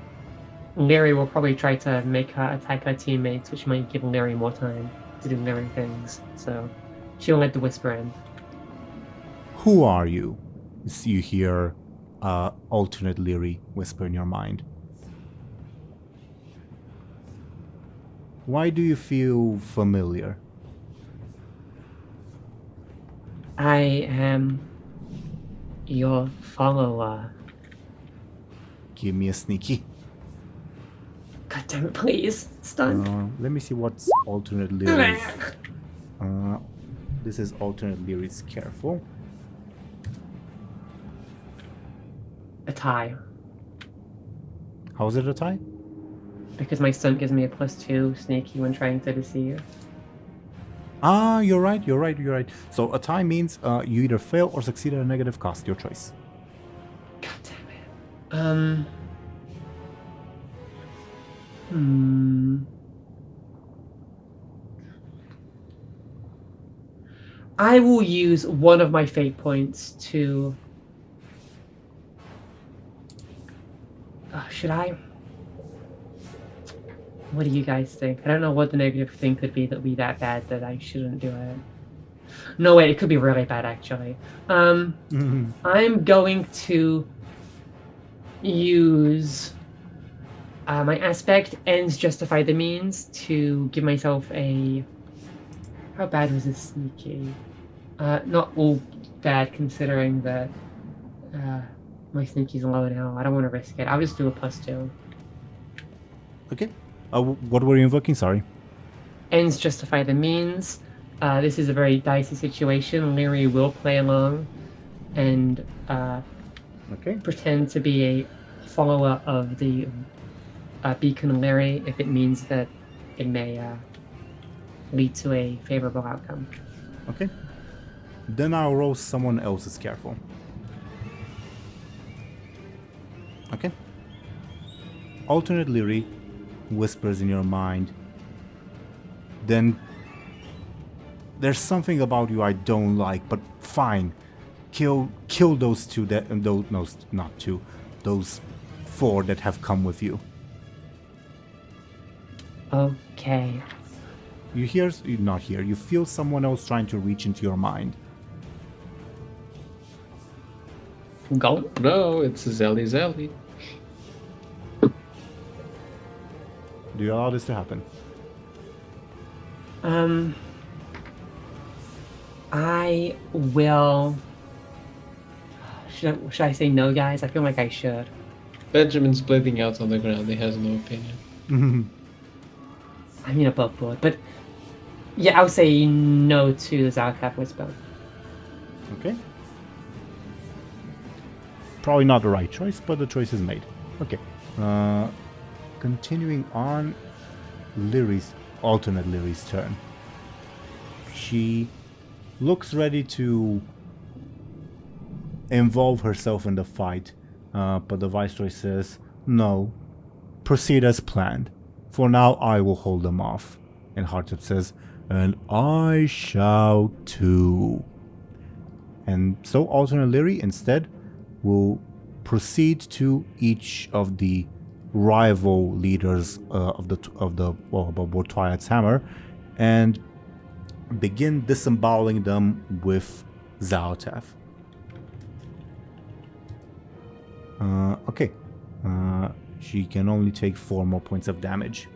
Lyri will probably try to make her attack her teammates, which might give Lyri more time to do Lyri things. So she'll let the whisper in. Who are you? You hear alternate Lyri whisper in your mind. Why do you feel familiar? I am your follower. Give me a sneaky. God damn it, please. It's done. Let me see what's alternate Lyri's. This is alternate Lyri's careful. A tie. How is it a tie? Because my stunt gives me a +2 sneaky when trying to deceive. Ah, you're right. So a tie means you either fail or succeed at a negative cost, your choice. God damn it. I will use one of my fate points to... should I? What do you guys think? I don't know what the negative thing could be that would be that bad that I shouldn't do it. No, wait, it could be really bad, actually. I'm going to use my aspect ends justify the means to give myself a... How bad was this sneaky? Not all bad, considering that my sneaky's low now. I don't want to risk it. I'll just do a +2. Okay. What were you invoking? Sorry. Ends justify the means. This is a very dicey situation. Lyri will play along and Okay. pretend to be a follower of the Beacon of Lyri if it means that it may lead to a favorable outcome. Okay. Then I'll roll someone else's careful. Okay. Alternate Lyri whispers in your mind. Then there's something about you I don't like, but fine. Kill those two that those 4 that have come with you. Okay. You feel someone else trying to reach into your mind. Go. No, it's Zelly. Do you allow this to happen? I will... Should I say no, guys? I feel like I should. Benjamin's bleeding out on the ground. He has no opinion. I mean above board, but... Yeah, I'll say no to the Zalcaf Whisper. Okay. Probably not the right choice, but the choice is made. Okay. Continuing on, alternate Lyri's turn. She looks ready to involve herself in the fight, but the Viceroy says, no, proceed as planned. For now, I will hold them off. And Hardtop says, and I shall too. And so alternate Lyri instead will proceed to each of the rival leaders of the Twilight's Hammer and begin disemboweling them with Zaltaf. Okay. She can only take 4 more points of damage.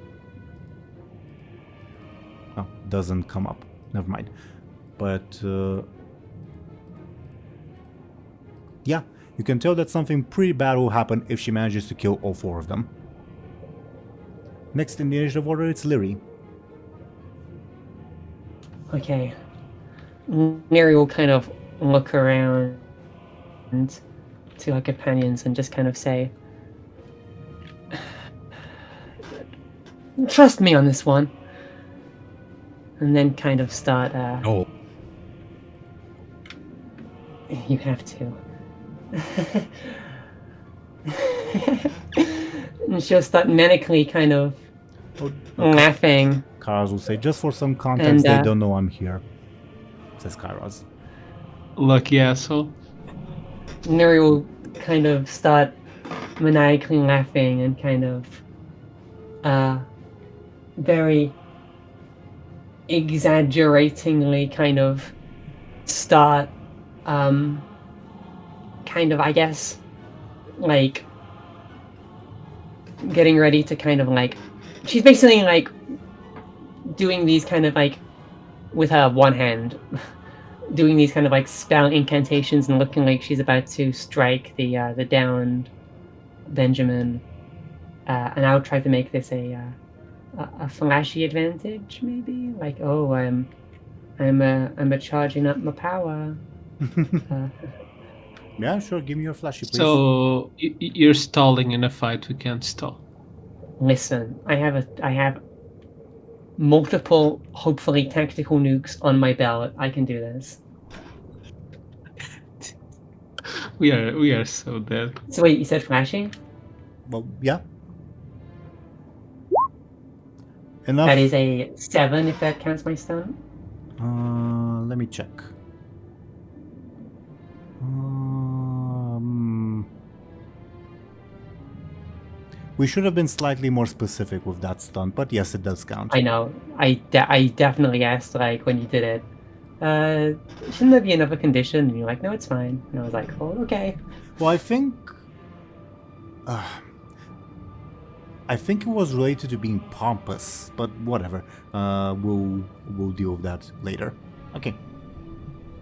Oh, doesn't come up. Never mind. But yeah, you can tell that something pretty bad will happen if she manages to kill all 4 of them. Next in the initiative order, it's Lyri. Okay. Lyri will kind of look around to her companions and just kind of say, trust me on this one. And then kind of start, Oh. You have to. And she'll start manically kind of laughing. Kairos will say, just for some context, And, they don't know I'm here. Says Kairos. Lucky asshole. Lyri will kind of start maniacally laughing and kind of very exaggeratingly kind of start kind of, I guess, like getting ready to kind of like, she's basically like doing these kind of like with her one hand doing these kind of like spell incantations and looking like she's about to strike the downed Benjamin, and I'll try to make this a flashy advantage, maybe like, oh, I'm charging up my power. Yeah, sure. Give me your flashy, please. So you're stalling in a fight we can't stall. Listen, I have multiple, hopefully tactical nukes on my belt. I can do this. We are so dead. So wait, you said flashing? Well, yeah. Enough. That is a 7 if that counts my stun. Let me check. We should have been slightly more specific with that stunt, but yes, it does count. I know. I definitely asked, like, when you did it, shouldn't there be another condition? And you're like, no, it's fine. And I was like, oh, okay. Well, I think it was related to being pompous, but whatever. We'll deal with that later. Okay.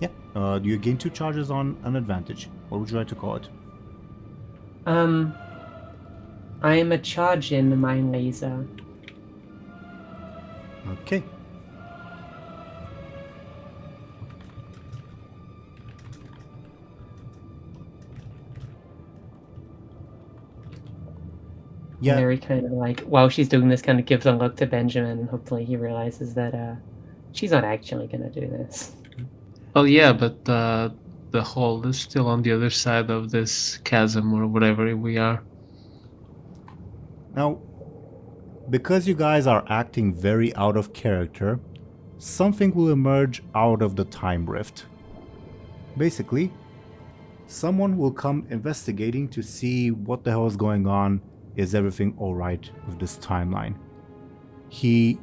Yeah. You gain 2 charges on an advantage. What would you like to call it? I am a charge in my laser. Okay. Yeah. Mary kind of like, while she's doing this, kind of gives a look to Benjamin, and hopefully he realizes that she's not actually gonna do this. Well, yeah, but the hole is still on the other side of this chasm or whatever we are. Now, because you guys are acting very out of character, something will emerge out of the time rift. Basically, someone will come investigating to see what the hell is going on. Is everything alright with this timeline? He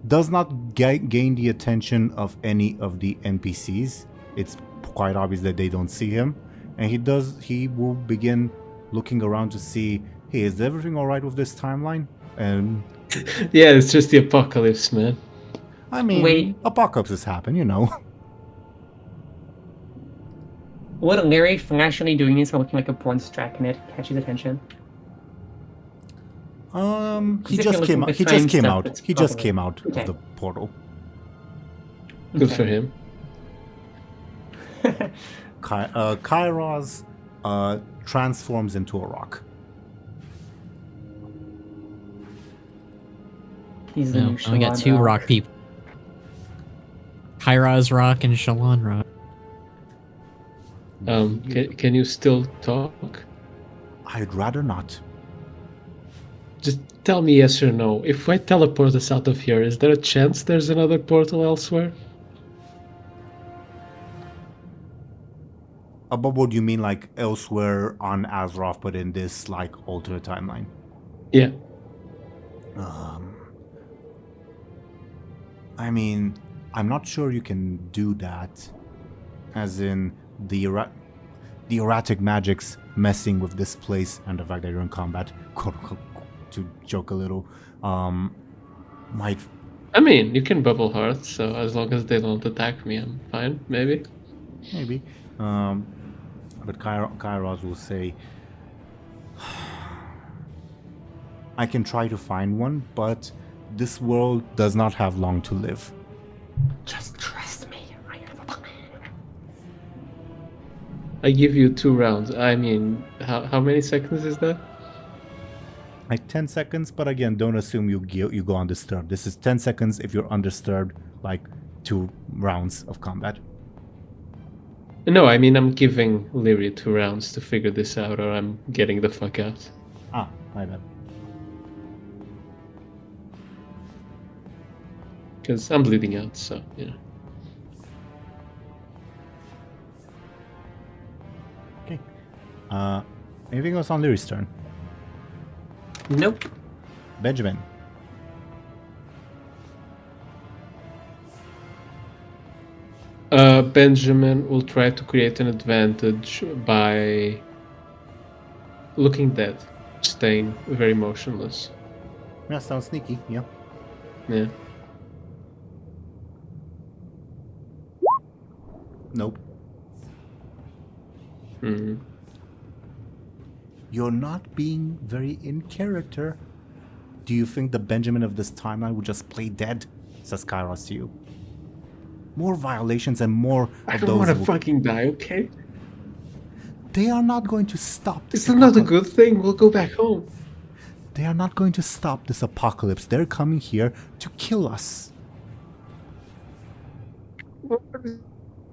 does not gain the attention of any of the NPCs. It's quite obvious that they don't see him. And he will begin looking around to see, hey, is everything alright with this timeline? And Yeah, it's just the apocalypse, man. I mean, Wait. apocalypses happen, you know. Would Lyri flashily doing this while looking like a bronze draconic catch his attention? He if just you're came looking out. for He just time came stuff, out. it's He just probably- came out Okay. of the portal. Good Okay. for him. Kairos transforms into a rock. He's the No, new we got Shalon 2 rock people. Kairos Rock and Shalon Rock. Can you still talk? I'd rather not. Just tell me yes or no. If I teleport us out of here, is there a chance there's another portal elsewhere? A bubble, you mean like elsewhere on Azeroth, but in this like alternate timeline? Yeah. I mean, I'm not sure you can do that. As in, the erratic magic's messing with this place, and the fact that you're in combat, quote unquote, to joke a little, might. I mean, you can bubble hearts, so as long as they don't attack me, I'm fine, maybe. Maybe. But Kairos will say, I can try to find one, but this world does not have long to live. Just trust me. I have a plan. I give you 2 rounds. I mean, how many seconds is that? Like 10 seconds, but again, don't assume you go undisturbed. This is 10 seconds if you're undisturbed, like 2 rounds of combat. No, I mean, I'm giving Lyri 2 rounds to figure this out, or I'm getting the fuck out. Ah, my bad. Because I'm bleeding out, so, you know. Okay. Anything else on Lyri's turn? Nope. Benjamin. Benjamin will try to create an advantage by looking dead, staying very motionless. Yeah, sounds sneaky, yeah. Yeah. Nope. Hmm. You're not being very in character. Do you think the Benjamin of this timeline would just play dead? Says Kairos to you. More violations and more I of don't those. want to fucking die, okay? They are not going to stop this. It's not a good thing. We'll go back home. They are not going to stop this apocalypse. They're coming here to kill us.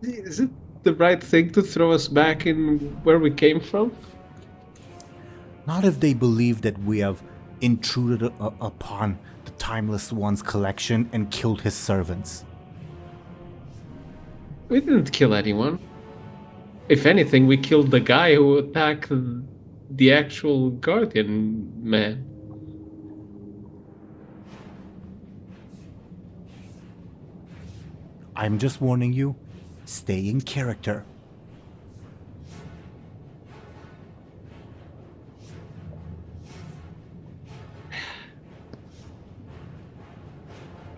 Is it the right thing to throw us back in where we came from? Not if they believe that we have intruded upon the Timeless One's collection and killed his servants. We didn't kill anyone. If anything, we killed the guy who attacked the actual Guardian man. I'm just warning you, stay in character.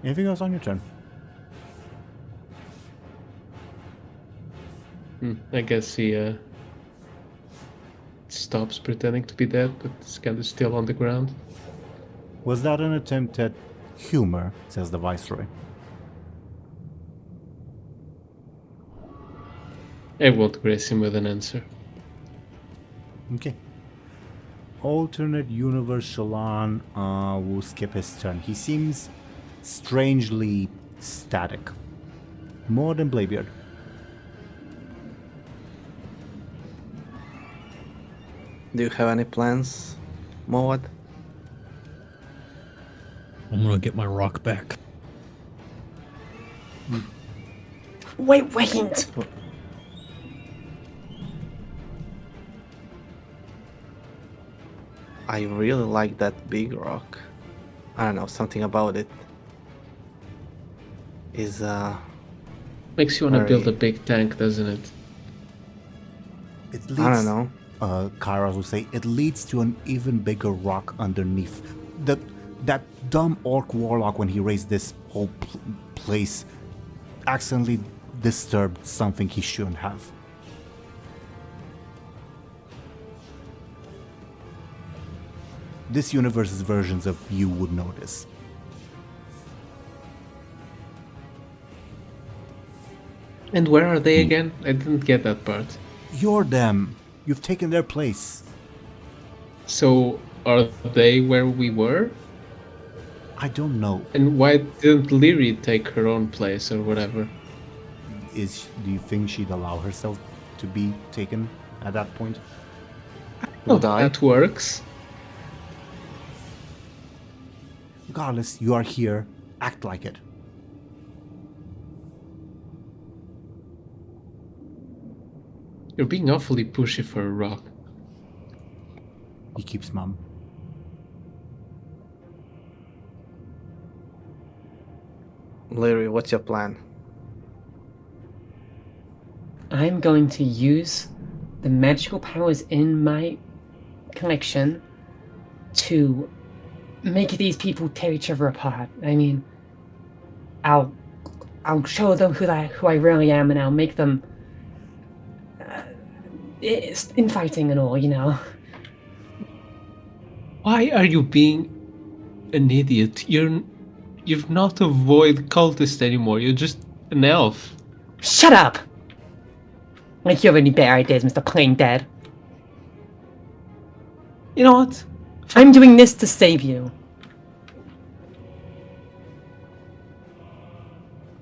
Anything else on your turn? I guess he stops pretending to be dead, but is kind of still on the ground. Was that an attempt at humor, says the Viceroy. I won't grace him with an answer. Okay. Alternate universe Shallan will skip his turn. He seems strangely static. More than Bladebeard. Do you have any plans, Moad? I'm gonna get my rock back. Wait. I really like that big rock. I don't know, something about it is Makes you want to Very- build a big tank, doesn't it? It leads, I don't know. Kairos will say, it leads to an even bigger rock underneath. That dumb orc warlock, when he raised this whole place, accidentally disturbed something he shouldn't have. This universe's versions of you would know this. And where are they again? I didn't get that part. You're them. You've taken their place. So, are they where we were? I don't know. And why didn't Lyri take her own place or whatever? Do you think she'd allow herself to be taken at that point? Oh, Die. that works. Regardless, you are here. Act like it. You're being awfully pushy for a rock. He keeps mum. Lyri, what's your plan? I'm going to use the magical powers in my collection to make these people tear each other apart. I mean, I'll show them who I really am, and I'll make them infighting and all, you know. Why are you being an idiot? You've not a void cultist anymore. You're just an elf. Shut up! Like you have any better ideas, Mr. Plain Dead. You know what? I'm doing this to save you.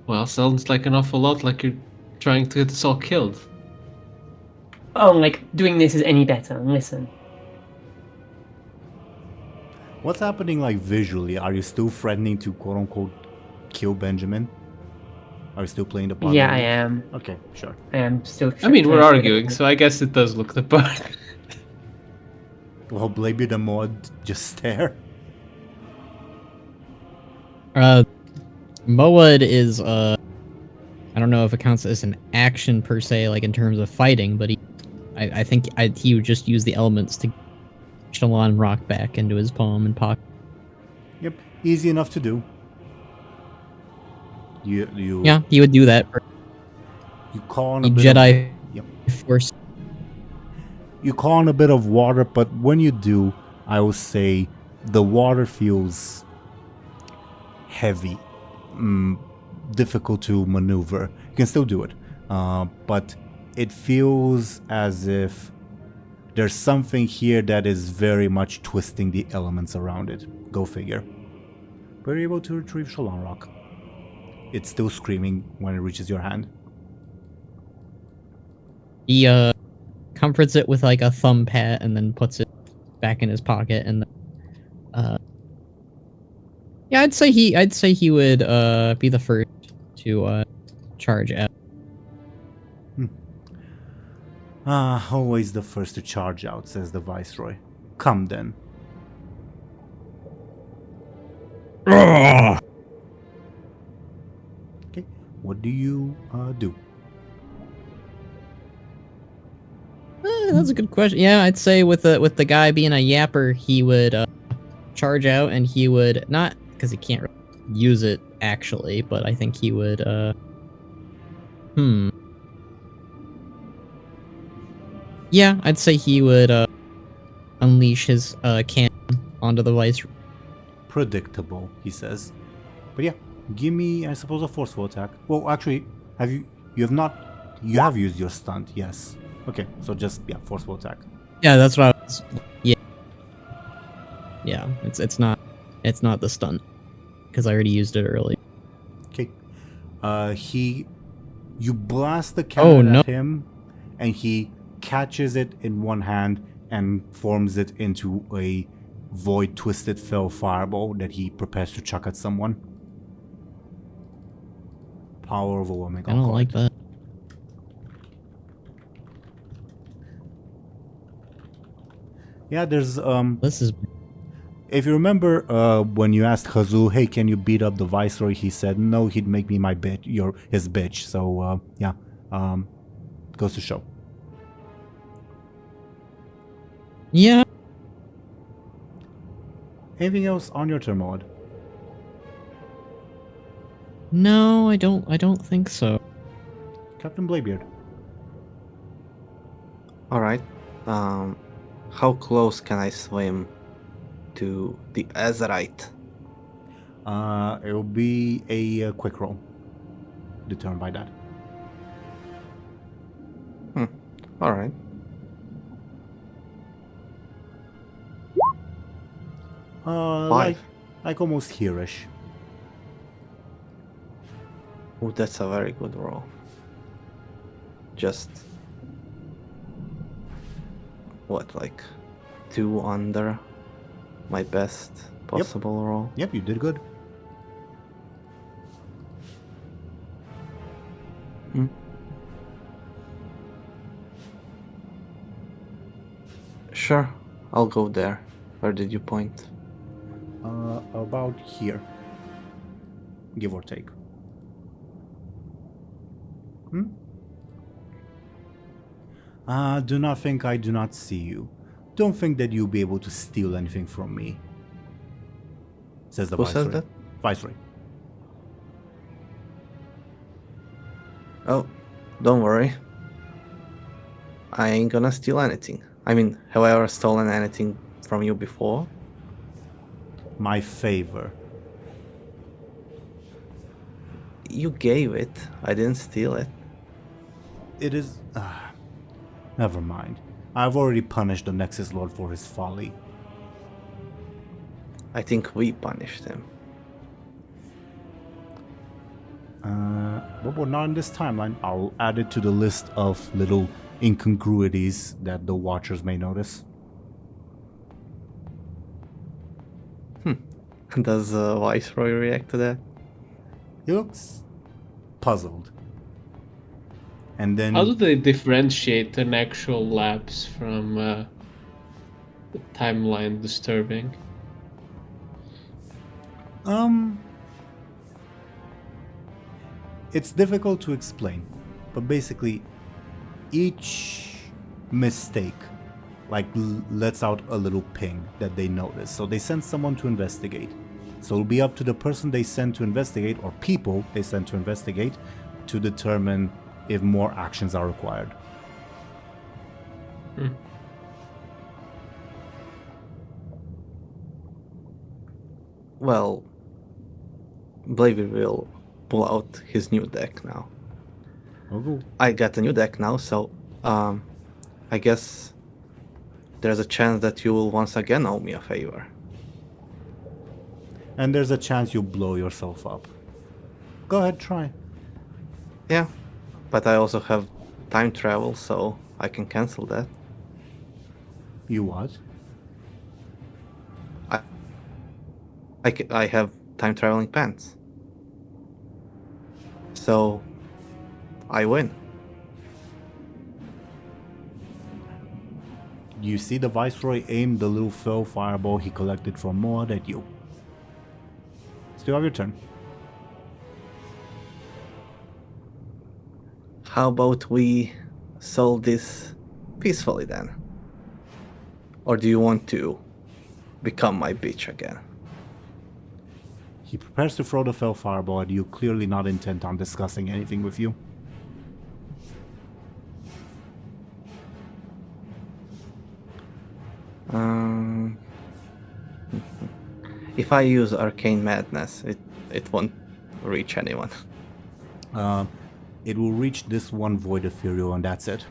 Well, sounds like an awful lot like you're trying to get us all killed. Oh, like doing this is any better. Listen. What's happening, like, visually? Are you still threatening to quote-unquote kill Benjamin? Are you still playing the part? Yeah, I am. Okay, sure. I am still. I mean, we're trying to arguing, so I guess it does look the part. Well, Bladebeard and Mod just stare. Moad is I don't know if it counts as an action per se, like in terms of fighting, but I think he would just use the elements to Shalon rock back into his palm and pocket. Yep, easy enough to do. You Yeah, he would do that. You call on A a bit Jedi Yep. force. You call on a bit of water, but when you do, I will say the water feels heavy, difficult to maneuver. You can still do it, but it feels as if there's something here that is very much twisting the elements around it. Go figure. Were you able to retrieve Shalon Rock? It's still screaming when it reaches your hand. He comforts it with like a thumb pat and then puts it back in his pocket, and yeah, I'd say he would be the first to charge out. Always the first to charge out, says the Viceroy. Come then. Okay, what do you do? That's a good question. Yeah, I'd say with the guy being a yapper, he would charge out, and he would not, because he can't really use it actually, but I think he would yeah, I'd say he would unleash his cannon onto the Vice. Predictable, he says. But yeah, give me, I suppose, a forceful attack. Well, actually, you have used your stunt, yes. Okay, so just, yeah, forceful attack. Yeah, that's what I was. Yeah. Yeah, it's not the stunt, because I already used it early. Okay. You blast the cannon at him, and he catches it in one hand and forms it into a void twisted fell fireball that he prepares to chuck at someone. Power of a woman. I don't like that. Yeah, there's This is. if you remember when you asked Hazu, hey, can you beat up the Viceroy? He said no, he'd make me my bitch, his bitch. So yeah, goes to show. Yeah. Anything else on your turn, Maud? No, I don't think so. Captain Bladebeard. Alright. How close can I swim to the Azerite? It will be a quick roll. Determined by that. Alright. Five. Like almost here-ish. Oh, that's a very good roll. Just what, like 2 under my best possible roll? Yep, you did good. Sure, I'll go there. Where did you point? About here. Give or take. Do not think I do not see you. Don't think that you'll be able to steal anything from me. Says the Who Viceroy. says that? Viceroy. Oh, don't worry. I ain't gonna steal anything. I mean, have I ever stolen anything from you before? My favor. You gave it. I didn't steal it. It is... never mind. I've already punished the Nexus Lord for his folly. I think we punished him. But we're not in this timeline. I'll add it to the list of little incongruities that the Watchers may notice. Does Viceroy react to that? He looks puzzled. And then... How do they differentiate an actual lapse from the timeline disturbing? It's difficult to explain, but basically, each mistake, like, lets out a little ping that they notice. So they send someone to investigate. So it'll be up to the person they send to investigate, or people they send to investigate, to determine if more actions are required. Well, Bladebeard will pull out his new deck now. Oh, I got a new deck now, so I guess there's a chance that you will once again owe me a favor. and there's a chance you'll blow yourself up. Go ahead, try. Yeah, but I also have time travel, so I can cancel that. You what? I have time traveling pants. So I win. You see the Viceroy aim the little fell fireball he collected from Moad at you. Still have your turn. How about we solve this peacefully then? Or do you want to become my bitch again? He prepares to throw the fell fireball at you, clearly not intent on discussing anything with you. If I use Arcane Madness, it won't reach anyone. It will reach this one Void Ethereal and that's it.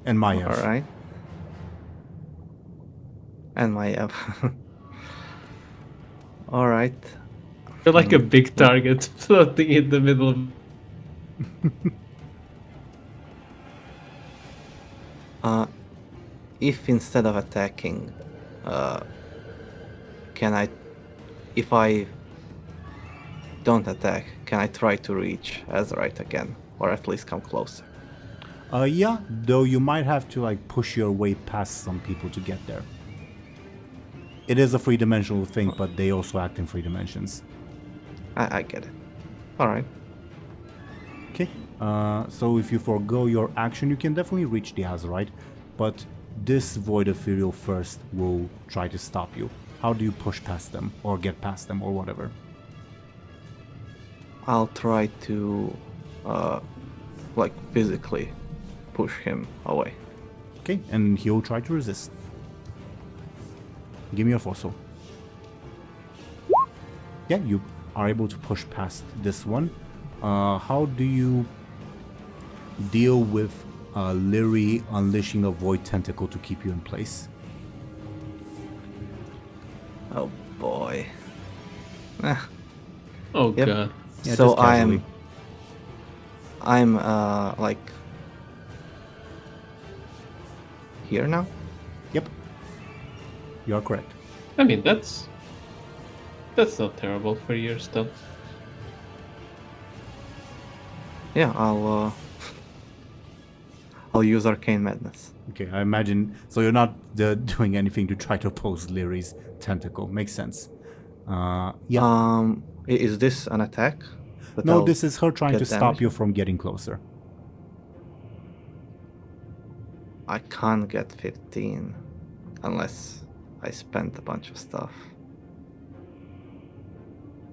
And Maiev. Alright. And Maiev. Alright. You're like a big target floating in the middle of... If instead of attacking, if I don't attack, can I try to reach Azerite again? Or at least come closer? Yeah, though you might have to like push your way past some people to get there. It is a three-dimensional thing, but they also act in three dimensions. I get it. Alright. Okay, so if you forego your action, you can definitely reach the Azerite, but this Void Ethereal first will try to stop you. How do you push past them, or get past them, or whatever? I'll try to, like, physically push him away. Okay, and he'll try to resist. Give me a fossil. Yeah, you are able to push past this one. How do you deal with Lyri unleashing a void tentacle to keep you in place? Oh boy. Oh Yep. god. Yeah, So just casually. I'm like here now? Yep. You are correct. I mean, that's not terrible for your stuff. Yeah, I'll I'll use Arcane Madness. Okay, I imagine. So you're not doing anything to try to oppose Lyri's tentacle. Makes sense. Yeah. Is this an attack? That No, I'll this is her trying get to stop damage? you from getting closer. I can't get 15 unless I spent a bunch of stuff.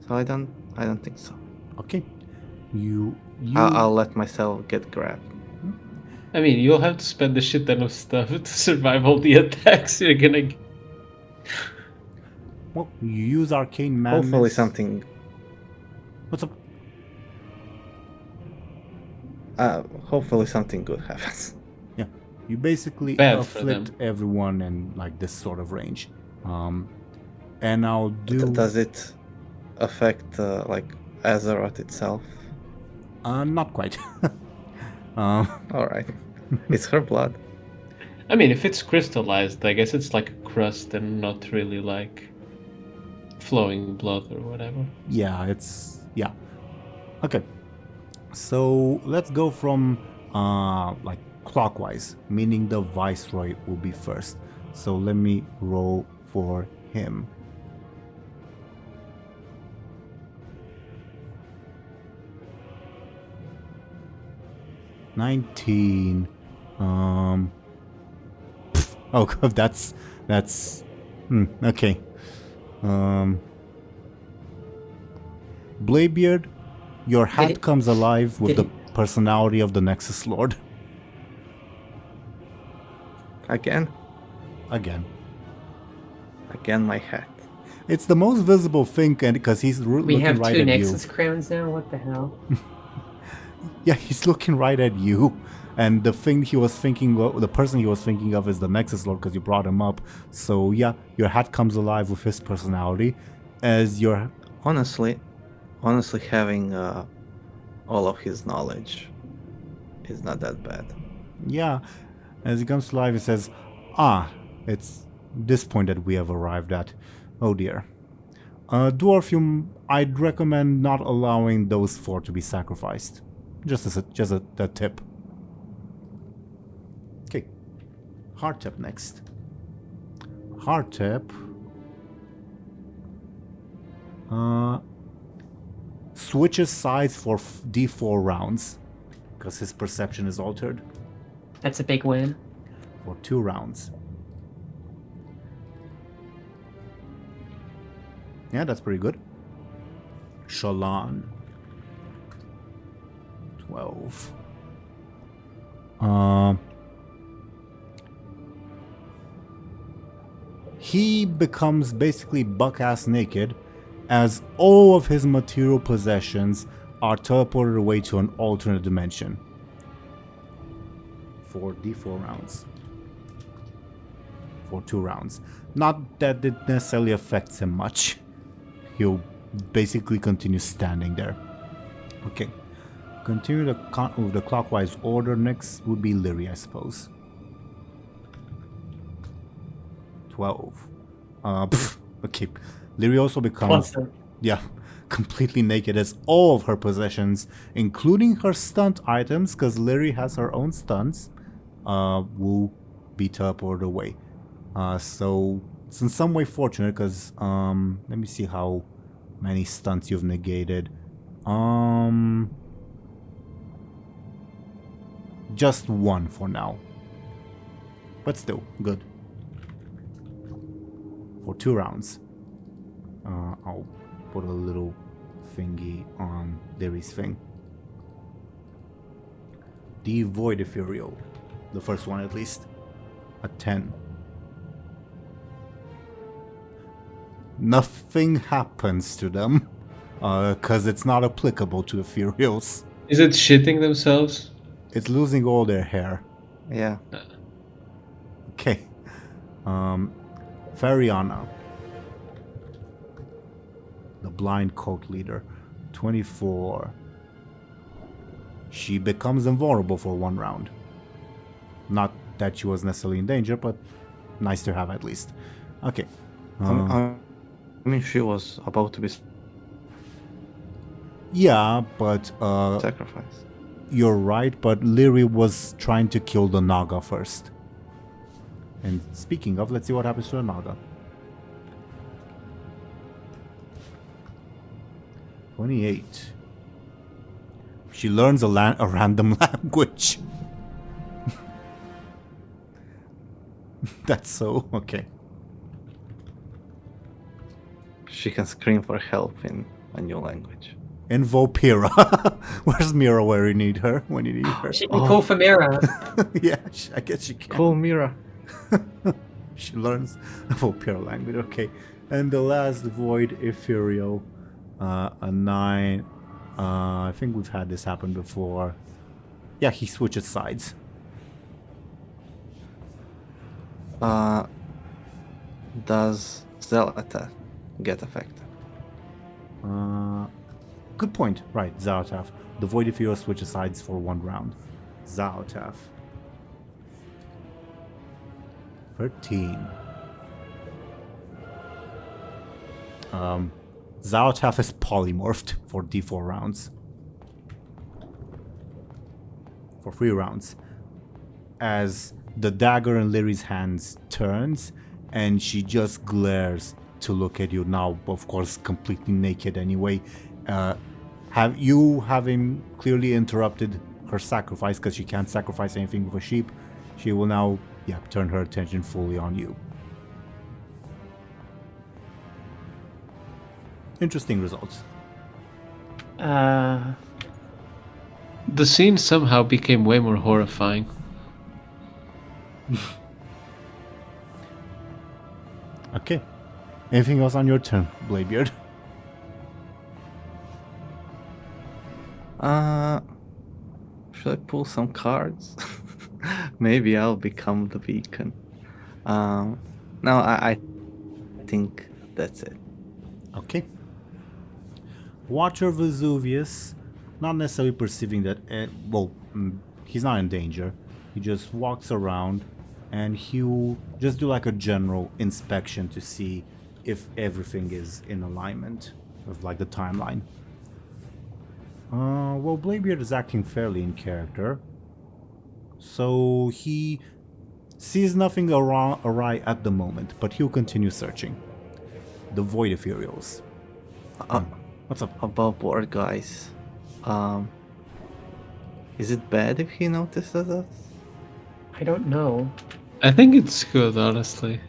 So I don't think so. Okay. You. I'll let myself get grabbed. I mean, you'll have to spend a shit ton of stuff to survive all the attacks you're gonna get. Well, you use Arcane Madness. Hopefully something. What's up? Hopefully something good happens. Yeah. You basically Bad for afflict them. everyone in like this sort of range. And I'll do. Does it affect like Azeroth itself? Not quite. All right, it's her blood. I mean, if it's crystallized, I guess it's like a crust and not really like flowing blood or whatever. Yeah, yeah. Okay. So let's go from like clockwise, meaning the Viceroy will be first. So let me roll for him. $19. Oh god, that's okay. Bladebeard, your hat it- comes alive with did the personality of the Nexus Lord. Again, Again. my hat. It's the most visible thing, and because he's We looking have right two at Nexus you. crowns now. What the hell? Yeah, he's looking right at you. And the thing he was thinking, the person he was thinking of is the Nexus Lord because you brought him up. So yeah, your hat comes alive with his personality, as your Honestly, having all of his knowledge is not that bad. yeah, as he comes to life, he says, it's this point that we have arrived at. Oh dear. Dwarf, I'd recommend not allowing those 4 to be sacrificed. Just a tip. Okay. Hardtep next. Hardtep. Switches sides for D4 rounds. Because his perception is altered. That's a big win. For 2 rounds. Yeah, that's pretty good. Shallan. 12. He becomes basically buck-ass naked as all of his material possessions are teleported away to an alternate dimension. For D4 rounds. For 2 rounds. Not that it necessarily affects him much. He'll basically continue standing there. Okay. Continue with the clockwise order. Next would be Lyri, I suppose. 12. Okay. Lyri also becomes... Awesome. Yeah. Completely naked as all of her possessions, including her stunt items, because Lyri has her own stunts, will be teleported away. So it's in some way fortunate because let me see how many stunts you've negated. Just 1 for now. But still, good. For 2 rounds. I'll put a little thingy on Lyri's thing. The Void Ephemeral. The first one at least. A 10. Nothing happens to them. Because it's not applicable to Ethereals. Is it shitting themselves? It's losing all their hair. Yeah. Okay. Fariana. The blind cult leader. 24. She becomes invulnerable for 1 round. Not that she was necessarily in danger, but nice to have at least. Okay. I mean, she was about to be Yeah, but sacrificed. you're right, but Lyri was trying to kill the Naga first. And speaking of, let's see what happens to the Naga. 28. She learns a random language. That's so okay. She can scream for help in a new language. Invoke Mera. Where's Mera where you need her? When you need her? She can call for Mera. Yeah, I guess she can. Cool, Mera. She learns Mera language. Okay. And the last void, Ethereal. A 9. I think we've had this happen before. Yeah, he switches sides. Does Zelata get affected? Good point. Right, Zaotaf. The Void Ethereal switches sides for 1 round. Zaotaf. 13. Zaotaf is polymorphed for D4 rounds. For 3 rounds. As the dagger in Lyri's hands turns, and she just glares to look at you now, of course, completely naked anyway. Having clearly interrupted her sacrifice, because she can't sacrifice anything with a sheep, she will now, turn her attention fully on you. Interesting results. The scene somehow became way more horrifying. Okay. Anything else on your turn, Bladebeard? Should I pull some cards? Maybe I'll become the beacon. No, I think that's it. Okay. Watcher Vesuvius, not necessarily perceiving that, he's not in danger. He just walks around and he'll just do like a general inspection to see if everything is in alignment with like the timeline. Bladebeard is acting fairly in character. So he sees nothing awry at the moment, but he'll continue searching. The Void Ethereals. What's up? Above board, guys. Is it bad if he notices us? I don't know. I think it's good, honestly.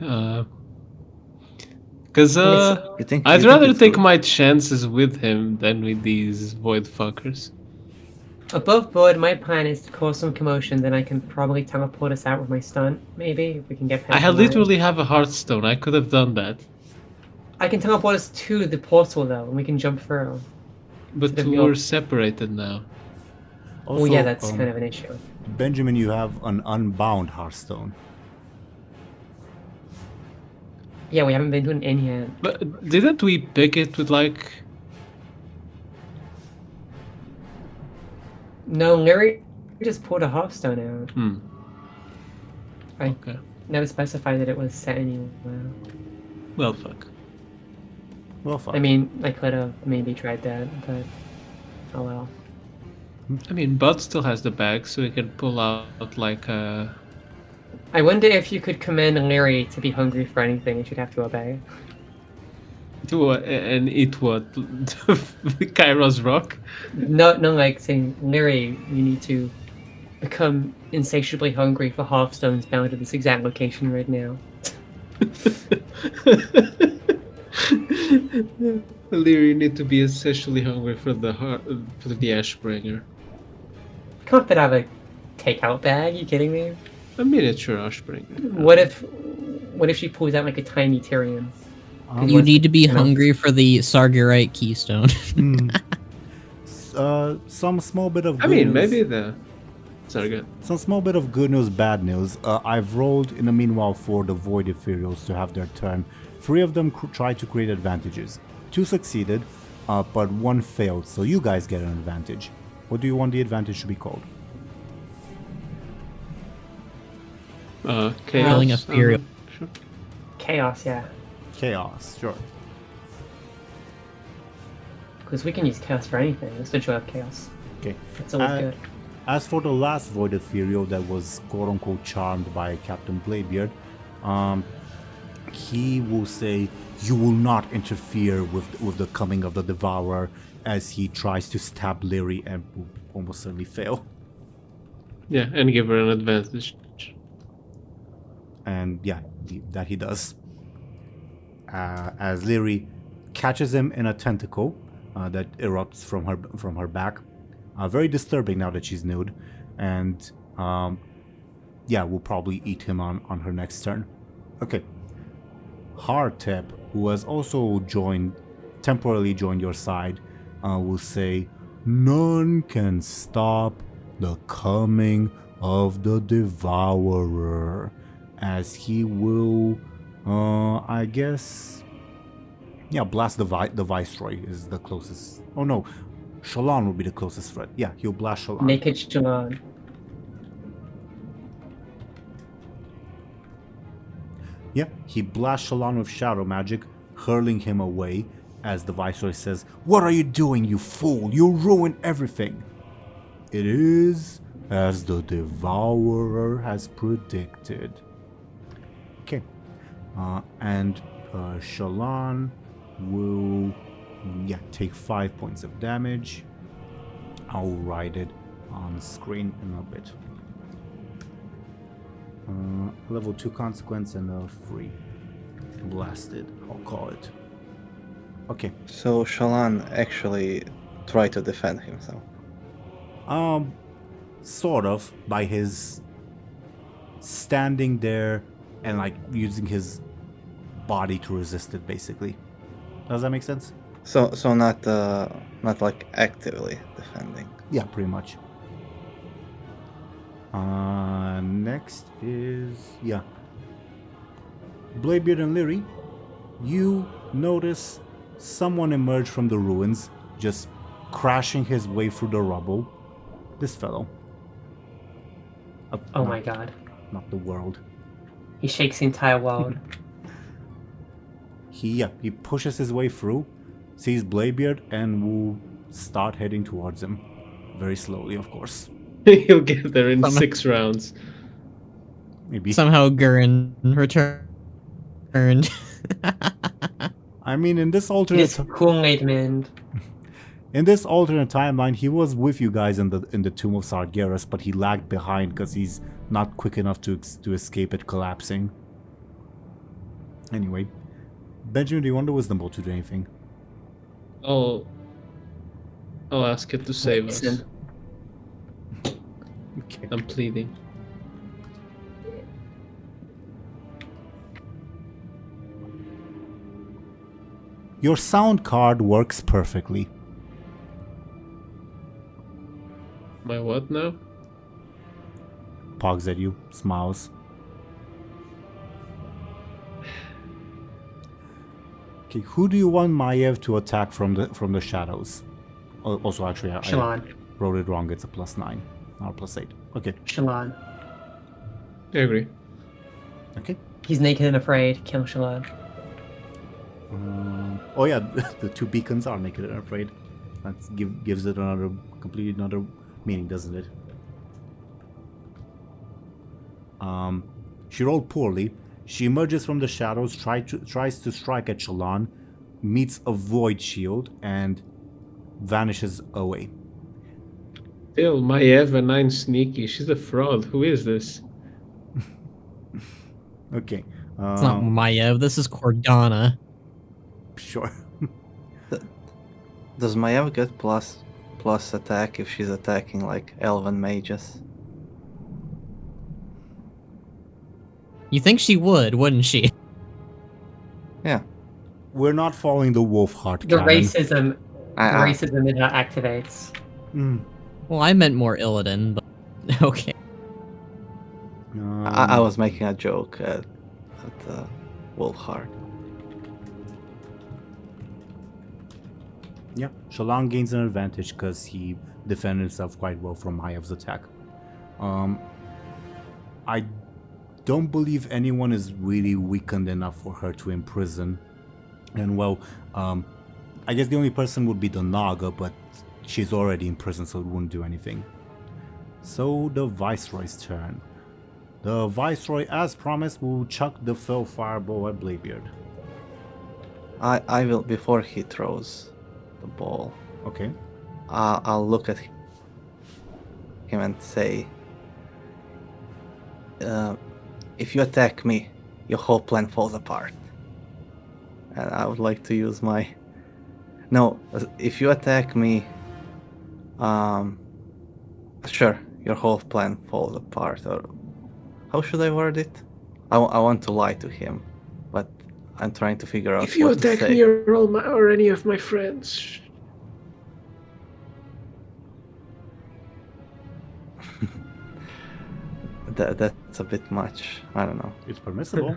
Because I'd rather take my chances with him than with these void fuckers. Above board, my plan is to cause some commotion, then I can probably teleport us out with my stunt, maybe, if we can get past I the line. literally have a Hearthstone. I could have done that. I can teleport us to the portal, though, and we can jump through. But we're separated now. Also, Oh yeah, that's kind of an issue. Benjamin, you have an unbound Hearthstone. Yeah, we haven't been to an inn yet. But didn't we pick it with like... No, Lyri just pulled a Hearthstone out. I Okay. never specified that it was set anywhere. Well, fuck. Well, fine. I mean, I could have maybe tried that, but oh well. I mean, Bud still has the bag, so he can pull out like a... I wonder if you could command Lyri to be hungry for anything and she'd have to obey. And eat what? Kairos rock? No, like saying, Lyri, you need to become insatiably hungry for Hearthstones bound to this exact location right now. Lyri, you need to be essentially hungry for the Ashbringer. Can't that have a takeout bag? You kidding me? A miniature Ashbringer. What if she pulls out like a tiny Tyrion? You need to be hungry for the Sargerite keystone. Some small bit of good I mean, news. maybe the... Sorry, good. Some small bit of good news, bad news. I've rolled in the meanwhile for the Void Ethereals to have their turn. 3 of them tried to create advantages. 2 succeeded, but 1 failed, so you guys get an advantage. What do you want the advantage to be called? Chaos. Feeling ethereal. Sure. Chaos, yeah. Chaos, sure. Because we can use chaos for anything. Let's the joy of chaos. Okay. It's always good. As for the last Void Ethereal that was quote-unquote charmed by Captain Bladebeard, he will say, "You will not interfere with the coming of the Devourer," as he tries to stab Lyri and will almost certainly fail. Yeah, and give her an advantage. And yeah, that he does. As Lyri catches him in a tentacle that erupts from her back. Very disturbing now that she's nude, and yeah, we'll probably eat him on her next turn. Okay. Hardtep, who has also temporarily joined your side, will say, "None can stop the coming of the Devourer," as he will, I guess, yeah, blast the Viceroy is the closest. Oh no, Shallan will be the closest threat. Yeah, he'll blast Shallan. Naked Shallan. Yeah, he blasts Shallan with shadow magic, hurling him away as the Viceroy says, "What are you doing, you fool? You'll ruin everything." It is as the Devourer has predicted. Okay. And Shallan will take 5 points of damage. I'll write it on screen in a bit. Level 2 consequence and a free blasted, I'll call it. Okay. So Shallan actually tried to defend himself. Sort of, by his standing there and like using his body to resist it, basically. Does that make sense? So not like actively defending. Yeah, pretty much. Next is Bladebeard and Lyri. You notice someone emerge from the ruins, just crashing his way through the rubble. This fellow. Oh my god. Not the world. He shakes the entire world. He pushes his way through, sees Bladebeard, and will start heading towards him. Very slowly, of course. He'll get there in 6 rounds. Maybe. Somehow Gurren returned. I mean, in this alternate This Kool-Aid man. in this alternate timeline, he was with you guys in the Tomb of Sargeras, but he lagged behind because he's not quick enough to escape it collapsing. Anyway, Benjamin, do you want the wisdom ball to do anything? I'll ask it to save us. Listen. Okay. I'm pleading. Your sound card works perfectly. My what now? Pogs at you, smiles. Okay, who do you want Maiev to attack from the shadows? Also, actually, I Shallan. wrote it wrong. It's a +9, not a +8. Okay. Shallan. I agree. Okay. He's naked and afraid. Kill Shallan. Oh yeah, the 2 beacons are naked and afraid. That gives it completely another meaning, doesn't it? She rolled poorly. She emerges from the shadows, tries to strike at Shallan, meets a void shield, and vanishes away. Still, Maiev and 9 sneaky. She's a fraud. Who is this? Okay. It's not Maiev, this is Cordana. Sure. Does Maiev get plus attack if she's attacking like elven mages? You think she would, wouldn't she? Yeah. We're not following the Wolfheart The canon. racism. I- The I- racism it activates. Mm. Well, I meant more Illidan, but okay. I was making a joke at Wolfheart. Yeah, Shallan gains an advantage because he defended himself quite well from Maev's attack. I don't believe anyone is really weakened enough for her to imprison. And well, I guess the only person would be the Naga, but she's already in prison, so it wouldn't do anything. So the Viceroy's turn. The Viceroy, as promised, will chuck the fell fireball at Bladebeard. I will, before he throws the ball, Okay. I'll look at him and say, if you attack me, your whole plan falls apart. And I would like to use my... No, if you attack me, sure, your whole plan falls apart. Or how should I word it? I want to lie to him, but I'm trying to figure out If you what to attack say. me or any of my friends, That's a bit much. I don't know. It's permissible.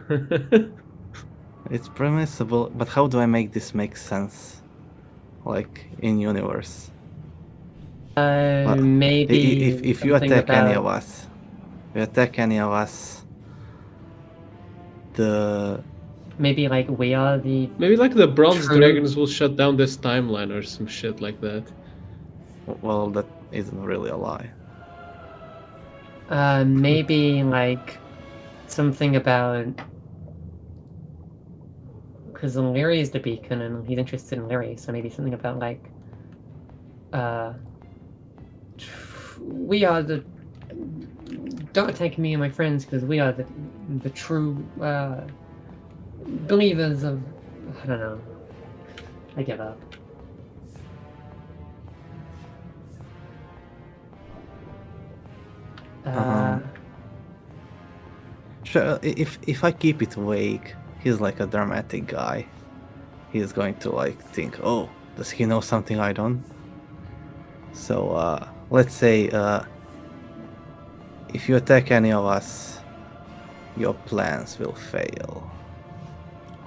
It's permissible, but how do I make this make sense? Like, in universe? Well, Maybe if you something attack any about- of us, the maybe like we are the maybe like the bronze True. dragons will shut down this timeline or some shit like that. well, that isn't really a lie. maybe like something about because Lyri is the beacon and he's interested in Lyri, so maybe something about like we are the don't attack me and my friends because we are the true believers of I don't know. I give up. Sure, if I keep it vague, he's like a dramatic guy. He's going to like think, oh, does he know something I don't? So let's say if you attack any of us, your plans will fail.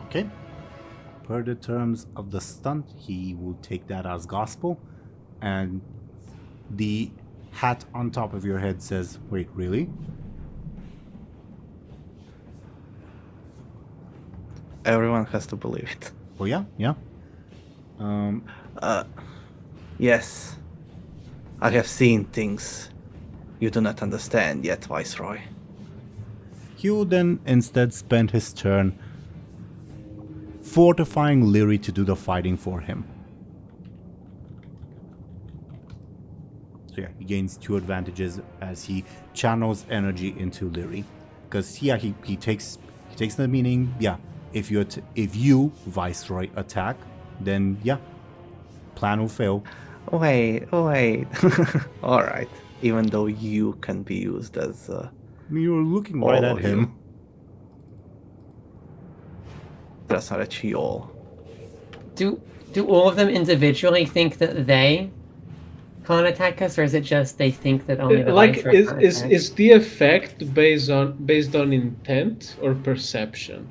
Okay. Per the terms of the stunt, he will take that as gospel, and the hat on top of your head says, wait, really? Everyone has to believe it. Oh yeah, yeah. Yes, I have seen things you do not understand yet, Viceroy. He will then instead spend his turn fortifying Lyri to do the fighting for him. So yeah, he gains 2 advantages as he channels energy into Lyri. Because yeah, he takes the meaning, yeah, if you Viceroy attack, then yeah, plan will fail. Wait. Alright. Even though you can be used as You're looking all right at of him. you. That's not a chiol. Do all of them individually think that they can't attack us, or is it just they think that only the Like, Viceroy can't attack? is the effect based on intent or perception?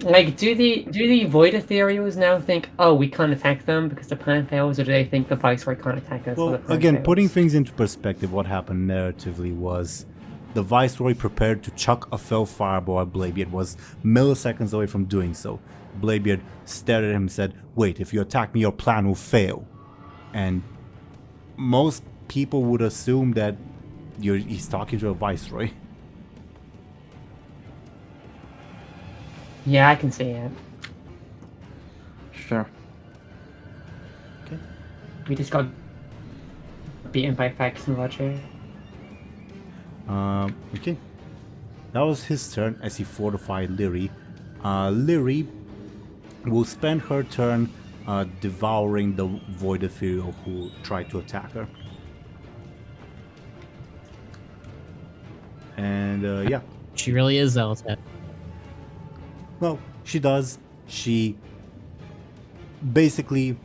Like, do the Void Ethereals now think, oh, we can't attack them because the plan fails, or do they think the Viceroy can't attack us? so Well, the plan again, fails? putting things into perspective, what happened narratively was the Viceroy prepared to chuck a fell fireball at Bladebeard, was milliseconds away from doing so. Bladebeard stared at him and said, wait, if you attack me, your plan will fail. And most people would assume that he's talking to a Viceroy. Yeah, I can see it. Sure. We just got beaten by facts and logic. Okay. That was his turn as he fortified Lyri. Lyri will spend her turn devouring the Void Ethereal who tried to attack her. And yeah. She really is Zelda. Well, she does. She basically...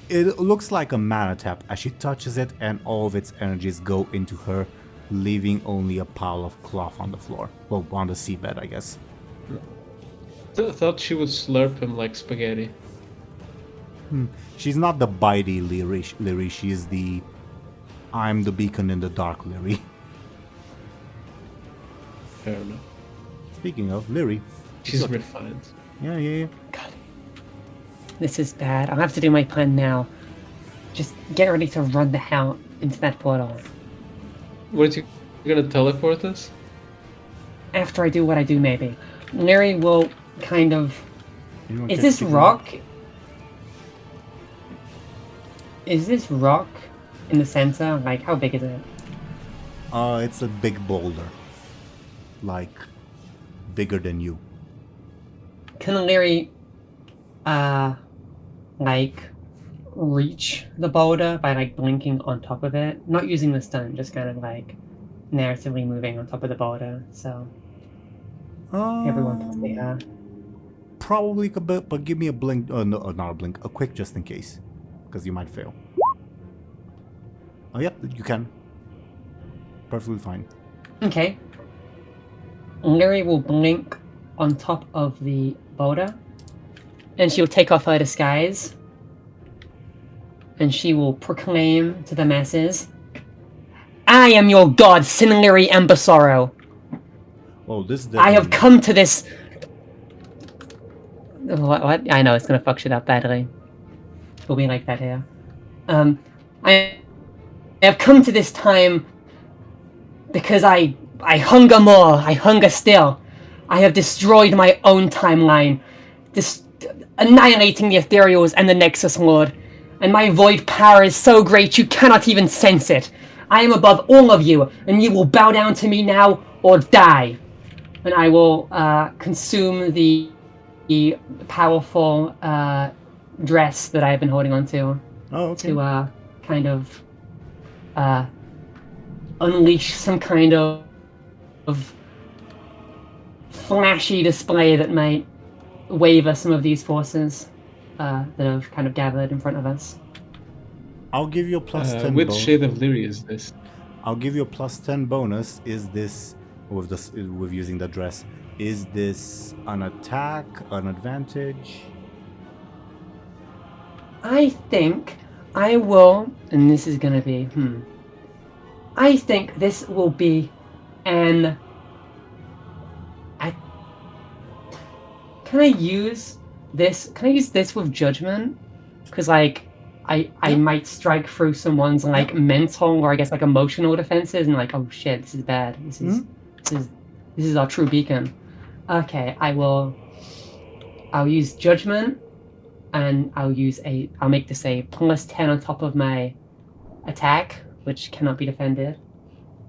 it looks like a mana tap as she touches it and all of its energies go into her, leaving only a pile of cloth on the floor. Well, on the seabed, I guess. Thought she would slurp him like spaghetti. She's not the bitey Lyri, she's the I'm the beacon in the dark Lyri. Fair enough. Speaking of Lyri, She's refined. yeah. This is bad. I'll have to do my plan now. Just get ready to run the hell into that portal. Weren't you gonna teleport us? After I do what I do, maybe. Lyri will kind of... Anyone Is catch this Piggy? rock... Is this rock in the center? Like, how big is it? It's a big boulder. Like, bigger than you. Can Lyri, like, reach the boulder by, like, blinking on top of it? Not using the stun, just kind of, like, narratively moving on top of the boulder, so everyone can see her. Probably a bit, but give me a blink. No, not a blink. A quick just in case. Because you might fail. Oh, yeah, you can. Perfectly fine. Okay. Lyri will blink on top of the boulder, and she'll take off her disguise, and she will proclaim to the masses, I am your god, Lyri Embersorrow. Oh, this is I have come to this... What? I know, it's gonna fuck shit up badly. We'll be like that here. I have come to this time because I hunger more, I hunger still. I have destroyed my own timeline, annihilating the Ethereals and the Nexus Lord, and my void power is so great you cannot even sense it. I am above all of you, and you will bow down to me now or die. And I will consume the powerful dress that I have been holding on to to kind of unleash some kind of flashy display that might waver some of these forces that have kind of gathered in front of us. I'll give you a plus 10 Which bonus. shade of Lyri is this? I'll give you a plus 10 bonus. Is this with using the dress? Is this an attack, an advantage? I think I will, and this is gonna be, I think this will be an... Can I use this with judgment? Because, like, I might strike through someone's, like, mental or I guess, like, emotional defenses and, like, oh shit, this is bad. This is our true beacon. Okay, I'll use judgment, and I'll make this a plus 10 on top of my attack, which cannot be defended.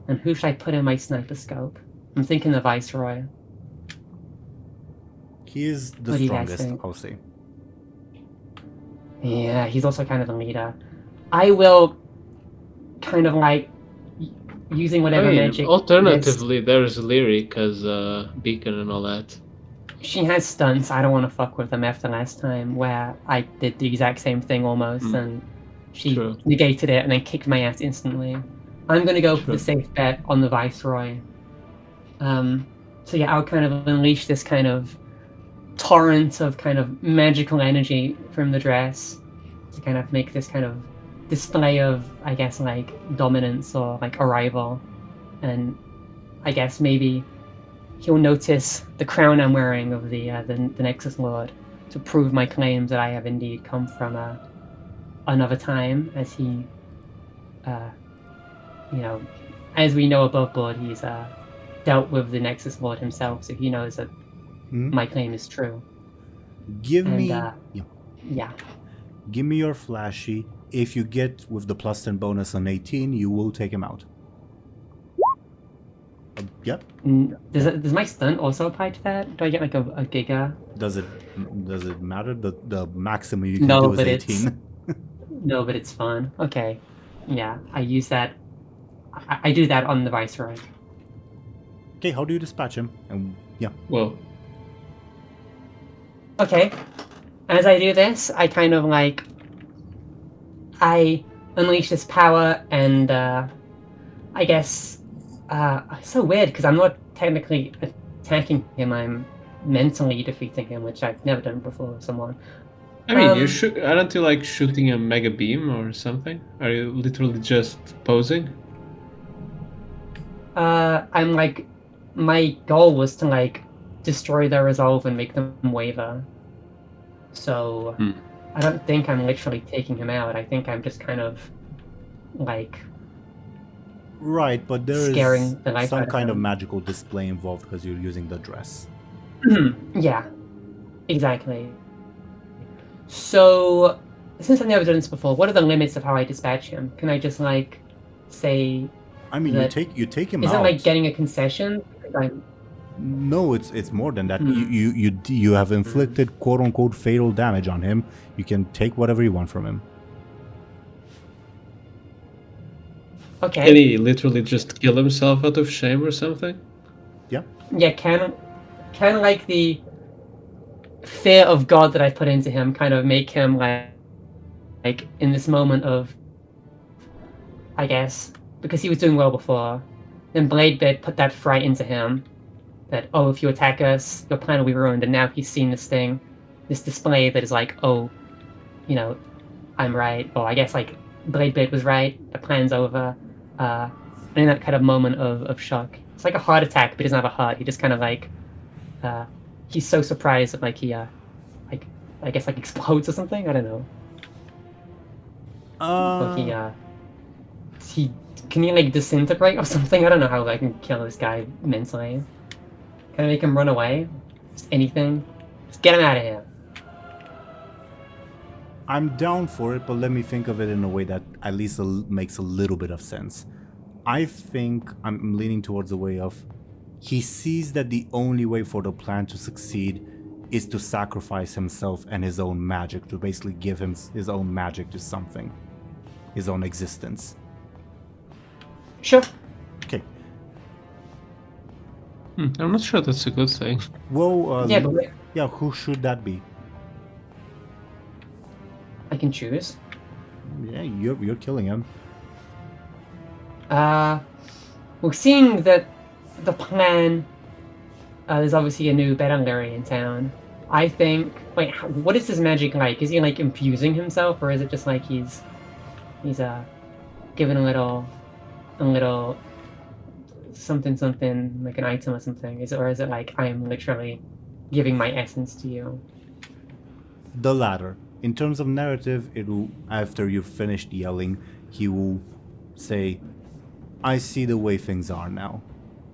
And who should I put in my sniper scope? I'm thinking the Viceroy. He is the What do you guys strongest, think? I'll say. Yeah, he's also kind of the leader. I will kind of like using whatever magic. Alternatively, there's Lyri, because Beacon and all that. She has stunts. I don't want to fuck with them after last time where I did the exact same thing almost, and she negated it and then kicked my ass instantly. I'm gonna go for the safe bet on the Viceroy. So yeah, I'll kind of unleash this kind of torrent of kind of magical energy from the dress to kind of make this kind of display of, I guess, like dominance or like arrival. And I guess maybe he'll notice the crown I'm wearing of the Nexus Lord to prove my claims that I have indeed come from another time, as he, as we know above board, he's dealt with the Nexus Lord himself, so he knows that my claim is true. Give me... Yeah. Give me your flashy. If you get with the plus 10 bonus on 18, you will take him out. Yep. Does my stun also apply to that? Do I get like a giga? Does it matter? The maximum you can do is 18. No, but it's fun. Okay. Yeah, I use that. I do that on the Viceroy. Okay, how do you dispatch him? And Well, okay. As I do this, I kind of like... I unleash this power and I guess... it's so weird because I'm not technically attacking him, I'm mentally defeating him, which I've never done before with someone. I mean, aren't you like shooting a mega beam or something? Are you literally just posing? I'm like... My goal was to like destroy their resolve and make them waver. So I don't think I'm literally taking him out. I think I'm just kind of like Right, but there scaring is the life out some of kind of him. magical display involved because you're using the dress. Yeah, exactly. So, since I've never done this before, what are the limits of how I dispatch him? Can I just like say? I mean, That- you take him Is out. it like getting a concession? Like, No, it's more than that. Hmm. You have inflicted quote unquote fatal damage on him. You can take whatever you want from him. okay. Can he literally just kill himself out of shame or something? Yeah, can like the fear of God that I put into him kind of make him like in this moment of, I guess, because he was doing well before, then Bladebeard put that fright into him that, oh, if you attack us, your plan will be ruined, and now he's seen this thing, this display that is like, oh, you know, I'm right, or I guess like Bladebeard was right, the plan's over, and in that kind of moment of shock. It's like a heart attack, but he doesn't have a heart. He just kind of like, he's so surprised that like he, like I guess like explodes or something. I don't know. Or he can he like disintegrate or something? I don't know how I can kill this guy mentally. Can I make him run away? Just anything? Just get him out of here. I'm down for it, but let me think of it in a way that at least makes a little bit of sense. I think I'm leaning towards the way of he sees that the only way for the plan to succeed is to sacrifice himself and his own magic, to basically give him his own magic to something, his own existence. Sure. Okay. I'm not sure that's a good thing. Well, Yeah, but yeah, who should that be? I can choose. Yeah, you're killing him. Well, seeing that the plan, there's obviously a new better Lyri in town. I think. Wait, what is his magic like? Is he like infusing himself, or is it just like he's given a little something like an item or something? Is it like I am literally giving my essence to you? The latter. In terms of narrative, it will, after you've finished yelling, he will say, I see the way things are now.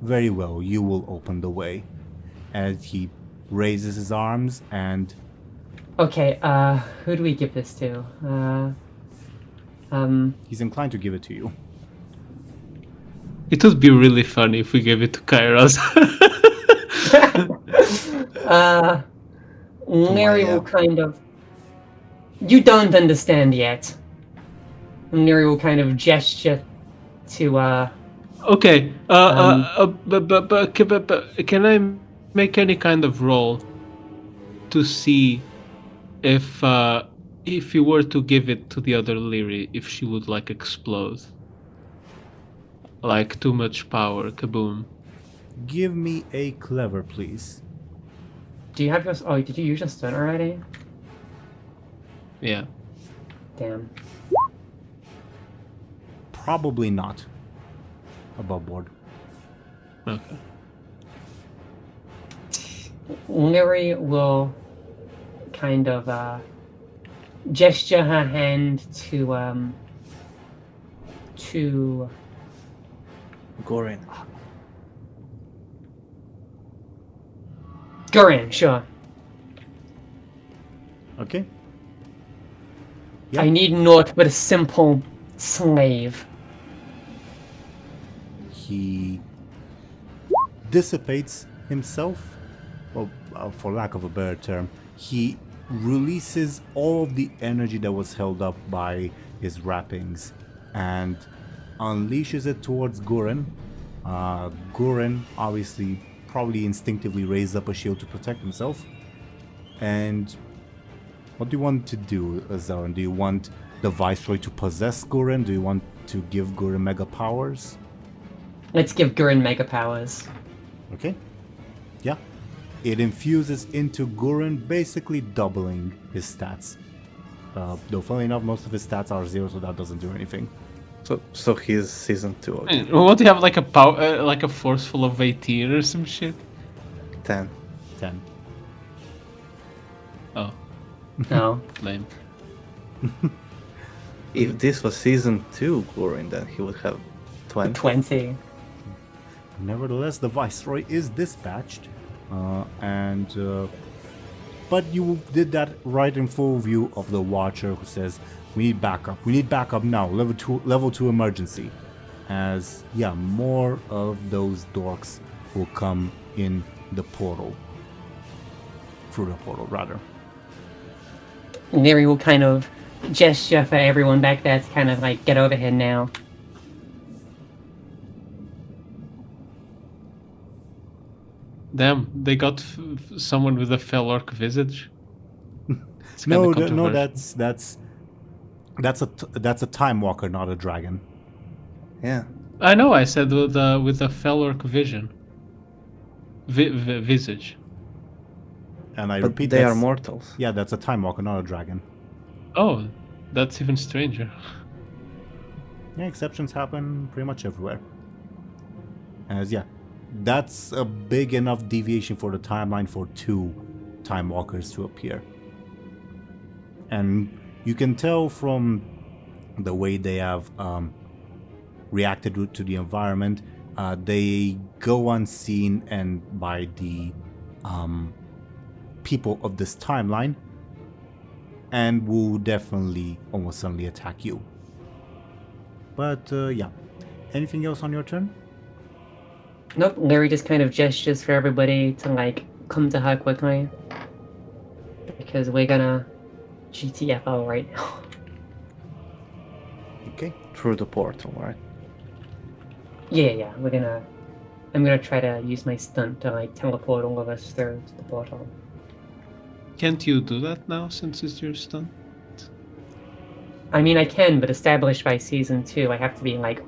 Very well, you will open the way. As he raises his arms and... Okay, who do we give this to? He's inclined to give it to you. It would be really funny if we gave it to Kairos. Lyri Maya. will kind of... You don't understand yet. Lyri will kind of gesture to, Okay, but can I make any kind of roll to see if you were to give it to the other Lyri, if she would like explode? Like too much power, kaboom. Give me a clever, please. do you have your... Oh, did you use your stun already? Yeah. Damn. Probably not. Above board. Okay. Lyri will kind of gesture her hand to Gorin. Gurin, sure. Okay? Yeah. I need naught but a simple slave. He dissipates himself, well, for lack of a better term. He releases all of the energy that was held up by his wrappings and unleashes it towards Gurin. Gurin obviously probably instinctively raised up a shield to protect himself. And what do you want to do, Zelryn? Do you want the Viceroy to possess Gurin? Do you want to give Gurin mega powers? Let's give Gurin mega powers. Okay. Yeah. It infuses into Gurin, basically doubling his stats. Though funnily enough, most of his stats are 0, so that doesn't do anything. So he's season 2. Okay. Won't he have like a power, like a force full of 18 or some shit? 10. 10. Oh, No. lame. If this was season 2 Gorin, then he would have 20. 20. Nevertheless, the Viceroy is dispatched, but you did that right in full view of the Watcher, who says, "We need backup. We need backup now. Level 2 emergency." As more of those dorks will come in the portal, through the portal rather. Lyri will kind of gesture for everyone back there to kind of like get over here now. Damn, they got someone with a fell orc visage. It's No, kinda no, controversial. that's a time walker, not a dragon. Yeah. I know. I said with a fell orc vision. Visage. And I But repeat, they are that's- mortals. Yeah, that's a time walker, not a dragon. Oh, that's even stranger. Yeah, exceptions happen pretty much everywhere. As that's a big enough deviation for the timeline for 2 time walkers to appear. And you can tell from the way they have reacted to the environment, they go unseen and by the people of this timeline, and will definitely almost certainly attack you. But anything else on your turn? Nope, Lyri just kind of gestures for everybody to like come to her quickly. Because we're gonna GTFO right now. Okay. Through the portal, right? Yeah, I'm gonna try to use my stunt to like teleport all of us through to the portal. Can't you do that now since it's your stun? I mean I can, but established by season 2, I have to be like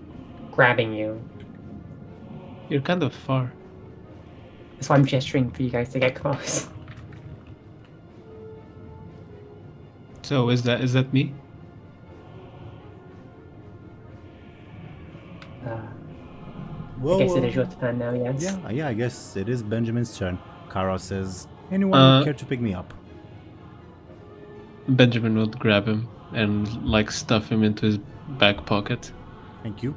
grabbing you. You're kind of far. That's why I'm gesturing for you guys to get close. So is that me? Well, I guess it is your turn now, yes. Yeah, I guess it is Benjamin's turn. Kara says, "Anyone care to pick me up?" Benjamin would grab him and like stuff him into his back pocket. Thank you.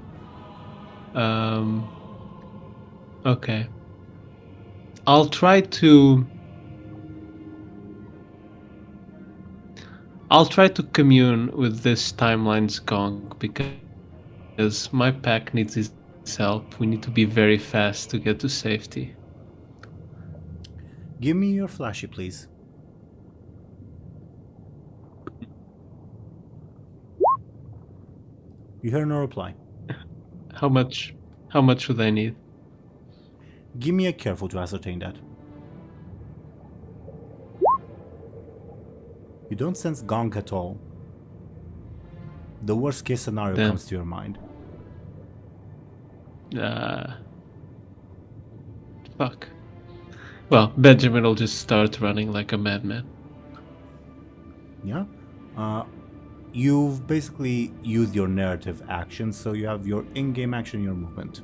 Okay. I'll try to commune with this timeline's gong because my pack needs his help. We need to be very fast to get to safety. Give me your flashy, please. You hear no reply. How much would I need? Give me a careful to ascertain that. You don't sense gong at all. The worst case scenario Damn. comes to your mind. Fuck. Well, Benjamin will just start running like a madman. Yeah? You've basically used your narrative action, so you have your in-game action, your movement.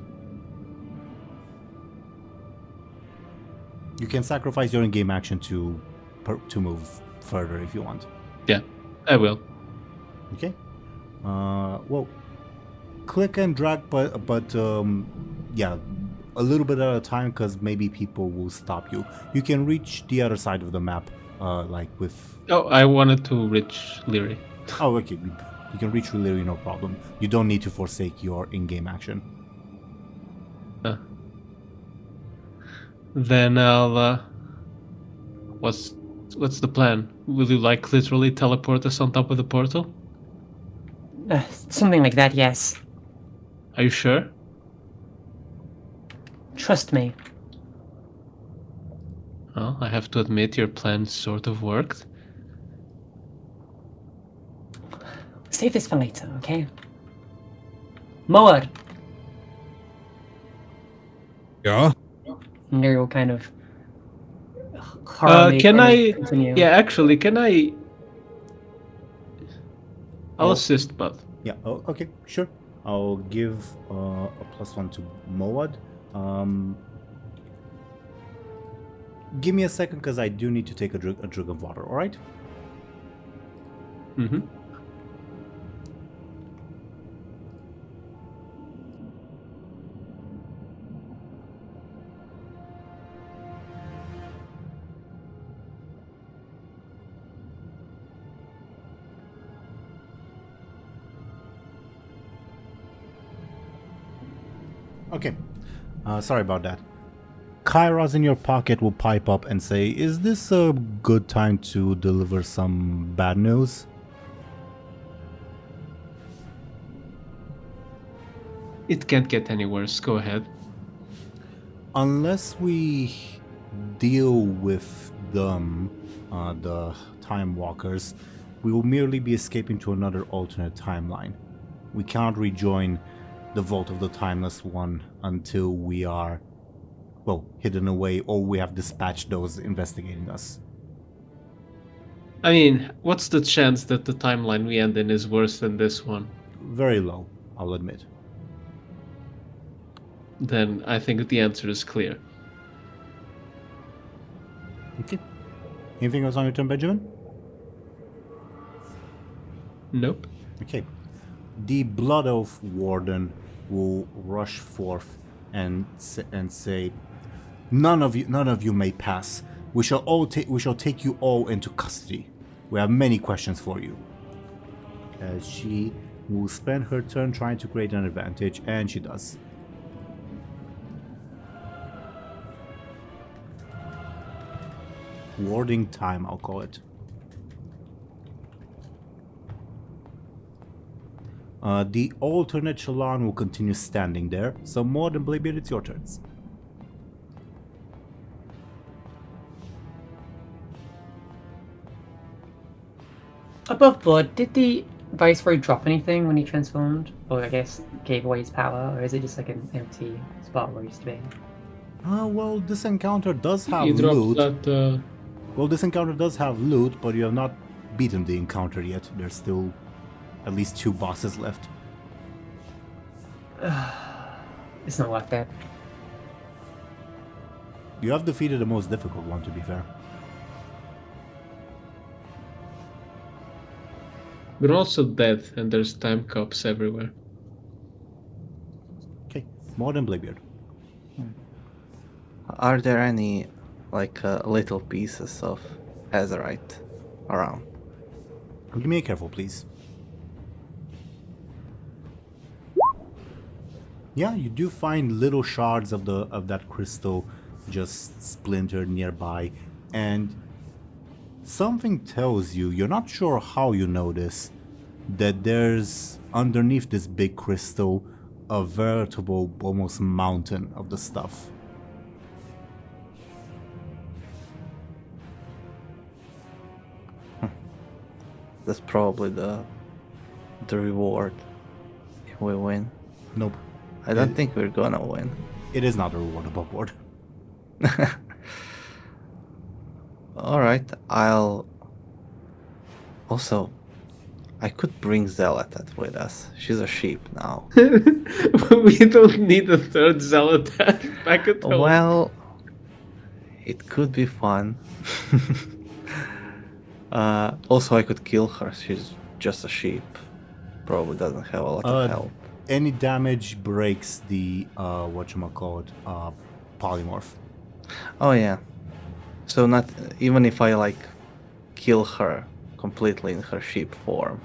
You can sacrifice your in-game action to move further if you want. Yeah, I will. Okay. Well, click and drag, but yeah, a little bit at a time because maybe people will stop you. You can reach the other side of the map, like with. Oh, I wanted to reach Lyri. Oh, okay. You can reach Lyri, no problem. You don't need to forsake your in-game action. Then I'll. What's the plan? Will you like literally teleport us on top of the portal? Something like that, yes. Are you sure? Trust me. Well, I have to admit your plan sort of worked. Save this for later, okay? Moad! Yeah? Lyri will kind of... Can I... Continue. Yeah, actually, can I... I'll assist both. Yeah. Oh, okay. Sure. I'll give a +1 to Moad. Give me a second, because I do need to take a drink of water. All right. Mm-hmm. Okay. Sorry about that. Kairos in your pocket will pipe up and say, "Is this a good time to deliver some bad news?" It can't get any worse. Go ahead. Unless we deal with them, the Time Walkers, we will merely be escaping to another alternate timeline. We cannot rejoin the Vault of the Timeless One until we are, well, hidden away or we have dispatched those investigating us. I mean, what's the chance that the timeline we end in is worse than this one? Very low, I'll admit. Then I think the answer is clear. Okay. Anything else on your turn, Benjamin? Nope. Okay. The Blood Oath Warden will rush forth and say, none of you may pass. We shall take you all into custody. We have many questions for you." As she will spend her turn trying to create an advantage, and she does. Warding time, I'll call it. The alternate Shallan will continue standing there. So more than Bladebeard, it's your turns. Above board, did the Viceroy drop anything when he transformed? Or I guess gave away his power? Or is it just like an empty spot where he used to be? Well, this encounter does have You dropped loot. that. Well, this encounter does have loot, but you have not beaten the encounter yet. There's still at least 2 bosses left. It's not worth it. You have defeated the most difficult one, to be fair. We're also dead, and there's time cops everywhere. Okay, more than Bladebeard. Are there any, little pieces of azerite around? Give me a careful, please. Yeah, you do find little shards of that crystal just splintered nearby, and something tells you, you're not sure how you know this, that there's underneath this big crystal a veritable, almost mountain of the stuff. That's probably the reward if we win. Nope, I don't think we're gonna win. it is not a reward above board. Alright, I'll... Also, I could bring Zelatat with us. She's a sheep now. We don't need a third Zealotad back at home. Well, it could be fun. Also, I could kill her. She's just a sheep. Probably doesn't have a lot of health. Any damage breaks the polymorph. Oh yeah. So not even if I kill her completely in her sheep form,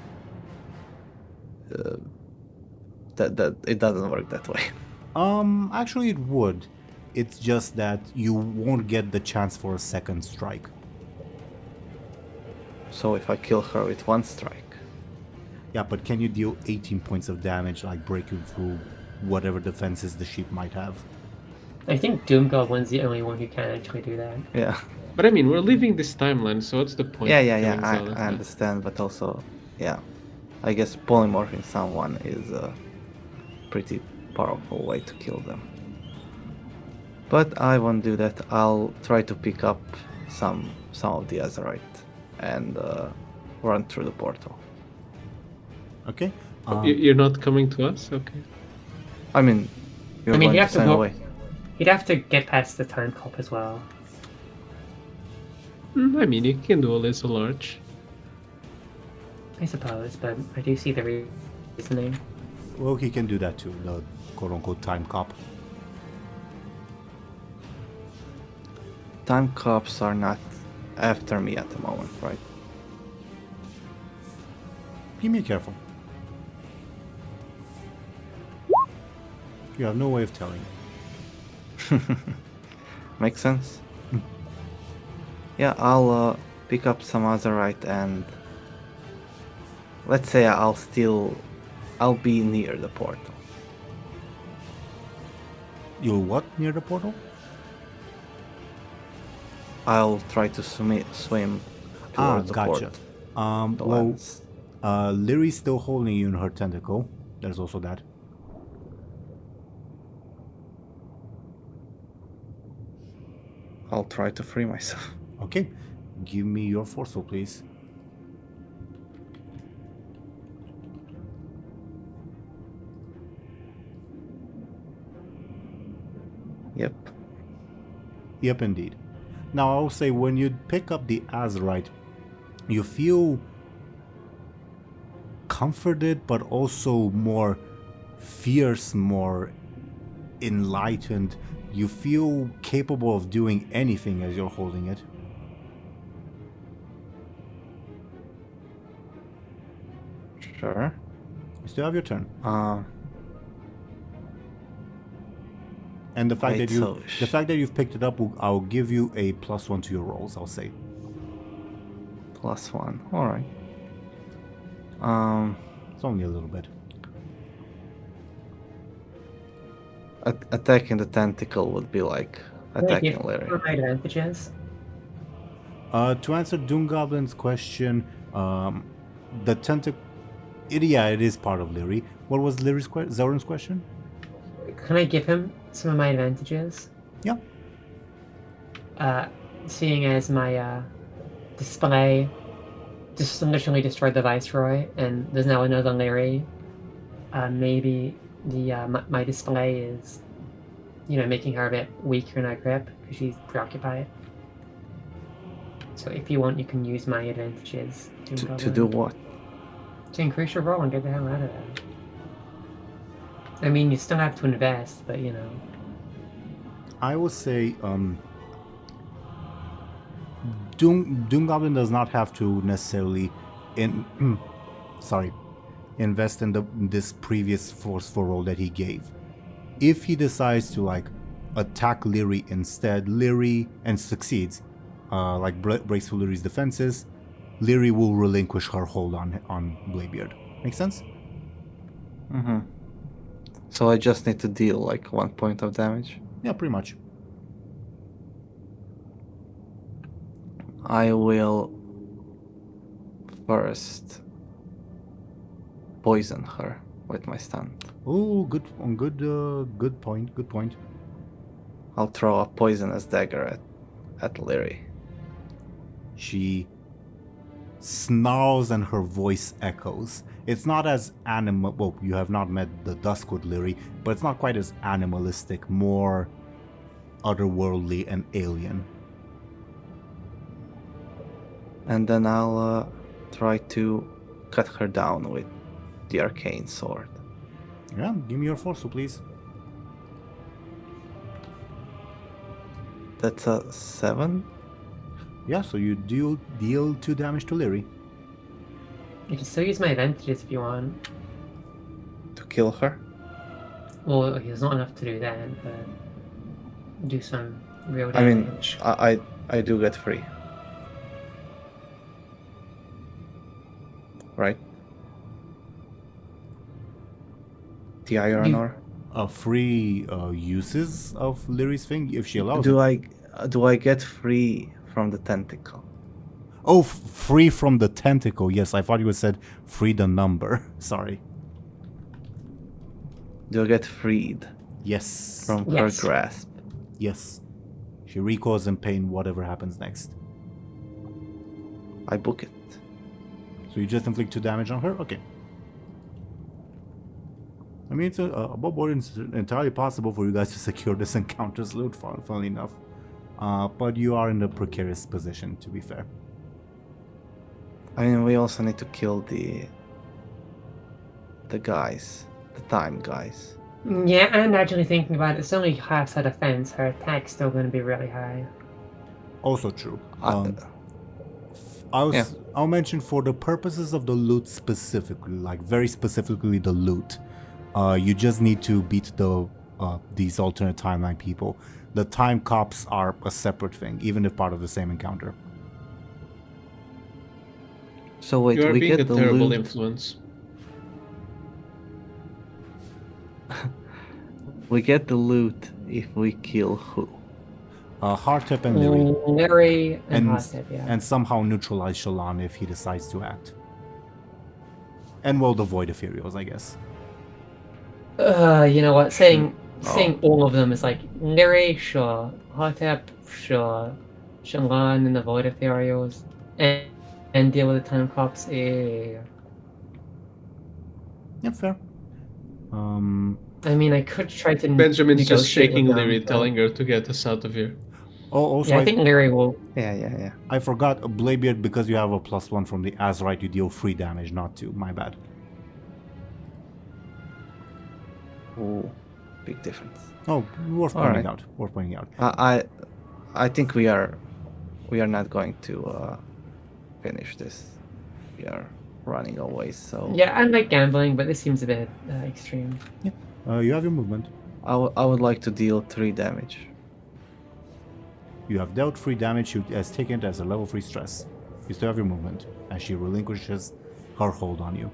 that it doesn't work that way. Actually it would. It's just that you won't get the chance for a second strike. So if I kill her with one strike, Yeah, but can you deal 18 points of damage, breaking through whatever defenses the sheep might have? I think DoomGoblin's the only one who can actually do that. yeah, But I mean, we're leaving this timeline, so what's the point? yeah, of yeah, killing yeah. I Zealotad? understand, but also, yeah, I guess polymorphing someone is a pretty powerful way to kill them. But I won't do that. I'll try to pick up some of the azerite and run through the portal. Okay. You're not coming to us? Okay. I mean, you're I mean, going you to have to send go. away. He'd have to get past the time cop as well. I mean, you can do a little large. I suppose, but I do see the reasoning. Well, he can do that too, the quote-unquote time cop. Time cops are not after me at the moment, right? Give me a careful. You have no way of telling. Makes sense. Yeah, I'll pick up some Azerite and let's say I'll be near the portal. You'll what near the portal? I'll try to swim towards the gotcha. port. The Well, lens. Lyri's still holding you in her tentacle. There's also that. I'll try to free myself. Okay, give me your forceful, please. Yep. Yep, indeed. Now, I'll say when you pick up the Azerite, you feel comforted, but also more fierce, more enlightened. You feel capable of doing anything as you're holding it. Sure. You still have your turn. And And the fact that you've picked it up, I'll give you a +1 to your rolls, I'll say. +1. Alright. It's only a little bit. Attacking the tentacle would be like attacking Lyri. What are my advantages? To answer DoomGoblin's question, the tentacle... Yeah, it is part of Lyri. What was Zelryn's question? Can I give him some of my advantages? Yeah. Seeing as my display just initially destroyed the Viceroy, and there's now another Lyri, maybe the my display is, making her a bit weaker in her grip because she's preoccupied. So if you want, you can use my advantages. To do what? To increase your roll and get the hell out of there. I mean, you still have to invest, but I will say, DoomGoblin does not have to necessarily invest in this previous forceful roll that he gave. If he decides to attack Lyri instead, and succeeds, breaks through Lyri's defenses, Lyri will relinquish her hold on Bladebeard. Make sense? Mm-hmm. So I just need to deal 1 point of damage. Yeah, pretty much. I will first poison her with my stun. Oh, good point. Good point. I'll throw a poisonous dagger at Lyri. She snarls and her voice echoes. It's not as animal. Well, you have not met the Duskwood Lyri, but it's not quite as animalistic, more otherworldly and alien. And then I'll try to cut her down with the arcane sword. Yeah, give me your forceful, please. That's a 7. Yeah, so you deal 2 damage to Lyri. You can still use my advantages if you want. To kill her? Well, it's not enough to do that, but do some real I mean, damage. I do get free. Right? Teeironor? Free uses of Lyri's thing if she allows Do it. I get free from the tentacle? Oh, free from the tentacle. Yes, I thought you had said free the number. Sorry. Do I get freed Yes. from Yes. her grasp? Yes. She recoils in pain whatever happens next. I book it. So you just inflict 2 damage on her? Okay. I mean, it's above board. It's entirely possible for you guys to secure this encounter's loot, funnily enough. But you are in a precarious position, to be fair. I mean, we also need to kill the guys, the time guys. Yeah, and actually thinking about it, it's only half her defense. Her attack's still going to be really high. Also true. Yeah. I'll mention for the purposes of the loot specifically, very specifically the loot, you just need to beat the these alternate timeline people. The time cops are a separate thing, even if part of the same encounter. So wait, You are we being a get the terrible loot. influence. We get the loot if we kill who? Hardtip and Lyri. Lyri and And, Hotep, yeah. and somehow neutralize Shallan if he decides to act. And we'll avoid Ethereals, I guess. You know what? Saying Oh. all of them is like Lyri, sure. Hotep, sure. Shallan and the Void Ethereals. And deal with the time cops, Yeah, fair. I mean, I could try to Benjamin's just negotiate shaking with them, Lyri, but- telling her to get us out of here. Oh, also, Yeah, I think Lyri will. Yeah. I forgot Bladebeard, because you have a +1 from the Azurite, you deal 3 damage, not 2. My bad. Ooh, big difference. Oh, worth All pointing right. out. Worth pointing out. I think we are not going to finish this. We are running away. So Yeah, I like gambling, but this seems a bit extreme. You have your movement. I would like to deal 3 damage. You have dealt 3 damage. She has taken it as a level 3 stress. You still have your movement, and she relinquishes her hold on you.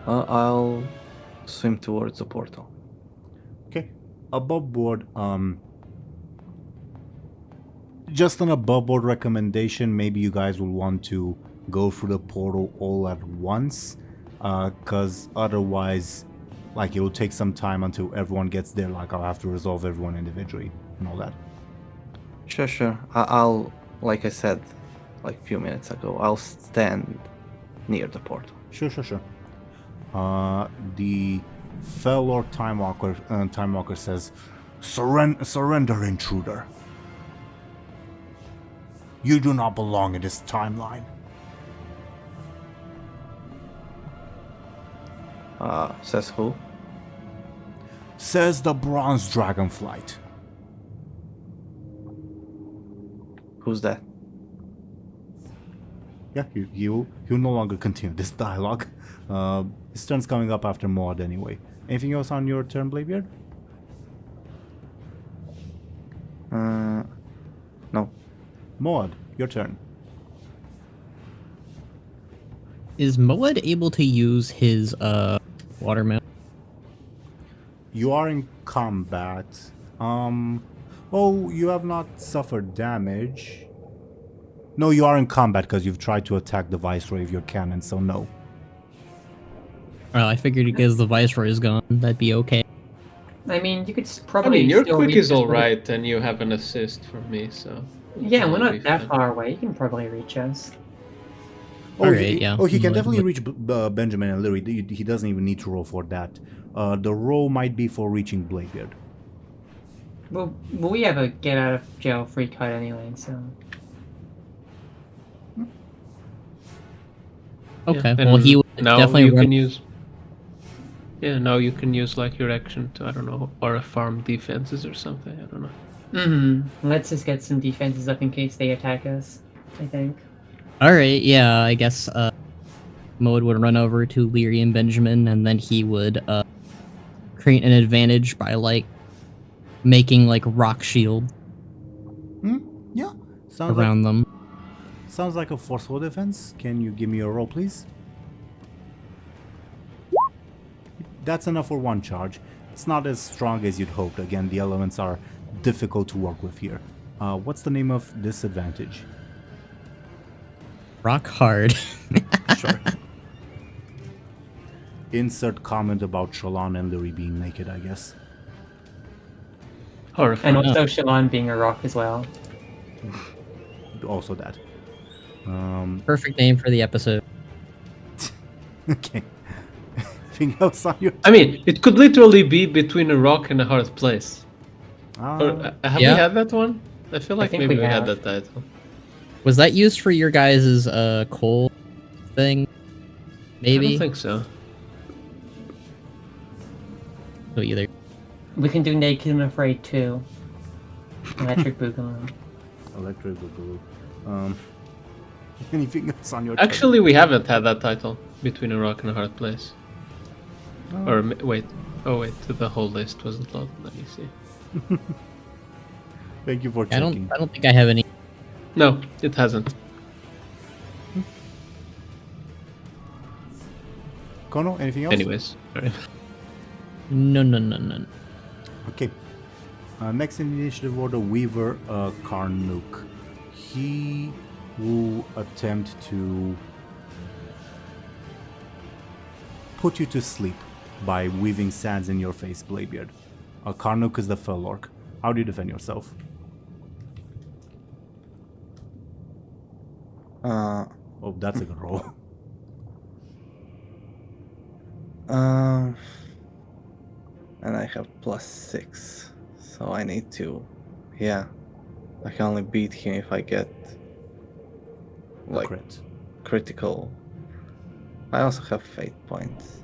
I'll swim towards the portal. Okay. Above board, just an above board recommendation, maybe you guys will want to go through the portal all at once, because otherwise, like, it will take some time until everyone gets there. Like, I'll have to resolve everyone individually and all that. Sure. I'll, like I said, like a few minutes ago, I'll stand near the portal. Sure. The Felor Time Walker says, Surrender, intruder. You do not belong in this timeline. Says who? Says the Bronze Dragonflight. Who's that? Yeah, he'll no longer continue this dialogue. His turn's coming up after Maud anyway. Anything else on your turn, Bladebeard? No. Maud, your turn. Is Moed able to use his watermelon? You are in combat. Oh, you have not suffered damage. No, you are in combat because you've tried to attack the Viceroy of your cannon, so no. Well, I figured because the Viceroy is gone, that'd be okay. I mean, you could I probably. mean, your still quick reach is us all with- right, and you have an assist from me, so. Yeah, we're That'll be not that fine. far away. You can probably reach us. Alright, yeah. Oh, he can Moed definitely would- reach Benjamin and Lyri. He doesn't even need to roll for that. The roll might be for reaching Bladebeard. Well, we have a get out of jail free card anyway, so. Okay, Yeah, well, he would now definitely you run. can use. Yeah, now you can use like your action to, I don't know, or a farm defenses or something. I don't know. Let's just get some defenses up in case they attack us, I think. Alright, yeah, I guess Moed would run over to Lyri and Benjamin, and then he would create an advantage by, like, making, like, rock shield Yeah, sounds around them. sounds like a forceful defense. Can you give me a roll, please? That's enough for one charge. It's not as strong as you'd hoped. Again, the elements are difficult to work with here. What's the name of this advantage? Rock hard. Sure. Insert comment about Shallan and Lyri being naked, I guess. Horrifying. And also Shallan being a rock as well. Also that. Perfect name for the episode. Okay. Anything else on your... I mean, it could literally be between a rock and a hard place. Or, have Yeah. we had that one? I feel like think maybe we we had have. that title. Was that used for your guys' coal thing? I Maybe? don't think so. So either. We can do Naked and Afraid too. Electric Boogaloo. Electric Boogaloo. Anything else on your turn? Actually, we haven't had that title, Between a Rock and a Hard Place. Or wait. Oh wait, the whole list wasn't loaded. Let me see. Thank you for I checking. don't think I have any. No, it hasn't. Khono, anything else? Anyways, alright. No. Okay. Next in the initiative order, Weaver Karnuk. He will attempt to put you to sleep by weaving sands in your face, Bladebeard. Karnuk is the fell orc. How do you defend yourself? Oh, that's a good roll. And I have +6, so I need to. Yeah, I can only beat him if I get like Crit. critical. I also have fate points.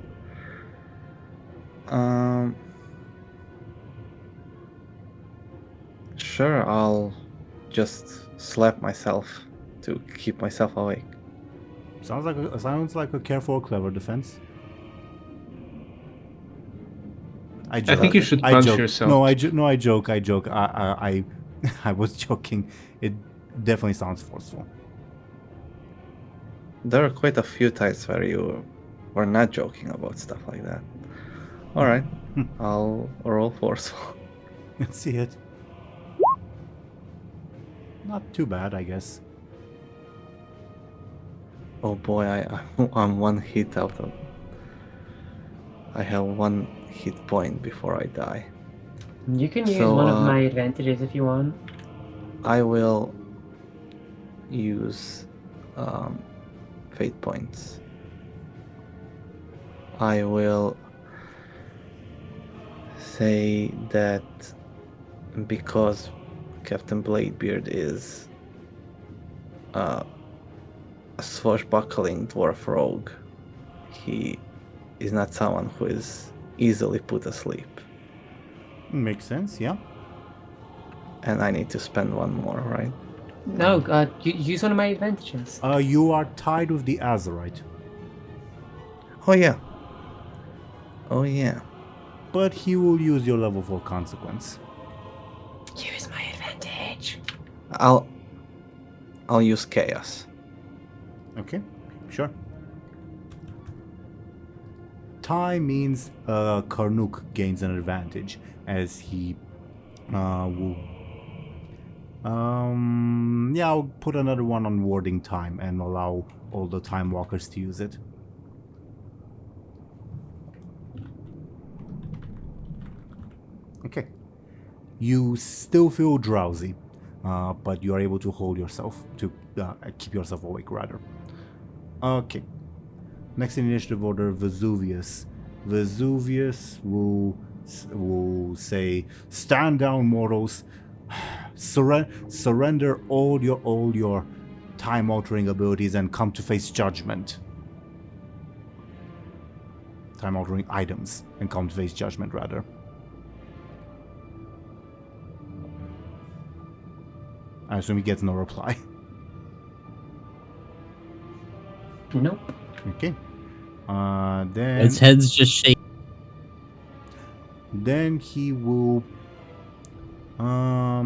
Sure, I'll just slap myself to keep myself awake. Sounds like a careful, clever defense. I I think you should I punch joke. yourself. No, I joke. I was joking. It definitely sounds forceful. There are quite a few times where you were not joking about stuff like that. Alright, I'll roll forceful. Let's see it. Not too bad, I guess. Oh boy, I'm one hit out of. I have 1 hit point before I die. You can use So, one of my advantages if you want. I will use fate points. I will say that because Captain Bladebeard is a swashbuckling dwarf rogue, he is not someone who is easily put asleep. Makes sense, yeah. And I need to spend 1 more, right? No, use one of my advantages. You are tied with the Azerite, Oh yeah. Oh yeah. but he will use your level 4 consequence. Use my advantage. I'll use chaos. Okay, sure. Tie means Karnuk gains an advantage as he will. Yeah, I'll put another one on warding time and allow all the time walkers to use it. Okay. You still feel drowsy, but you are able to hold yourself, to keep yourself awake, rather. Okay. Next in initiative order, Vesuvius. Vesuvius will say, "Stand down, mortals. Surrender all your time-altering abilities and come to face judgment." Time-altering items and come to face judgment, rather. I assume he gets no reply. Nope. Okay. Then His head's just shaking. Then he will I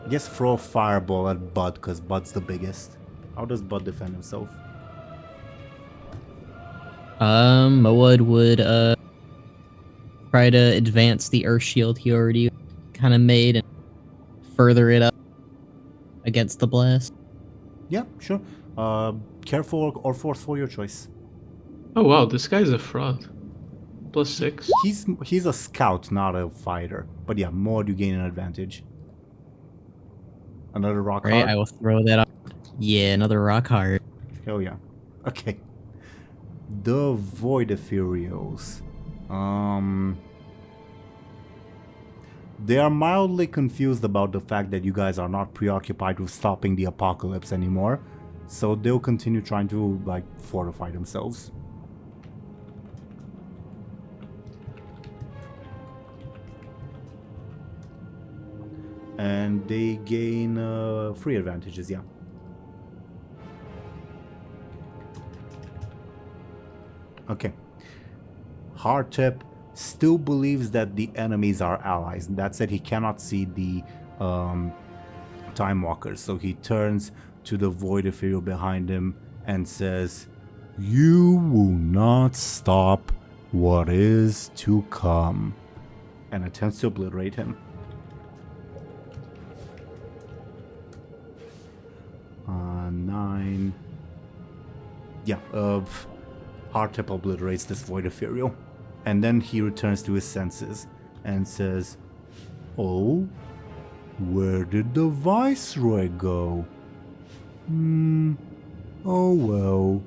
guess throw a fireball at Bud, because Bud's the biggest. How does Bud defend himself? Moad would try to advance the earth shield he already kind of made and further it up against the blast. Yeah, sure. Careful or forceful, your choice. Oh wow, this guy's a fraud. +6. He's a scout, not a fighter. But yeah, Maud, you gain an advantage. Another rock Right, hard? I will throw that up. Yeah, another rock hard. Hell yeah. Okay. The Void Ethereals. They are mildly confused about the fact that you guys are not preoccupied with stopping the apocalypse anymore. So they'll continue trying to, like, fortify themselves. And they gain 3 advantages, yeah. Okay. Hardtip still believes that the enemies are allies. That said, he cannot see the Time Walkers, so he turns to the Void Ethereal behind him and says, "You will not stop what is to come," and attempts to obliterate him. Nine. Yeah, Hardtip obliterates this Void Ethereal. And then he returns to his senses and says, "Oh, where did the Viceroy go? Oh well,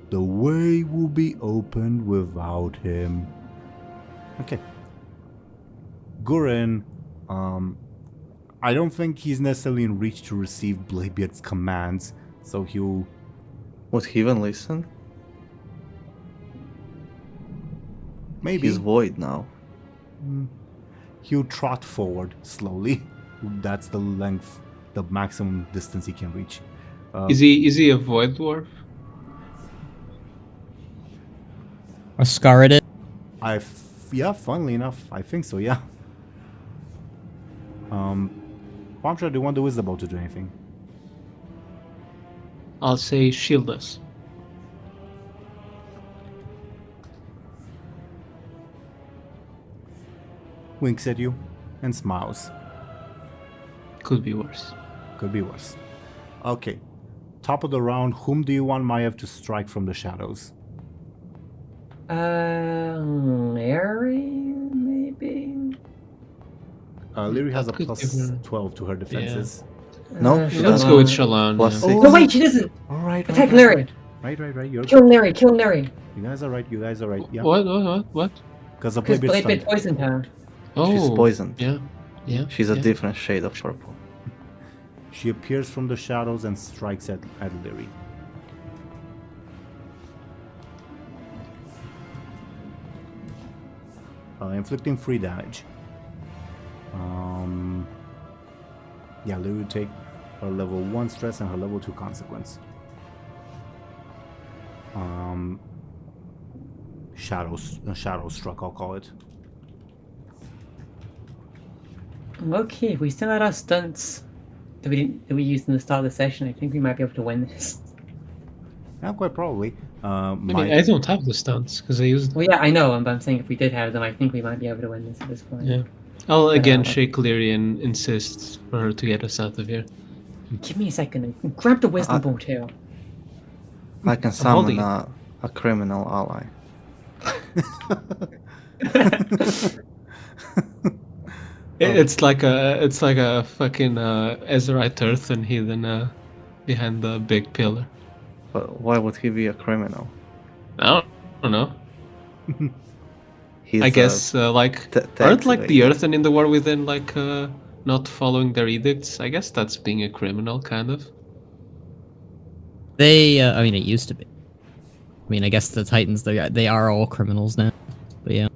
the way will be opened without him." Okay. Gurren, I don't think he's necessarily in reach to receive Bladebeard's commands, so he'll... Would he even listen? Maybe. He's void now. He'll trot forward slowly. That's the length, the maximum distance he can reach. Is he a void dwarf? Or Scarred? Yeah, funnily enough, I think so, yeah. Thompshire, do you want the Wisdom to do anything? I'll say shield us. Winks at you and smiles. Could be worse. Could be worse. Okay. Top of the round, whom do you want Maiev to strike from the shadows? Lyri, maybe? Lyri has a That could plus give her- 12 to her defenses. No, Let's go with Shalon. Plus yeah. 6. No, wait, she doesn't. Alright, Attack Lyri. Right. You're... Kill Lyri, kill Lyri. You guys are right, Yeah. What? Because of Because Bladebeard's Bladebeard stun. poisoned her. Oh, She's poisoned. Yeah. She's a different shade of purple. She appears from the shadows and strikes at Lyri. Inflicting 3 damage. Yeah, Lyri will take her level 1 stress and her level 2 consequence. Shadow struck, I'll call it. Okay, if we still had our stunts that we used in the start of the session, I think we might be able to win this. Yeah, quite probably. I mean, I don't have the stunts because I used. Well, yeah, I know, but I'm saying if we did have them, I think we might be able to win this at this point. Yeah. I'll again Uh, shake Lyri and insist for her to get us out of here. Give me a second. Grab the wisdom ball too. I can holding summon a criminal ally. It's like a fucking Ezraite Earthen hidden behind the big pillar. But why would he be a criminal? I don't know. He's I guess aren't like the evader. Earthen in the War Within not following their edicts? I guess that's being a criminal, kind of. I mean, it used to be. I mean, I guess the Titans, they are all criminals now. But yeah.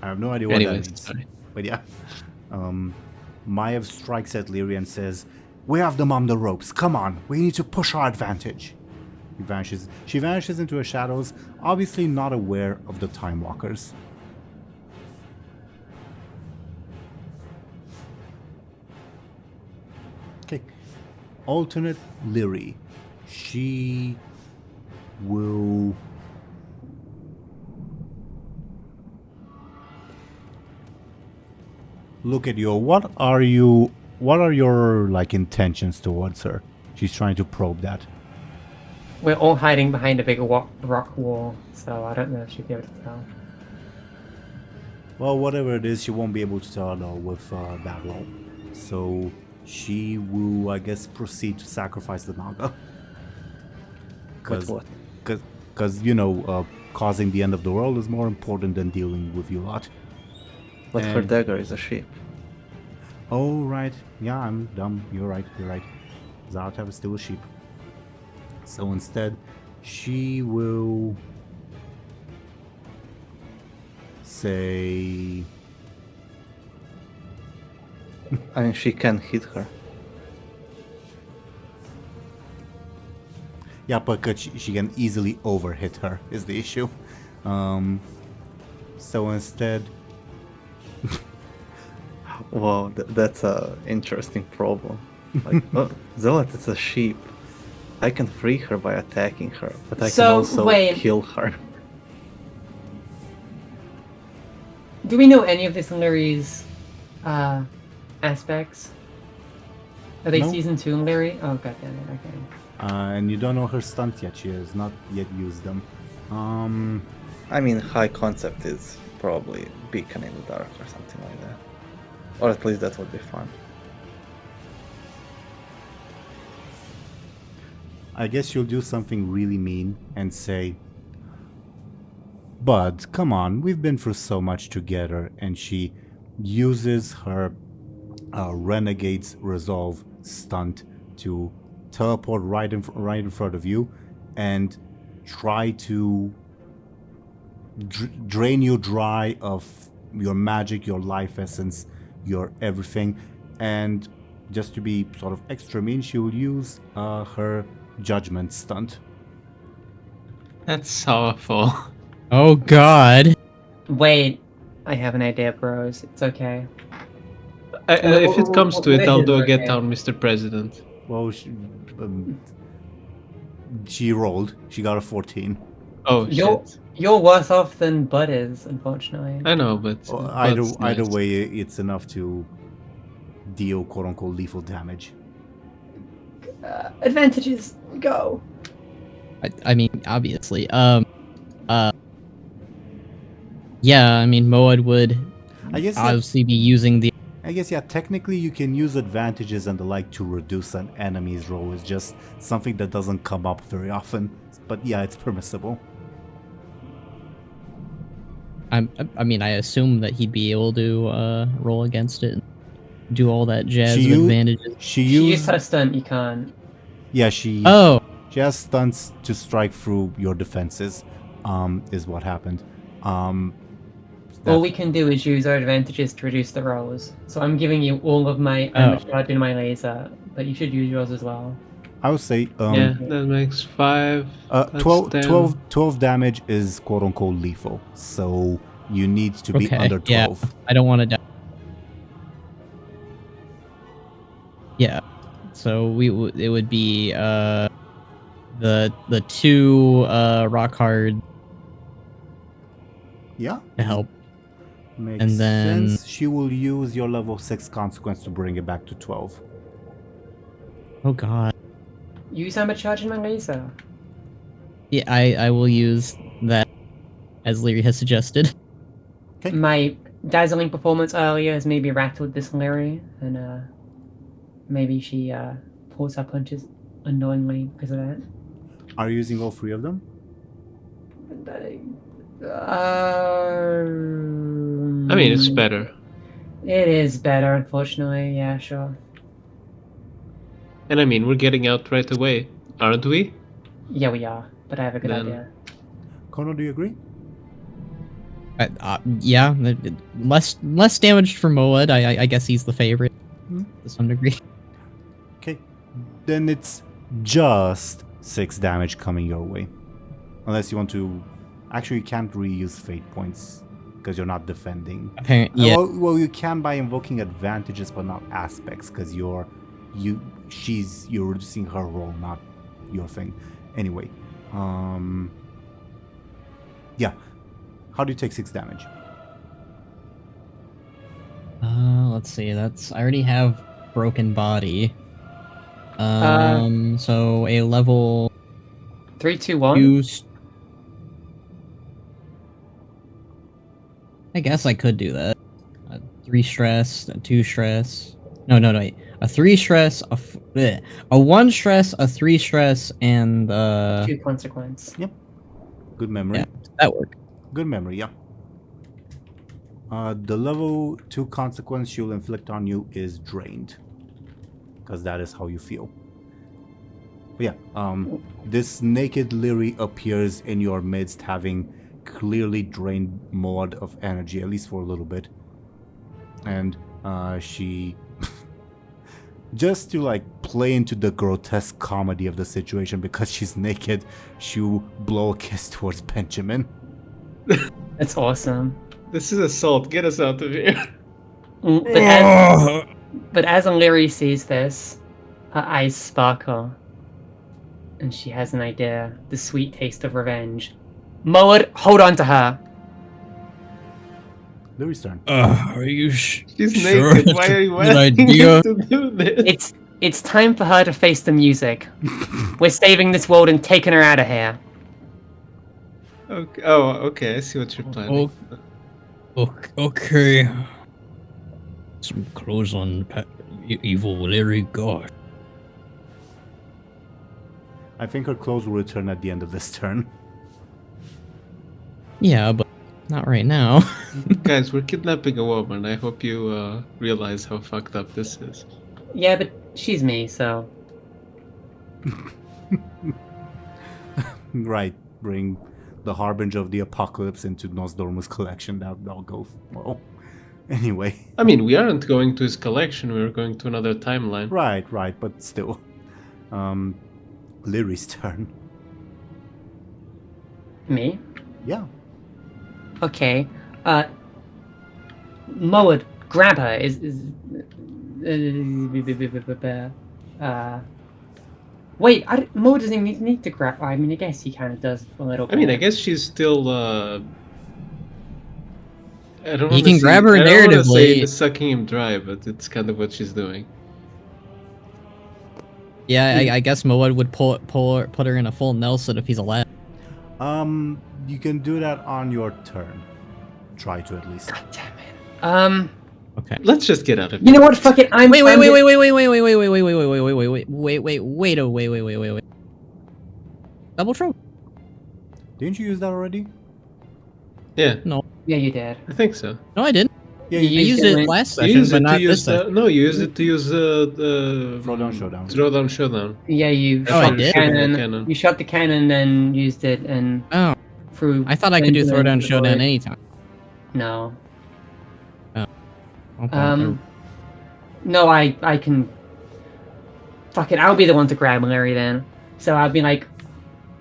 I have no idea what Anyways, that means. sorry. But yeah. Maiev strikes at Lyri and says, "We have them on the ropes. Come on, we need to push our advantage." She vanishes into her shadows, obviously not aware of the Time Walkers. Okay. Alternate Lyri. She will... look at you. What are your like intentions towards her? She's trying to probe that. We're all hiding behind a big rock wall, so I don't know if she'd be able to tell. Well, whatever it is, she won't be able to tell though with that roll. So she will, I guess, proceed to sacrifice the Naga. With what? Because causing the end of the world is more important than dealing with you lot. But her dagger is a sheep. Oh, right. Yeah, I'm dumb. You're right. Zartav is still a sheep. So instead, she will say... I mean, she can hit her. Yeah, because she can easily overhit her is the issue. So instead, Wow, that's a interesting problem. Like, oh, Zealot is a sheep. I can free her by attacking her, but I can So, also wait. kill her. Do we know any of this Lyri's aspects? Are they No. season 2 Lyri? Oh god damn it, okay. and you don't know her stunts yet. She has not yet used them. I mean, high concept is probably beacon in the dark or something like that. Or at least that would be fun. I guess you'll do something really mean and say, Bud, come on, we've been through so much together, and she uses her Renegade's Resolve stunt to teleport right in front of you and try to drain you dry of your magic, your life essence, your everything, and just to be sort of extra mean, she will use her Judgment stunt. That's awful. Oh god. Wait, I have an idea, bros. It's okay. If it comes to it, I'll do a get Okay. down, Mr. President. Well, she rolled. She got a 14. Oh You're, shit. you're worse off than Bud is, unfortunately. I know, but Well, Bud's either nice. way, it's enough to deal quote-unquote lethal damage. Advantages, go. I mean, obviously. Yeah, I mean, Moed would I guess obviously be using the. yeah, technically you can use advantages and the like to reduce an enemy's roll. It's just something that doesn't come up very often. But yeah, it's permissible. I mean, I assume that he'd be able to roll against it and do all that jazz She of u- advantages. She She used used her stunt, you can't. yeah, she Oh, has stunts to strike through your defenses. Is what happened. All we can do is use our advantages to reduce the rolls. So I'm giving you all of my armor charge in my laser, but you should use yours as well. I would say Yeah, that makes 5. That's 12 damage is quote-unquote lethal, so you need to be okay. under 12. Yeah, I don't want to die. Yeah, so it would be the 2 rock hard Yeah, to help. makes And then- sense. She will use your level 6 consequence to bring it back to 12. Oh god. Use armor charge in my laser. Yeah, I will use that as Lyri has suggested. Okay. My dazzling performance earlier has maybe rattled this Lyri, and maybe she pulls her punches unknowingly because of that. Are you using all 3 of them? I mean, it's better. It is better, unfortunately. Yeah, sure. And I mean, we're getting out right away, aren't we? Yeah, we are. But I have a good Then- idea. Khono, do you agree? Yeah, less damage for Moed. I guess he's the favorite to some degree. Okay. Then it's just 6 damage coming your way. Unless you want to... Actually, you can't reuse fate points because you're not defending. Apparently, yeah. Well, you can by invoking advantages, but not aspects, because you're reducing her roll, not your thing. Anyway, yeah. How do you take 6 damage? Let's see. I already have broken body. So a level 3, 2, 1. 2. I guess I could do that. 3 stress, a 2 stress. No, wait. A 3 stress, a 1 stress, a 3 stress, and 2 consequence. Good memory. yeah, that work. Good memory, yeah. The level 2 consequence she'll inflict on you is drained. Because that is how you feel. But yeah, this naked Lyri appears in your midst, having clearly drained Moed of energy, at least for a little bit. And she just to like play into the grotesque comedy of the situation, because she's naked, she'll blow a kiss towards Benjamin. That's awesome. This is assault. Get us out of here. But as Lyri sees this, her eyes sparkle, and she has an idea. The sweet taste of revenge. Moed, hold on to her. Lyri's turn. Are you She's sure naked. it's Why a are you good asking idea? us to do this? It's time for her to face the music. We're saving this world and taking her out of here. Okay. Oh, okay. I see what you're planning. Okay. Some clothes on evil Lyri. God. I think her clothes will return at the end of this turn. Yeah, but not right now. Guys, we're kidnapping a woman. I hope you realize how fucked up this is. Yeah, but she's me, so... Right, bring the Harbinger of the Apocalypse into Nosdormu's collection. That'll go well. Anyway. I mean, we aren't going to his collection. We're going to another timeline. Right, but still. Lyri's turn. Me? Yeah. Okay. Moed, grab her. Wait, Moed doesn't even need to grab her. I mean, I guess he kind of does a little bit. I mean, I guess she's still. I don't. He wanna can say- grab her I don't wanna say narratively. sucking him dry, but it's kind of what she's doing. Yeah, I guess Moed would put her in a full Nelson if he's allowed. You can do that on your turn. Try to at least. God damn it. Okay. Let's just get out of here. You know what? Fuck it. I'm. Wait. I'm Double trouble. Didn't you use that already? Yeah, Yeah, you did. I think so. No, I didn't. Yeah, I you used used it it last You session, use but it to not use this session. no. You use it to use the Throwdown Showdown. Throwdown Showdown. Yeah, you Oh, I shot the did? cannon. You shot the cannon, then used it, and Oh, threw. I thought I could do Benjamin Throwdown into the Showdown void. anytime. No. Okay. No, I can. Fuck it. I'll be the one to grab Lyri then. So I'll be like,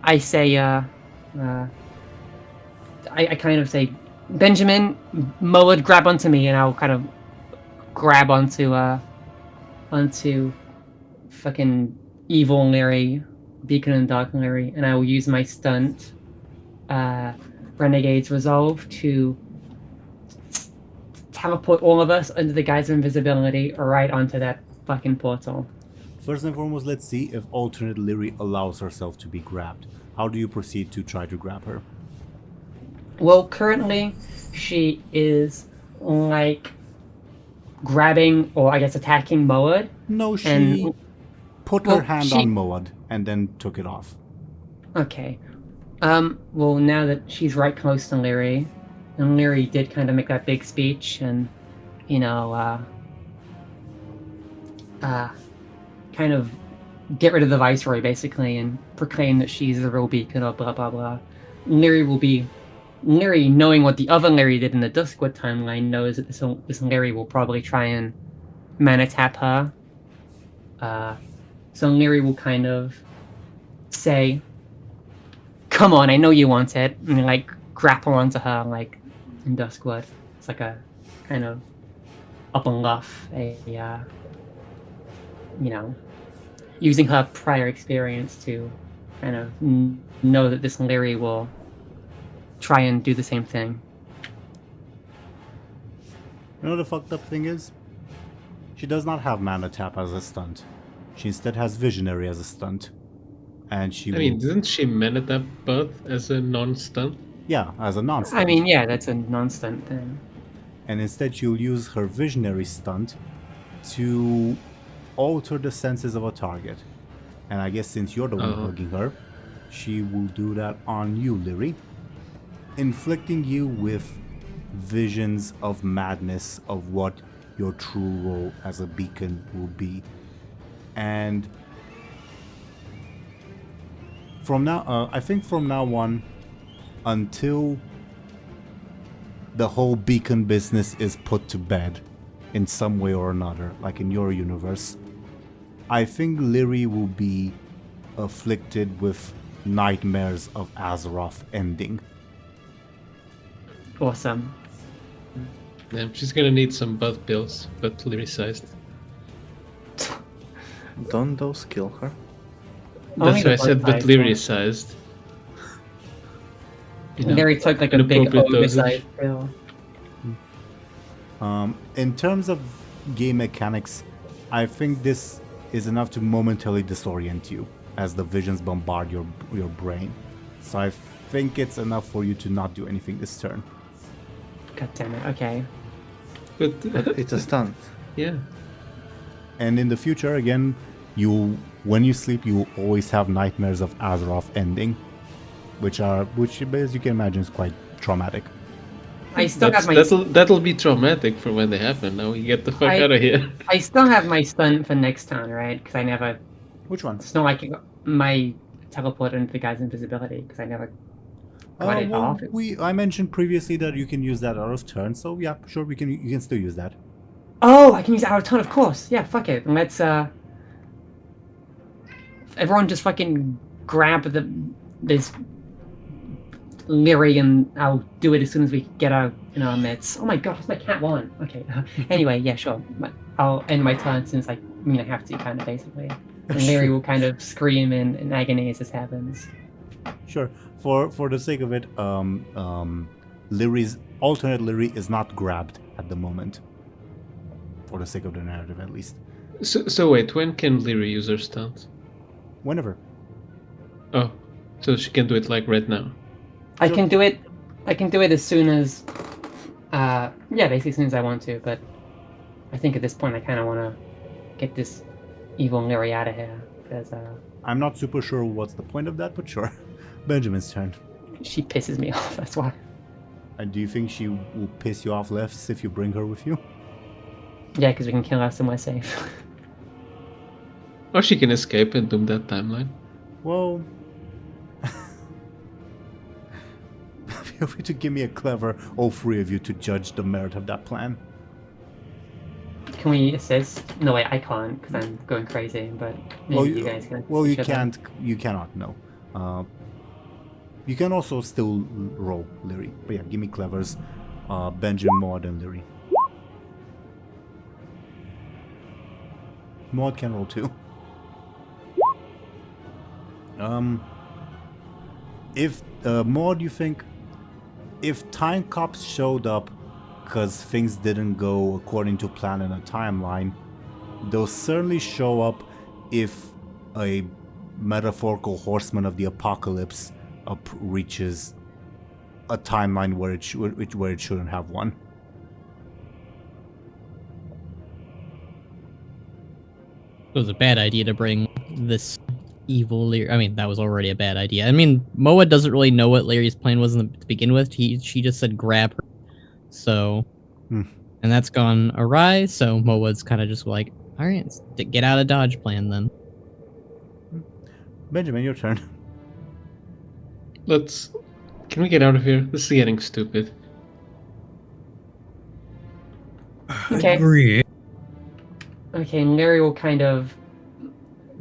I say, I kind of say, Benjamin, Moed, grab onto me, and I'll kind of grab onto fucking evil Lyri, Beacon and Dark Lyri, and I will use my stunt, Renegade's Resolve, to teleport all of us under the guise of invisibility right onto that fucking portal. First and foremost, let's see if alternate Lyri allows herself to be grabbed. How do you proceed to try to grab her? Well, currently, she is, like, grabbing, or I guess attacking Moed. No, she And- put her well, hand she- on Moed and then took it off. Okay. Well, now that she's right close to Lyri, and Lyri did kind of make that big speech, and, you know, kind of get rid of the Viceroy, basically, and proclaim that she's the real beacon, or blah, blah, blah. Lyri, knowing what the other Lyri did in the Duskwood timeline, knows that this Lyri will probably try and mana tap her. So Lyri will kind of say, "Come on, I know you want it," and like grapple onto her, like in Duskwood. It's like a kind of up and luff, using her prior experience to kind of know that this Lyri will try and do the same thing. You know what the fucked up thing is? She does not have mana tap as a stunt. She instead has visionary as a stunt. And she I mean, didn't she mana tap both as a non-stun? yeah, as a non-stunt. I mean, yeah, that's a non-stunt thing. And instead she'll use her visionary stunt to alter the senses of a target. And I guess since you're the one hugging her, she will do that on you, Lyri, inflicting you with visions of madness of what your true role as a beacon will be. And from now, I think from now on, until the whole beacon business is put to bed in some way or another, like in your universe, I think Lyri will be afflicted with nightmares of Azeroth ending. Awesome. Yeah, she's gonna need some butt pills, but Lyri-sized. Don't those kill her? Only That's why I the said but bug-sized Lyri-sized. You know, Larry took like a an big appropriate oversized dosage. pill. In terms of game mechanics, I think this is enough to momentarily disorient you as the visions bombard your brain. So I think it's enough for you to not do anything this turn. God damn it. Okay. But It's a stunt. yeah. And in the future, again, when you sleep, you will always have nightmares of Azeroth ending, which as you can imagine is quite traumatic. I still have my That'll be traumatic for when they happen. Now we get the fuck out of here. I still have my stun for next turn, right? Because I never. Which one? It's not like my teleport into the guy's invisibility because I never got it off. I mentioned previously that you can use that out of turn, so yeah, sure, you can still use that. Oh, I can use it out of turn, of course. Yeah, fuck it. And let's everyone just fucking grab this Lyri and I'll do it as soon as we get out in our midst. Oh my god, what's my cat want? Okay. Anyway, yeah, sure. I'll end my turn since I have to, kind of, basically. And Lyri will kind of scream in agony as this happens. Sure. For the sake of it, Lyri's alternate Lyri is not grabbed at the moment. For the sake of the narrative, at least. So wait, when can Lyri use her stunt? Whenever. Oh, so she can do it like right now. I can do it as soon as basically as soon as I want to, but I think at this point I kind of want to get this evil Lyri out of here because I'm not super sure what's the point of that, but sure. Benjamin's turn. she pisses me off, that's why. And do you think she will piss you off less if you bring her with you? Yeah, because we can kill her somewhere safe. Or she can escape and doom that timeline. Well, feel free to give me a clever, all three of you, to judge the merit of that plan. Can we assist? No, wait, I can't because I'm going crazy. But maybe you guys can. Well, you assist can't. You cannot. No. You can also still roll, Lyri. But yeah, give me clevers. Benjamin, Maud, and Lyri. Maud can roll too. If Maud, you think if time cops showed up because things didn't go according to plan in a timeline, they'll certainly show up if a metaphorical horseman of the apocalypse reaches a timeline where it shouldn't have one. It was a bad idea to bring this evil Lyri. I mean, that was already a bad idea. I mean, Moa doesn't really know what Lyri's plan was to begin with. She just said grab her. So, and that's gone awry. So Moa's kind of just like, all right, get out of Dodge plan then. Benjamin, your turn. Can we get out of here? This is getting stupid. Okay. Agree. Okay, Lyri will kind of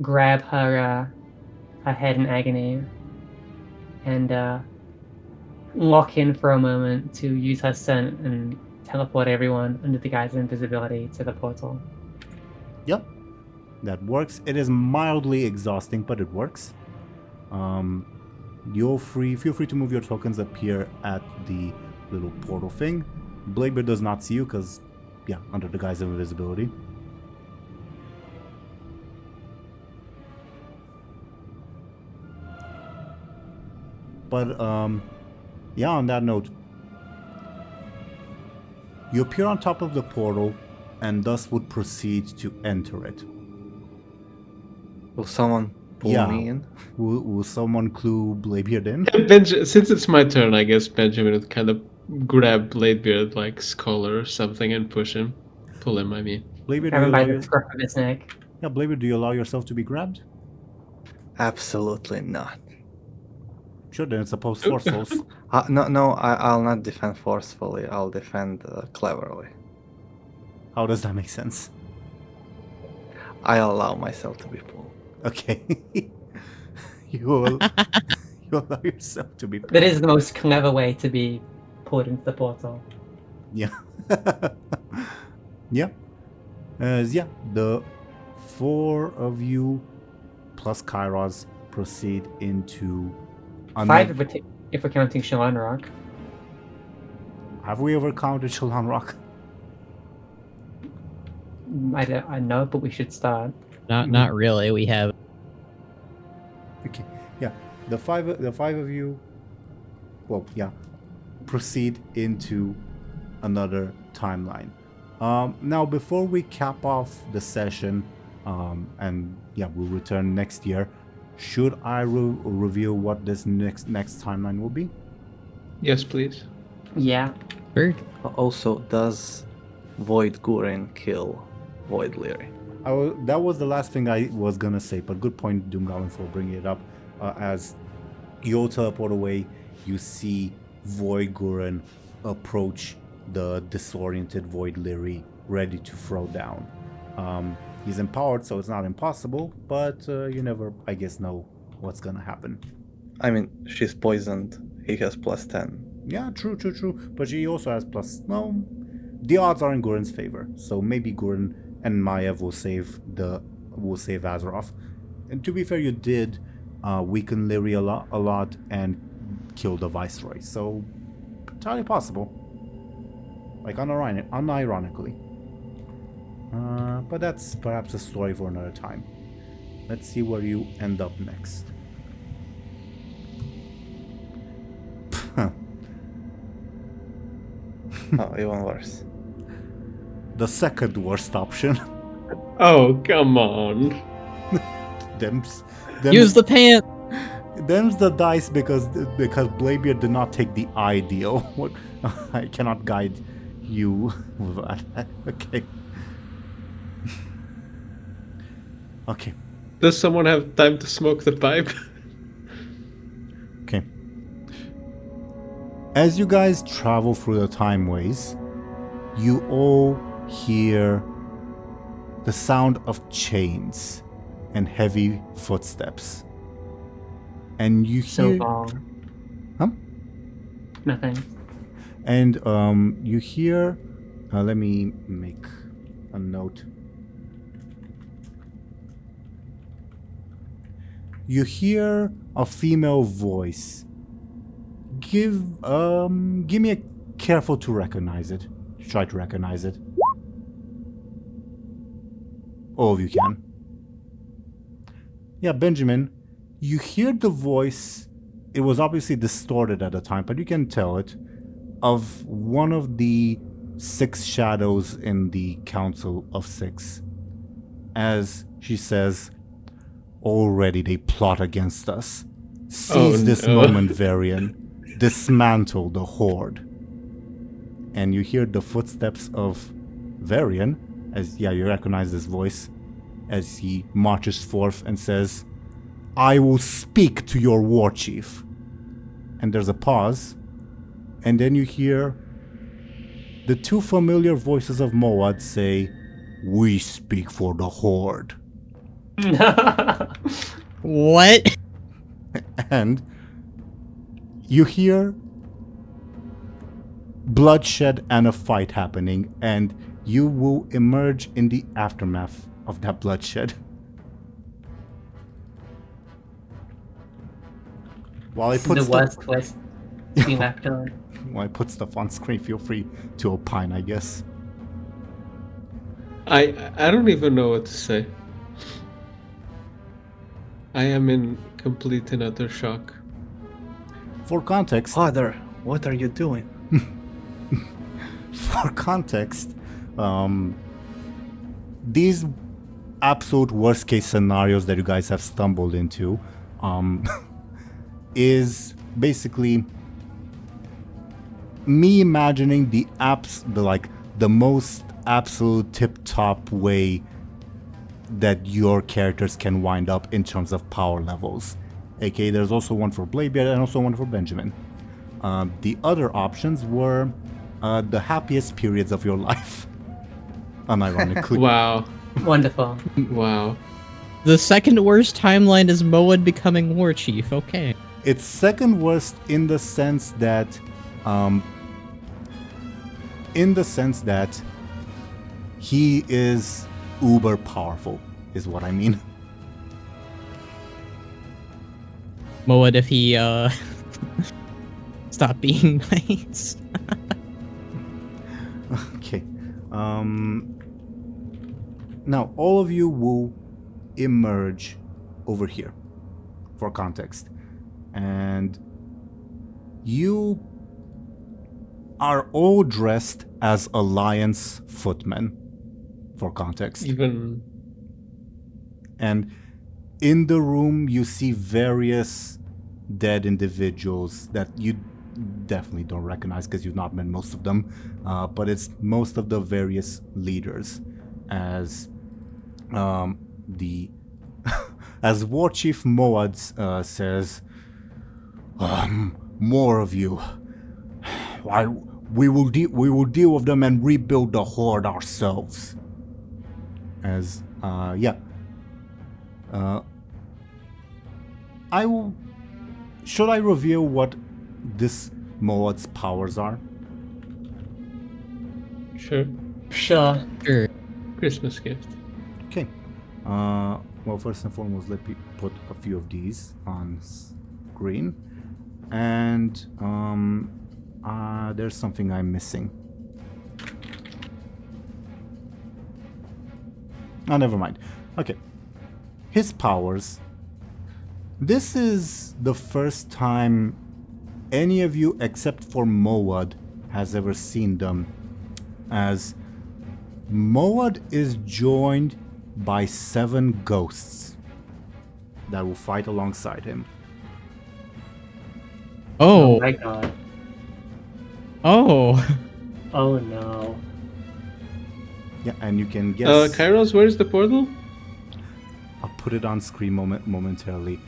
grab her head in agony and lock in for a moment to use her scent and teleport everyone under the guise of invisibility to the portal. Yep, that works. It is mildly exhausting, but it works. Feel free to move your tokens up here at the little portal thing. Bladebeard does not see you because, yeah, under the guise of invisibility. But, yeah, on that note, you appear on top of the portal and thus would proceed to enter it. Will someone pull me in? Will someone clue Bladebeard in? Since it's my turn, I guess Benjamin would kind of grab Bladebeard like collar or something and push him. Pull him, I mean. Bladebeard, Grab him by the scruff of his neck. Yeah, Bladebeard, do you allow yourself to be grabbed? Absolutely not. Sure, then it's opposed forcefuls. No, I'll not defend forcefully. I'll defend cleverly. How does that make sense? I allow myself to be pulled. Okay. you will you allow yourself to be That is the most clever way to be pulled into the portal. Yeah. Yeah. Yeah, the 4 of you plus Kairos proceed into 5 if we're counting Shalon Rock. Have we ever counted Shalon Rock? I know, but we should start. Not really. We have Okay. Yeah. The five of you, well, yeah, proceed into another timeline. Now, before we cap off the session, and yeah, we'll return next year. Should I reveal what this next timeline will be? Yes, please. Yeah. Bird. Also, does Void Guren kill Void Lyri? That was the last thing I was gonna say, but good point, DoomGoblin, for bringing it up. As you teleport away, you see Void Guren approach the disoriented Void Lyri, ready to throw down. He's empowered, so it's not impossible, but you never, I guess, know what's gonna happen. I mean, she's poisoned. He has +10. Yeah, true. But she also has plus. No, the odds are in Guren's favor, so maybe Guren and Maiev will save Azeroth. And to be fair, you did weaken Lyri a lot and kill the Viceroy, so entirely possible. Like unironically. But that's perhaps a story for another time. Let's see where you end up next. Oh, even worse. The second worst option. Oh, come on. Them's Use the pant. Them's the dice because Bladebeard did not take the ideal. What? I cannot guide you with that. Okay. Okay. Does someone have time to smoke the pipe? Okay. As you guys travel through the timeways, you all hear the sound of chains and heavy footsteps. And you So hear... long. Huh? Nothing. And you hear... let me make a note. You hear a female voice. Give me a careful to recognize it. Try to recognize it. All of you can. Yeah, Benjamin, you hear the voice. It was obviously distorted at the time, but you can tell it, of one of the 6 shadows in the Council of 6. As she says, already they plot against us. Seize this moment, Varian. Dismantle the Horde. And you hear the footsteps of Varian, as you recognize this voice, as he marches forth and says, I will speak to your war chief. And there's a pause, and then you hear the 2 familiar voices of Moad say, we speak for the Horde. What? And you hear bloodshed and a fight happening, and you will emerge in the aftermath of that bloodshed. While I put The stuff, worst twist to be left on. while I put stuff on screen, feel free to opine, I guess. I don't even know what to say. I am in complete and utter shock. For context, Father, what are you doing? These absolute worst case scenarios that you guys have stumbled into is basically me imagining the most absolute tip-top way that your characters can wind up in terms of power levels. Okay, there's also one for Bladebeard and also one for Benjamin. The other options were the happiest periods of your life. Unironically. Wow. Wonderful. Wow. The second worst timeline is Moed becoming war chief. Okay. It's second worst in the sense that, he is uber powerful, is what I mean. Moed if he stop being nice. Okay. Now all of you will emerge over here for context. And you are all dressed as Alliance footmen for context. Even And in the room, you see various dead individuals that you definitely don't recognize because you've not met most of them. But it's most of the various leaders, as as War Chief Moad says, more of you. Why we will deal with them and rebuild the horde ourselves. As I will. Should I reveal what this Moad's powers are? sure. Sure. Sure. Christmas gift. Okay. Well, first and foremost, let me put a few of these on screen. And there's something I'm missing. Oh, never mind. Okay. His powers. This is the first time any of you except for Moad has ever seen them, as Moad is joined by 7 ghosts that will fight alongside him. Oh Oh. my god. Oh. Oh no. Yeah, and you can guess. Kairos, where's the portal? I'll put it on screen momentarily.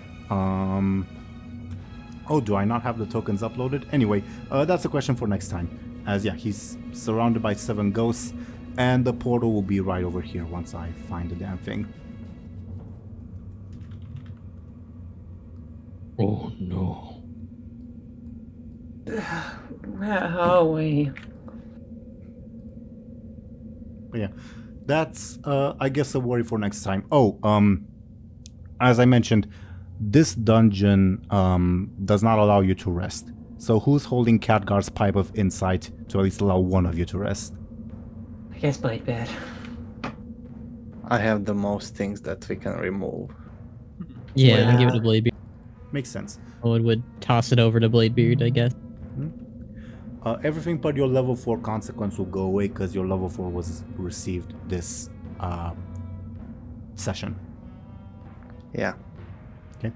Oh, do I not have the tokens uploaded? Anyway, that's a question for next time. As yeah, he's surrounded by 7 ghosts, and the portal will be right over here once I find the damn thing. Oh no. Where are we? But yeah, that's I guess a worry for next time. Oh, as I mentioned, this dungeon does not allow you to rest. So who's holding Khadgar's pipe of insight to at least allow one of you to rest? I guess Bladebeard. I have the most things that we can remove. Yeah, Yeah. then give it to Bladebeard. Makes sense. Moed would toss it over to Bladebeard, I guess. Everything but your level 4 consequence will go away because your level 4 was received this session. Yeah. Okay.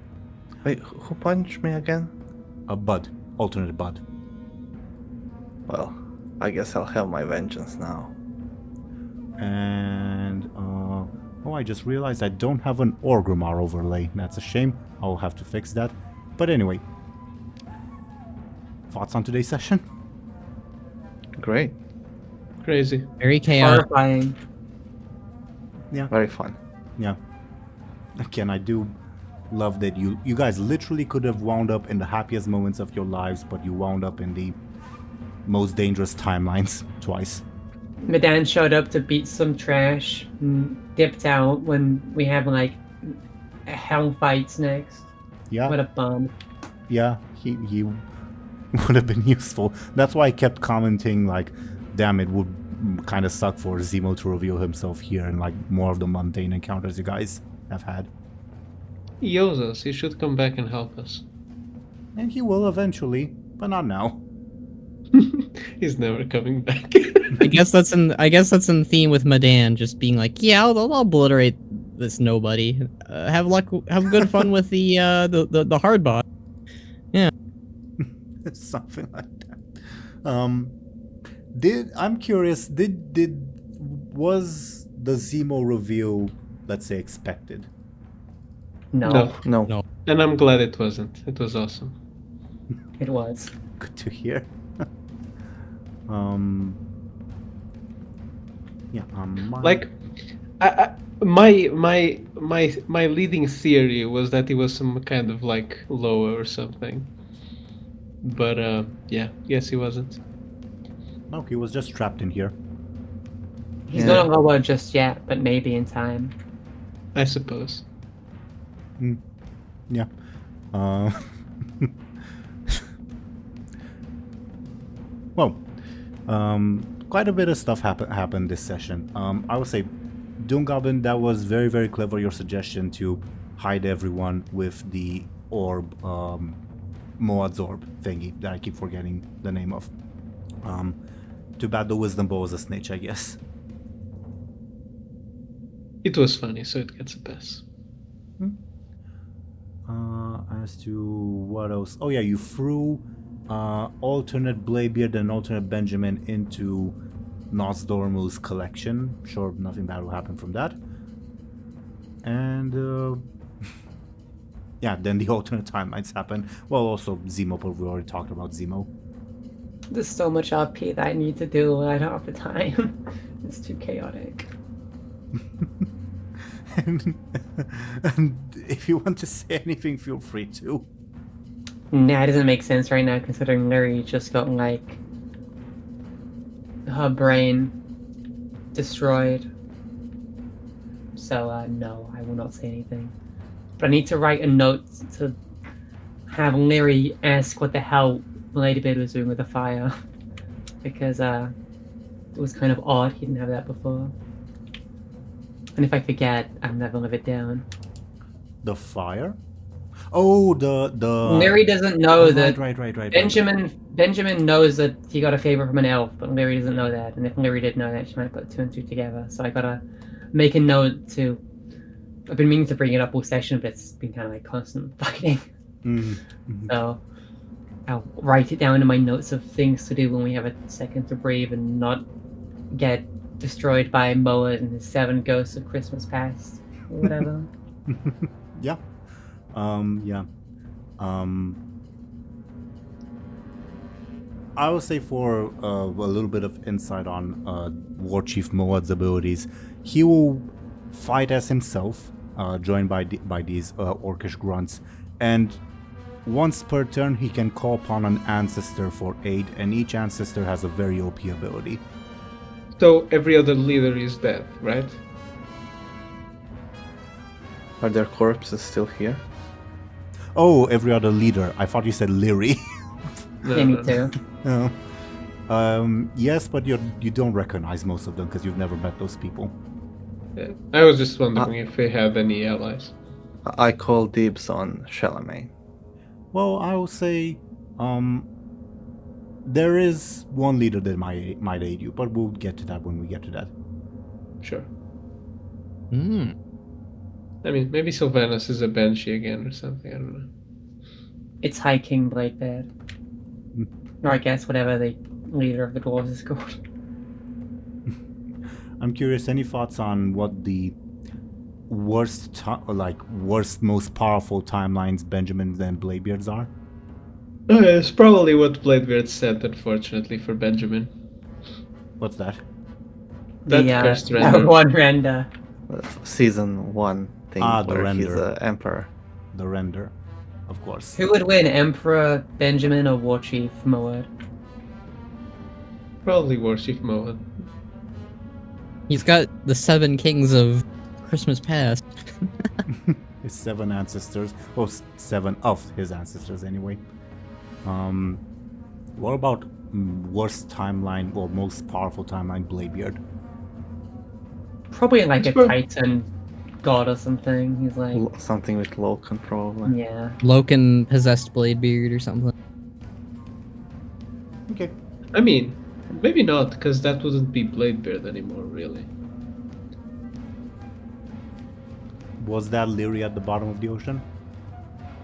Wait, who punched me again? A bud. Alternate bud. Well, I guess I'll have my vengeance now. And, oh, I just realized I don't have an Orgrimmar overlay. That's a shame. I'll have to fix that. But anyway. Thoughts on today's session? Great. Crazy. Very chaotic. Horrifying. Very fun. Yeah. Again, I do love that you guys literally could have wound up in the happiest moments of your lives, but you wound up in the most dangerous timelines twice. Medan showed up to beat some trash and dipped out when we have like hell fights next. Yeah. What a bum. Yeah, he would have been useful. That's why I kept commenting like, damn, it would kind of suck for Zemo to reveal himself here and like more of the mundane encounters you guys have had. He owes us. He should come back and help us. And he will eventually, but not now. He's never coming back. I guess that's in theme with Medan just being like, yeah, I'll obliterate this nobody. Have good fun with the hard boss. Something like that. I'm curious, was the Zemo reveal, let's say, expected? No, No. And I'm glad it wasn't. It was awesome. it was. Good to hear. Yeah, Like, My leading theory was that he was some kind of like Loa or something. But yeah, yes, he wasn't. No, he was just trapped in here. He's Yeah. not a Loa just yet, but maybe in time. I suppose. Yeah. Uh, well, quite a bit of stuff happened this session. I would say, DoomGoblin, that was very, very clever, your suggestion to hide everyone with the orb, Moad's orb thingy that I keep forgetting the name of. Too bad the wisdom bow was a snitch, I guess. It was funny, so it gets a pass. As to what else? Oh yeah, you threw alternate Bladebeard and alternate Benjamin into Nosdormu's collection. Sure, nothing bad will happen from that. And yeah, then the alternate timelines happen. Well, also Zemo, but we already talked about Zemo. There's so much RP that I need to do and I don't have the time. It's too chaotic. and if you want to say anything, feel free to. Nah, it doesn't make sense right now considering Lyri just got like her brain destroyed. So no, I will not say anything. But I need to write a note to have Lyri ask what the hell Bladebeard was doing with the fire. Because it was kind of odd, he didn't have that before. And if I forget, I'll never live it down. The fire? Oh, the Lyri doesn't know that right. Benjamin knows that he got a favor from an elf, but Lyri doesn't know that. And if Lyri did know that, she might put two and two together. So I gotta make a note to. I've been meaning to bring it up all session, but it's been kind of like constant fighting. Mm-hmm. So I'll write it down in my notes of things to do when we have a second to breathe and not get destroyed by Moa and his 7 ghosts of Christmas past or whatever. Yeah. I would say for a little bit of insight on War Chief Moad's abilities, he will fight as himself, joined by these orcish grunts, and once per turn he can call upon an ancestor for aid, and each ancestor has a very OP ability. So every other leader is dead, right? Are their corpses still here? Oh, every other leader. I thought you said Lyri. Yeah, me too. Yes, but you don't recognize most of them because you've never met those people. Yeah. I was just wondering if they had any allies. I call dibs on Charlemagne. Well, I will say, there is one leader that might aid you, but we'll get to that when we get to that. Sure. Hmm. I mean, maybe Sylvanas is a Banshee again or something, I don't know. It's High King Bladebeard. Or I guess whatever the leader of the dwarves is called. I'm curious, any thoughts on what the worst, most powerful timelines Benjamin's and Bladebeard's are? It's probably what Bladebeard said, unfortunately, for Benjamin. What's that? That cursed render. one render. Season 1 thing the where he's render. an emperor. The render, of course. Who would win, Emperor Benjamin or War Chief Moad? Probably War Chief Moad. He's got the 7 kings of Christmas past. His 7 ancestors. Well, 7 of his ancestors, anyway. What about worst timeline or most powerful timeline Bladebeard? Probably like a Sure. Titan god or something. He's like, Something with Loken, probably. yeah. Loken possessed Bladebeard or something. Okay. I mean, maybe not, because that wouldn't be Bladebeard anymore, really. Was that Lyri at the bottom of the ocean?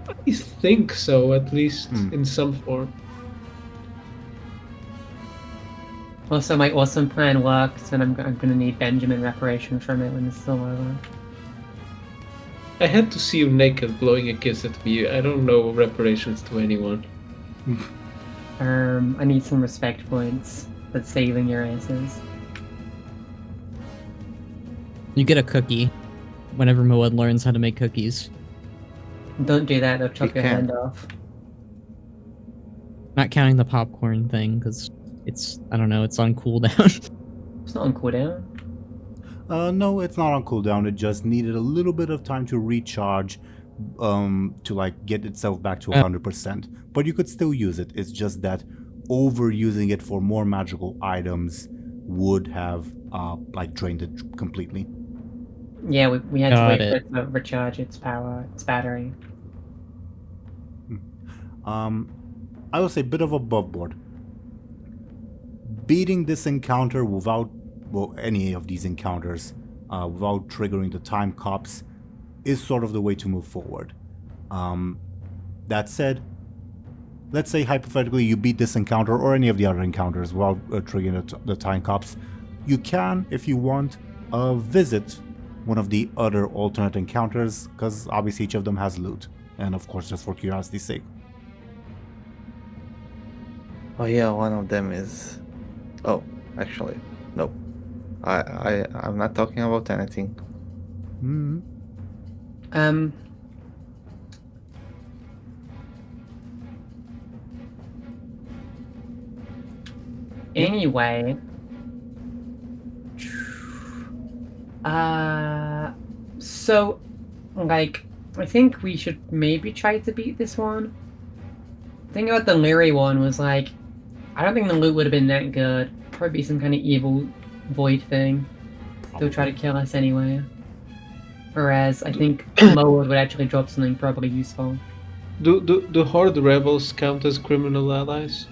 I think so, at least Hmm. in some form. Also, my awesome plan worked, and I'm gonna need Benjamin reparation from it when it's still over. I had to see you naked blowing a kiss at me. I don't know reparations to anyone. I need some respect points. That's saving your asses. You get a cookie whenever Moed learns how to make cookies. Don't do that, they'll chop You your can. hand off. Not counting the popcorn thing, because it's, I don't know, it's on cooldown. It's not on cooldown. No, it's not on cooldown. It just needed a little bit of time to recharge, to like get itself back to 100%. But you could still use it. It's just that overusing it for more magical items would have like drained it completely. Yeah, we had to Got wait it. for it to recharge its power, its battery. I will say bit of above board. Beating this encounter without, well, any of these encounters, without triggering the time cops, is sort of the way to move forward. That said, let's say hypothetically you beat this encounter or any of the other encounters without triggering the time cops. You can, if you want, visit one of the other alternate encounters, because obviously each of them has loot, and of course just for curiosity's sake. Oh yeah, one of them is. Oh, actually, no. I'm not talking about anything. Hmm. Anyway. So, like, I think we should maybe try to beat this one. The thing about the Lyri one was, like, I don't think the loot would have been that good. Probably some kind of evil void thing. They'll try to kill us anyway. Whereas, I think Moed would actually drop something probably useful. Do Horde rebels count as criminal allies?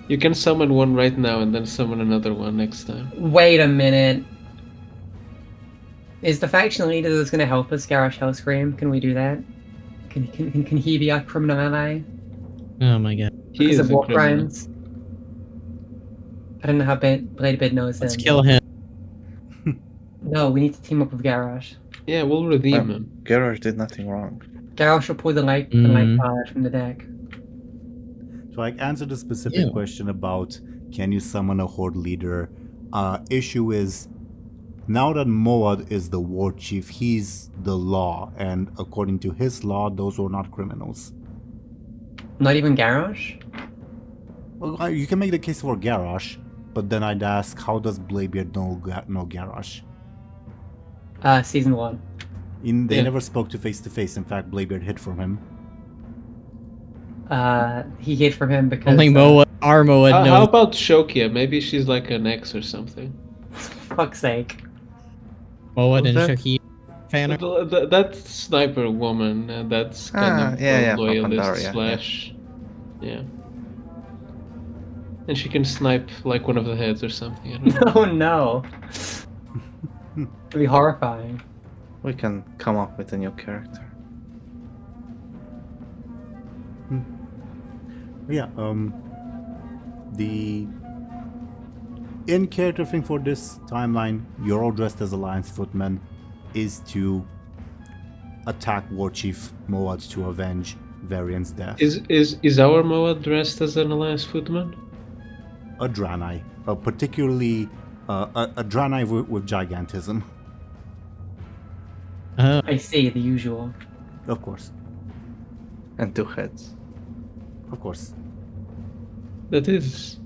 You can summon one right now and then summon another one next time. Wait a minute. Is the faction leader that's going to help us, Garrosh Hellscream? Can we do that? Can he be our criminal ally? Oh my god. He Because is of a war criminal. crimes? I don't know how Bladebeard knows Let's him. kill him. Oh. No, we need to team up with Garrosh. Yeah, we'll redeem him. Garrosh did nothing wrong. Garrosh will pull the light card from the deck. To like answer the specific Ew. question about can you summon a horde leader, issue is now that Moed is the war chief, he's the law, and according to his law, those were not criminals. Not even Garrosh? Well, you can make the case for Garrosh, but then I'd ask, how does Bladebeard know Garrosh? Season 1. They Yeah. never spoke to face. In fact, Bladebeard hid from him. He hid from him because... Only Moed, our Moed How knows. about Shokia? Maybe she's like an ex or something. For fuck's sake. Moed and Who's that? Shaki fan. That sniper woman, that's kind of yeah, a from loyalist Pandaria, slash... Yeah. And she can snipe like one of the heads or something. I don't know. Oh no. It'd be horrifying. We can come up with a new character. Yeah, the in-character thing for this timeline, you're all dressed as Alliance footmen, is to attack War Chief Moed to avenge Varian's death. Is our Moa dressed as an Alliance footman? A Draenei, particularly a Draenei with gigantism, I see, the usual. of course, And 2 heads. of course. That is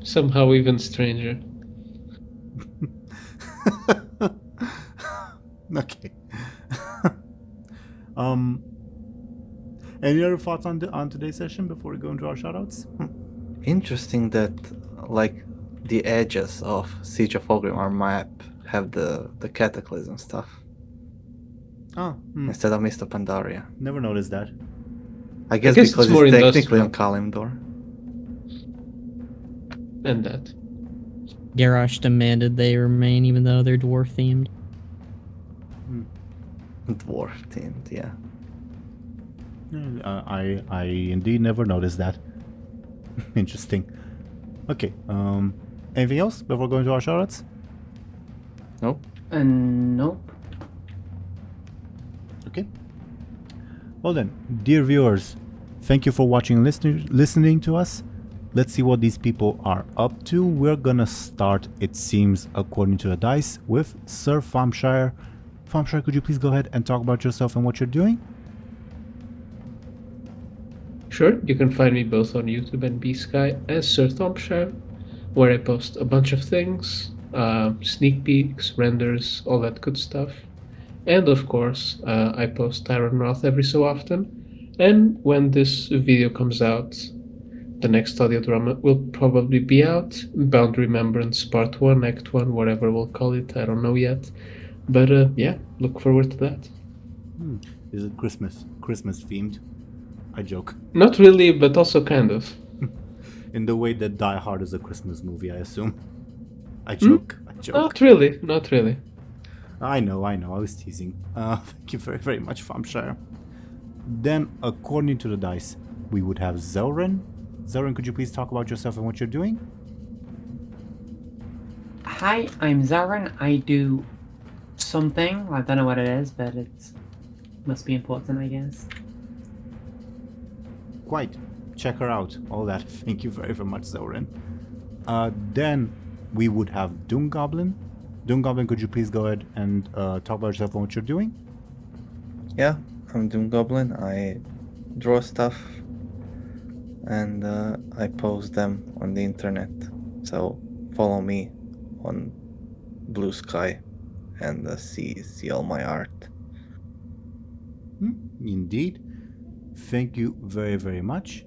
somehow even stranger. Okay. Any other thoughts on today's session before we go into our shoutouts? Interesting that, like, the edges of Siege of Orgrimmar map have the Cataclysm stuff Oh, instead of Mr. Pandaria. never noticed that. I guess guess because it's more it's technically industrial. on Kalimdor. And that. Garrosh demanded they remain even though they're dwarf themed. Dwarf themed, yeah. I indeed never noticed that. Interesting. Okay. Anything else before going to our shoutouts? Nope. Nope. Okay. Well then, dear viewers, thank you for watching and listening to us. let's see what these people are up to. We're gonna start, it seems, according to the dice, with Sir Thompshire. Thompshire, could you please go ahead and talk about yourself and what you're doing? Sure, you can find me both on YouTube and B-Sky as Sir Thompshire, where I post a bunch of things, sneak peeks, renders, all that good stuff. And of course, I post Teeironor every so often. And when this video comes out, the next audio drama will probably be out. Bound Remembrance Part 1, Act 1, whatever we'll call it, I don't know yet. But yeah, look forward to that. Is it Christmas themed? I joke. Not really, but also kind of. In the way that Die Hard is a Christmas movie, I assume. I joke. Not really, not really. I know, I was teasing. Thank you very, very much, Thompshire. Then, according to the dice, we would have Zelryn. Zelryn, could you please talk about yourself and what you're doing? Hi, I'm Aaran. I do something. I don't know what it is, but it must be important, I guess. Quite. Check her out. All that. Thank you very, very much, Zelryn. Then we would have DoomGoblin. DoomGoblin, could you please go ahead and talk about yourself and what you're doing? Yeah, I'm DoomGoblin. I draw stuff and I post them on the internet. So follow me on Blue Sky and see all my art. Indeed. Thank you very, very much.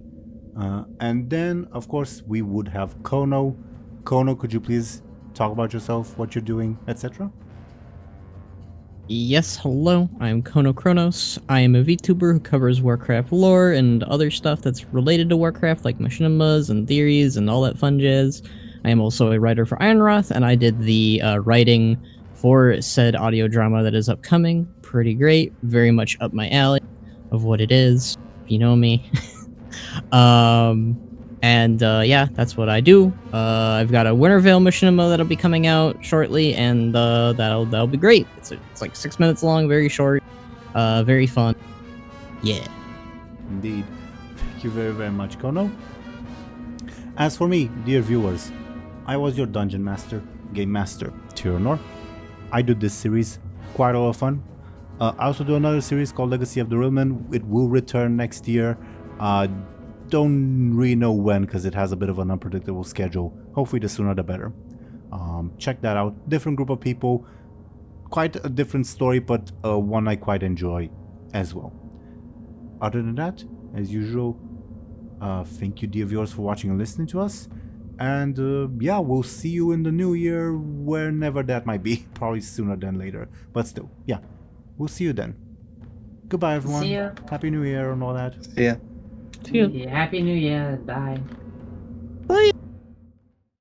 And then, of course, we would have Khono. Khono, could you please talk about yourself, what you're doing, etc.? Yes, hello, I'm Chronos. I am a VTuber who covers Warcraft lore and other stuff that's related to Warcraft, like machinimas and theories and all that fun jazz. I am also a writer for Ironroth, and I did the writing for said audio drama that is upcoming. Pretty great, very much up my alley of what it is, if you know me. Yeah, that's what I do. I've got a Wintervale machinima that'll be coming out shortly, and that'll be great. It's like 6 minutes long, very short, very fun. Yeah. Indeed. Thank you very, very much, Khono. As for me, dear viewers, I was your Dungeon Master, Game Master, Teeironor. I do this series, quite a lot of fun. I also do another series called Legacy of the Realman. It will return next year. Don't really know when, because it has a bit of an unpredictable schedule. Hopefully the sooner the better. Check that out. Different group of people. Quite a different story, but one I quite enjoy as well. Other than that, as usual, thank you, dear viewers, for watching and listening to us. And yeah, we'll see you in the new year, whenever that might be. Probably sooner than later. But still, yeah. We'll see you then. Goodbye, everyone. See ya. Happy New Year and all that. See ya. See ya. Yeah, Happy New Year. Bye.